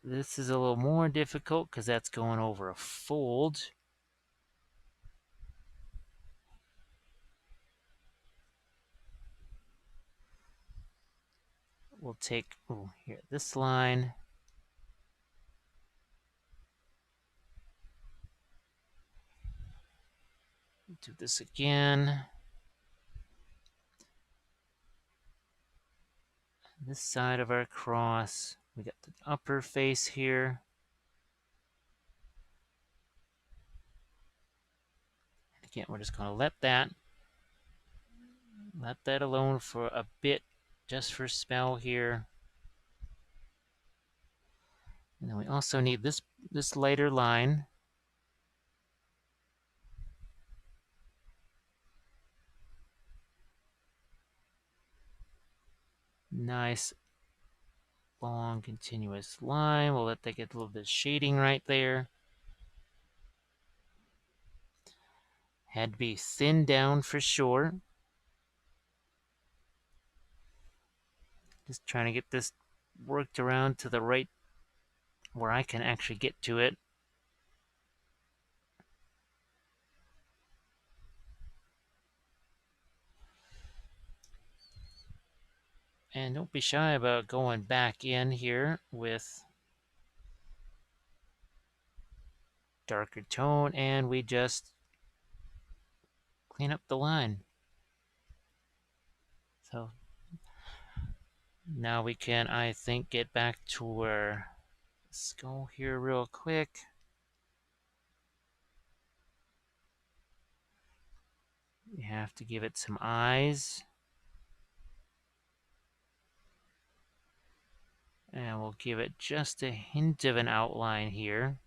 This is a little more difficult because that's going over a fold. We'll take, oh, here, this line. Do this again. This side of our cross. We got the upper face here. Again, we're just going to let that alone for a bit, just for spell here. And then we also need this lighter line. Nice long continuous line. We'll let that get a little bit of shading right there. Had to be thinned down for sure. Just trying to get this worked around to the right where I can actually get to it. And don't be shy about going back in here with darker tone, and we just clean up the line. So now we can, I think, get back to our skull here real quick. You have to give it some eyes. And we'll give it just a hint of an outline here.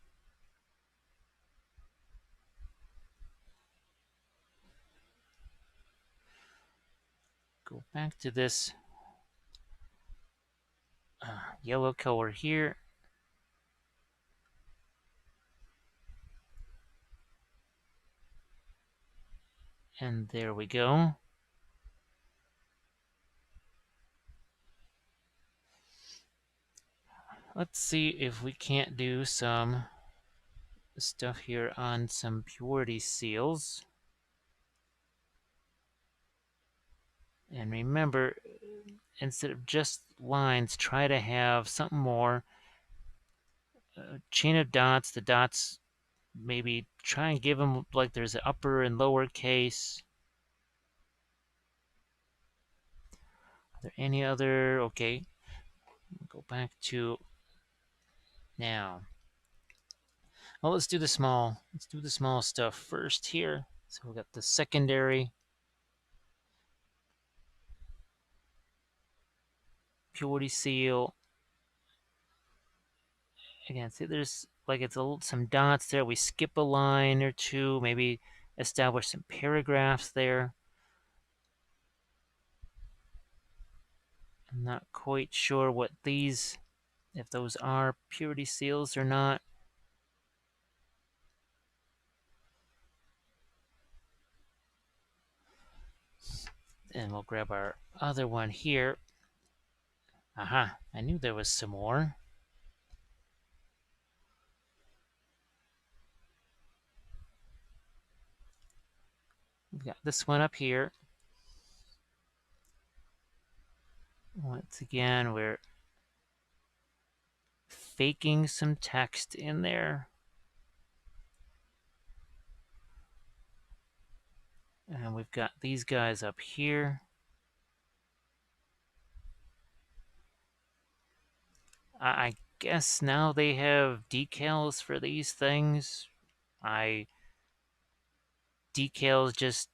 Go back to this yellow color here. And there we go. Let's see if we can't do some stuff here on some purity seals. And remember, instead of just lines, try to have something more. Chain of dots, the dots, maybe try and give them like there's an upper and lower case. Are there any other? Okay, go back to now. Well, let's do the small stuff first here. So we got the secondary purity seal. Again, see there's like it's some dots there. We skip a line or two, maybe establish some paragraphs there. I'm not quite sure what these, if those are purity seals or not. And we'll grab our other one here. Aha, I knew there was some more. We've got this one up here. Once again, we're faking some text in there. And we've got these guys up here. I guess now they have decals for these things. Decals just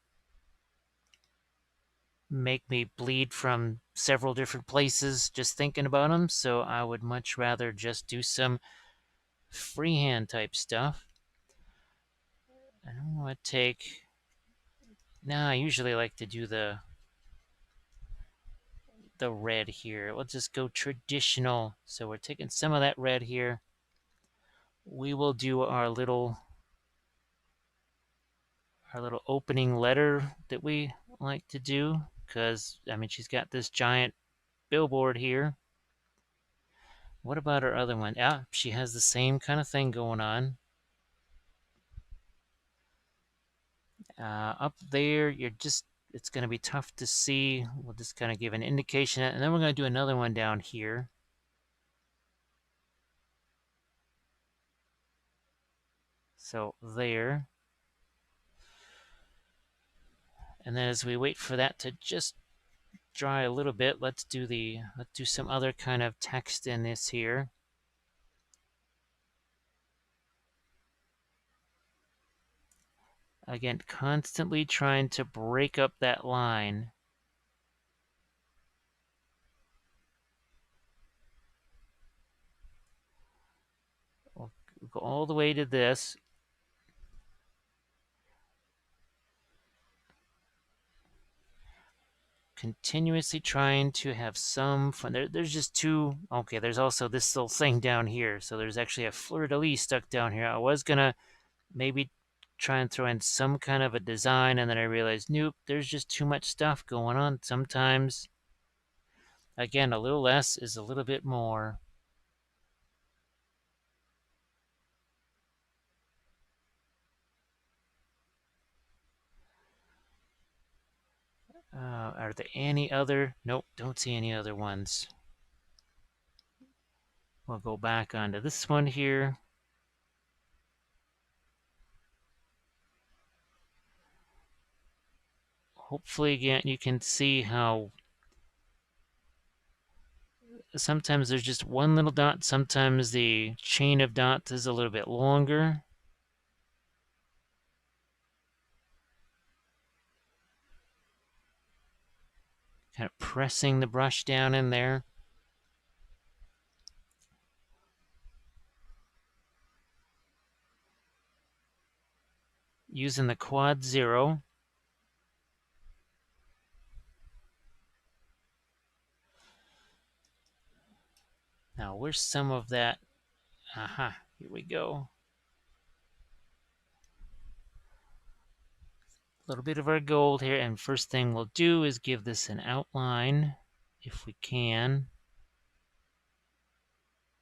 make me bleed from several different places just thinking about them, so I would much rather just do some freehand type stuff. I don't want to take... Nah, I usually like to do the red here. We'll just go traditional. So we're taking some of that red here. We will do our little opening letter that we like to do, because I mean she's got this giant billboard here. What about her other one? Yeah, she has the same kind of thing going on. Up there, it's going to be tough to see. We'll just kind of give an indication, and then we're going to do another one down here. So there. And then as we wait for that to just dry a little bit, let's do some other kind of text in this here. Again, constantly trying to break up that line. We'll go all the way to this. Continuously trying to have some fun. There's just two. Okay, there's also this little thing down here. So there's actually a fleur-de-lis stuck down here. I was going to maybe try and throw in some kind of a design, and then I realized, nope, there's just too much stuff going on. Sometimes, again, a little less is a little bit more. Are there any other? Nope, don't see any other ones. We'll go back onto this one here. Hopefully, again, you can see how sometimes there's just one little dot. Sometimes the chain of dots is a little bit longer. Kind of pressing the brush down in there. Using the quad 0. Now, where's some of that? Aha, here we go. A little bit of our gold here, and first thing we'll do is give this an outline, if we can.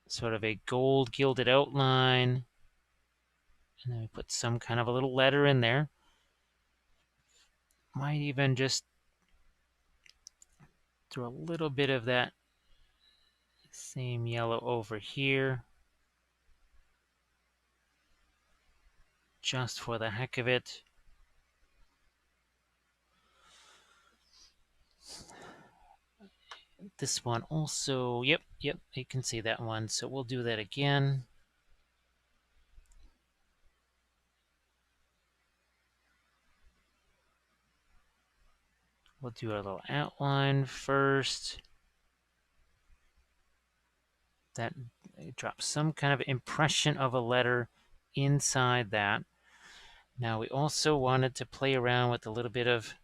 Sort of a gold gilded outline. And then we put some kind of a little letter in there. Might even just throw a little bit of that same yellow over here. Just for the heck of it. This one also, yep, you can see that one. So we'll do that again. We'll do our little outline first. That drops some kind of impression of a letter inside that. Now we also wanted to play around with a little bit of,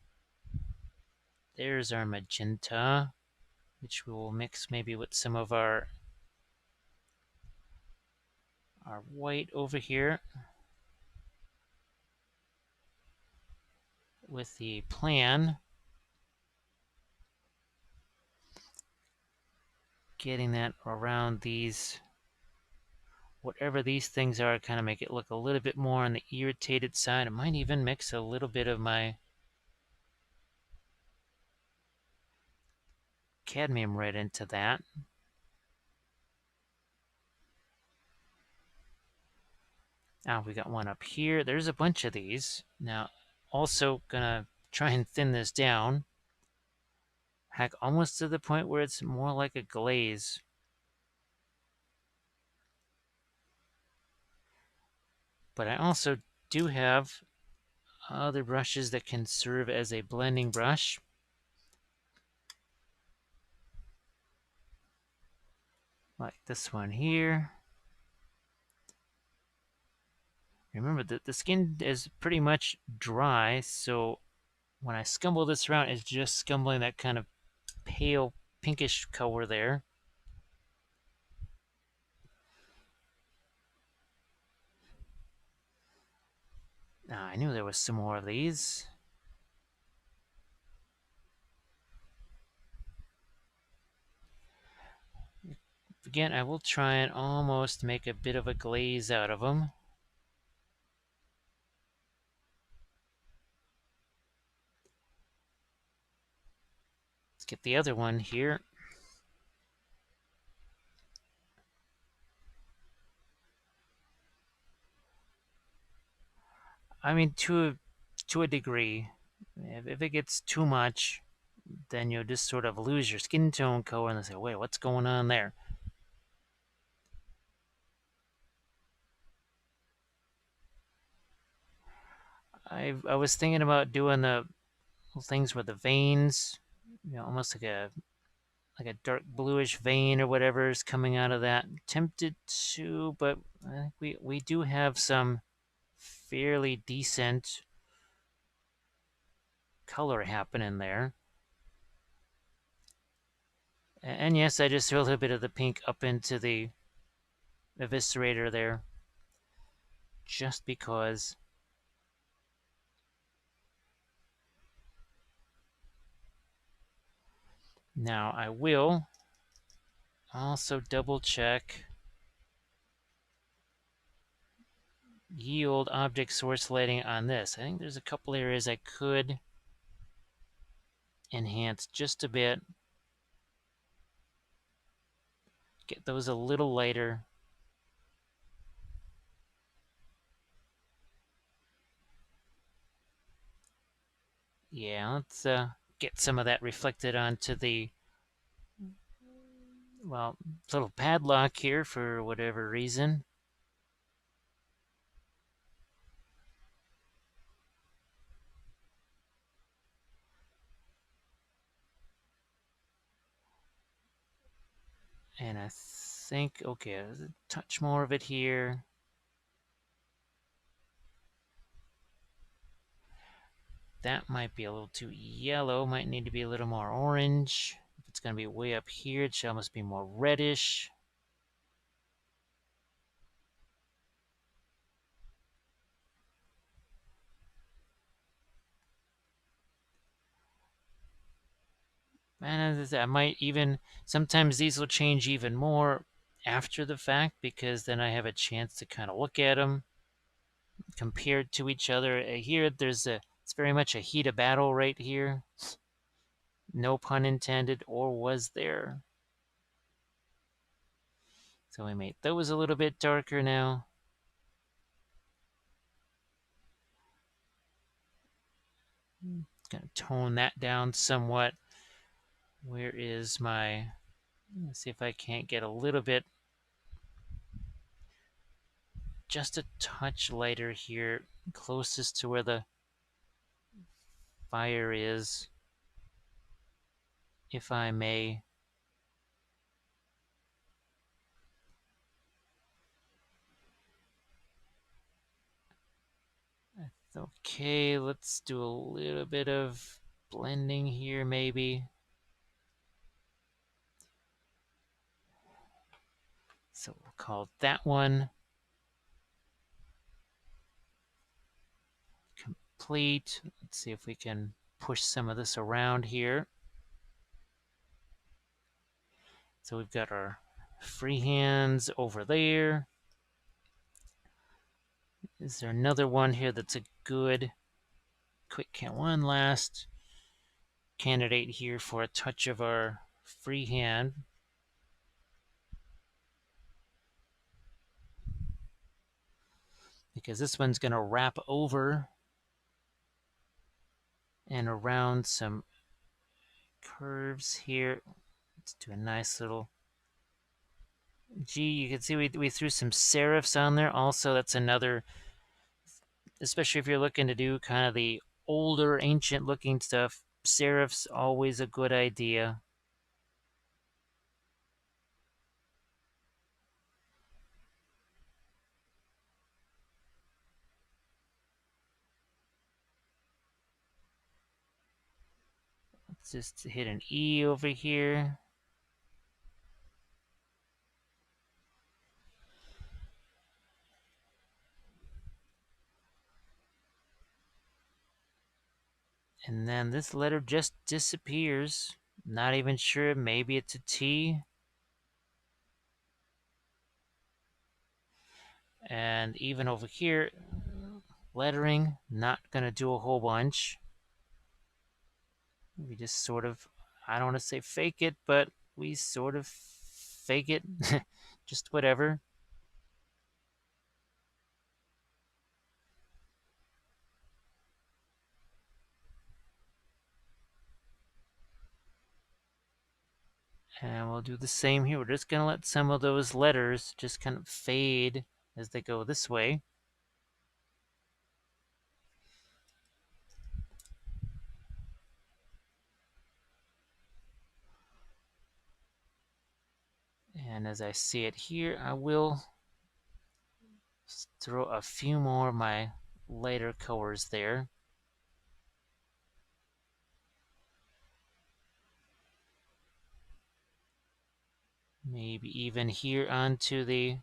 there's our magenta, which we will mix maybe with some of our white over here with the plan. getting that around these, whatever these things are, kind of make it look a little bit more on the irritated side. I might even mix a little bit of my cadmium right into that. Now we got one up here. There's a bunch of these. Now, also gonna try and thin this down. Heck, almost to the point where it's more like a glaze. But I also do have other brushes that can serve as a blending brush. Like this one here. Remember that the skin is pretty much dry, so when I scumble this around, it's just scumbling that kind of pale pinkish color there. Now, I knew there was some more of these. Again, I will try and almost make a bit of a glaze out of them. Let's get the other one here. I mean, to a degree. If it gets too much, then you'll just sort of lose your skin tone color and say, wait, what's going on there? I was thinking about doing the things with the veins, almost like a dark bluish vein or whatever is coming out of that. Tempted to, but I think we do have some fairly decent color happening there. And yes, I just threw a little bit of the pink up into the eviscerator there, just because. Now I will also double check yield object source lighting on this. I think there's a couple areas I could enhance just a bit. Get those a little lighter. Yeah, let's get some of that reflected onto the, well, little padlock here for whatever reason. And I think, okay, there's a touch more of it here. That might be a little too yellow. Might need to be a little more orange. If it's going to be way up here, it should almost be more reddish. And as I said, I might even, sometimes these will change even more after the fact, because then I have a chance to kind of look at them compared to each other. Here, it's very much a heat of battle right here. No pun intended, or was there? So we made those a little bit darker now. Gonna tone that down somewhat. Where is my, let's see if I can't get a little bit, just a touch lighter here, closest to where the fire is, if I may. Okay, let's do a little bit of blending here, maybe. So we'll call that one complete. Let's see if we can push some of this around here. So we've got our freehands over there. Is there another one here that's a good quick one last candidate here for a touch of our freehand? Because this one's going to wrap over and around some curves here. Let's do a nice little G. You can see we threw some serifs on there. Also, that's another, especially if you're looking to do kind of the older, ancient looking stuff, serifs always a good idea. Let's just hit an E over here. And then this letter just disappears. Not even sure, maybe it's a T. And even over here, lettering, not going to do a whole bunch. We just sort of, I don't want to say fake it, but we sort of fake it. Just whatever. And we'll do the same here. We're just going to let some of those letters just kind of fade as they go this way. And as I see it here, I will throw a few more of my lighter colors there. Maybe even here onto the...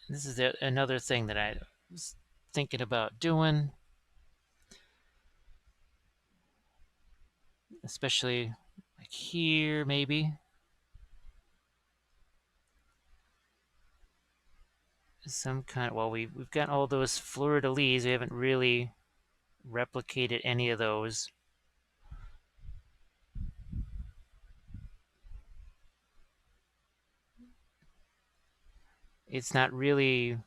This is another thing that I was thinking about doing. Especially like here, maybe. Some kind of, well, we've got all those fleur-de-lis. We haven't really replicated any of those. It's not really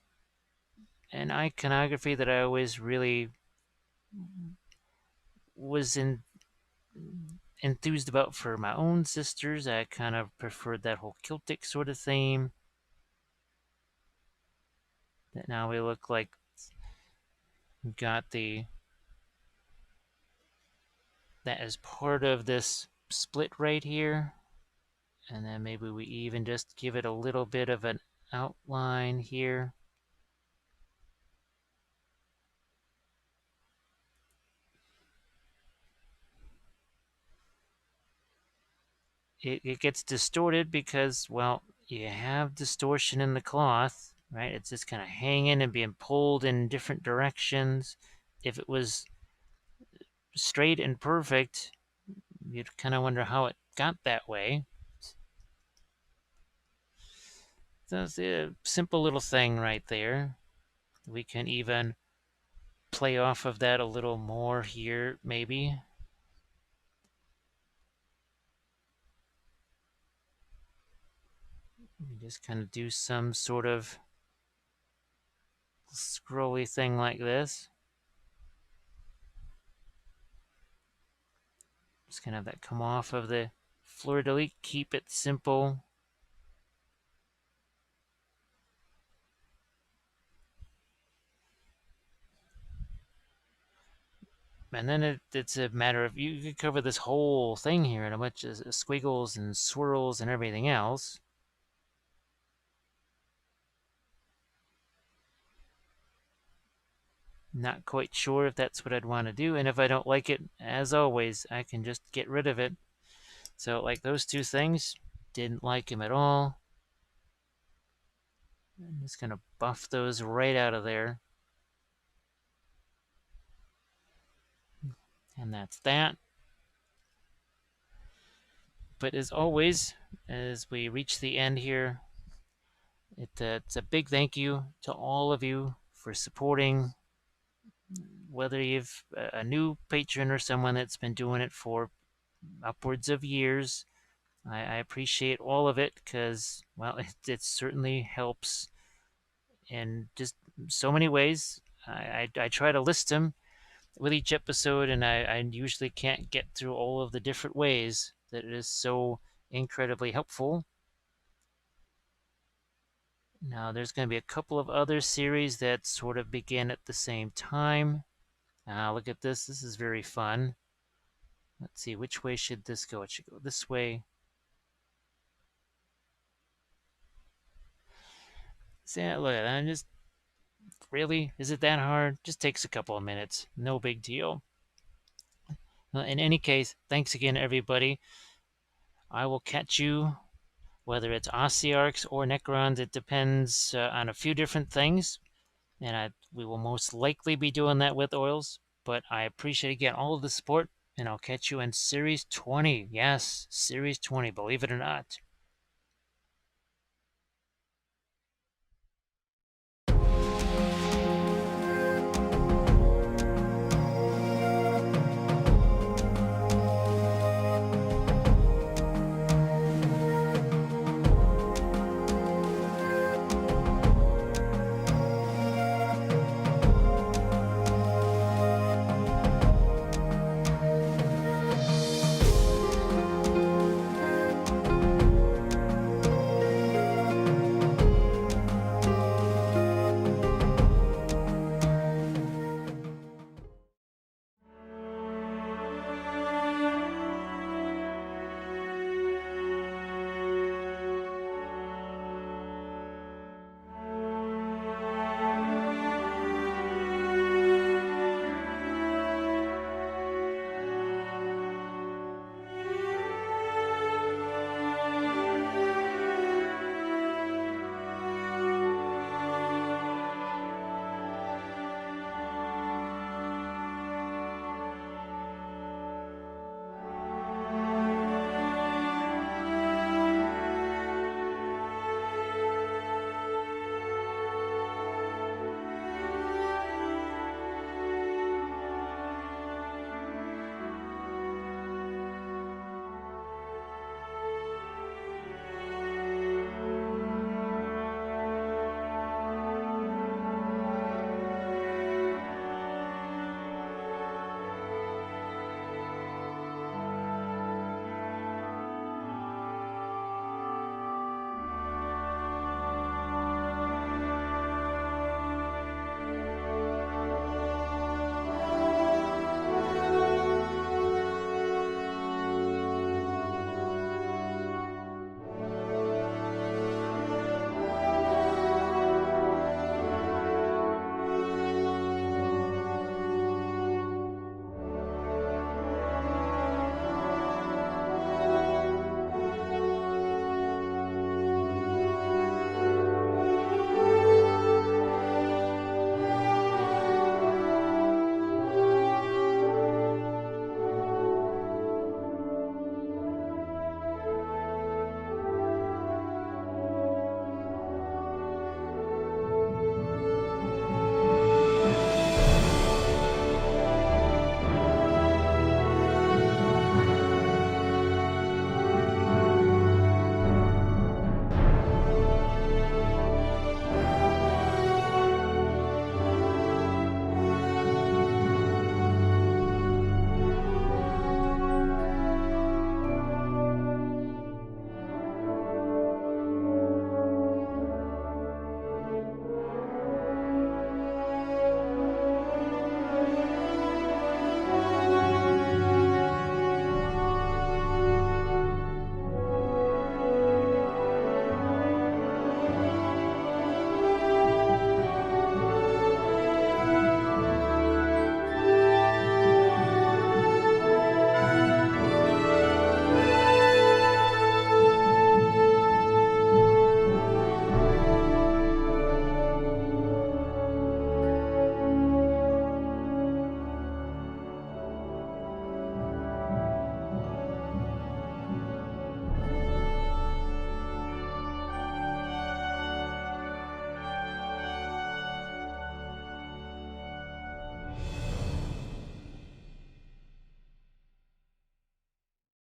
an iconography that I always really was enthused about for my own sisters. I kind of preferred that whole Celtic sort of theme. That now we look like we've got the that as part of this split right here. And then maybe we even just give it a little bit of an outline here. It gets distorted because, well, you have distortion in the cloth, right? It's just kind of hanging and being pulled in different directions. If it was straight and perfect, you'd kind of wonder how it got that way. So it's a simple little thing right there. We can even play off of that a little more here, maybe. Just kind of do some sort of scrolly thing like this. Just kind of have that come off of the fleur-de-lis. Keep it simple. And then it's a matter of, you could cover this whole thing here in a bunch of squiggles and swirls and everything else. Not quite sure if that's what I'd want to do. And if I don't like it, as always, I can just get rid of it. So like those two things, didn't like them at all. I'm just going to buff those right out of there. And that's that. But as always, as we reach the end here, it's a big thank you to all of you for supporting, whether you've a new patron or someone that's been doing it for upwards of years. I appreciate all of it because, well, it certainly helps in just so many ways. I try to list them with each episode, and I usually can't get through all of the different ways that it is so incredibly helpful. Now, there's going to be a couple of other series that sort of begin at the same time. Look at this. This is very fun. Let's see, which way should this go? It should go this way. See, look at that. I'm just really, is it that hard? Just takes a couple of minutes. No big deal. In any case, thanks again, everybody. I will catch you, whether it's Ossiarchs or Necrons. It depends on a few different things, and we will most likely be doing that with oils. But I appreciate again all of the support, and I'll catch you in Series 20. Yes, Series 20, believe it or not.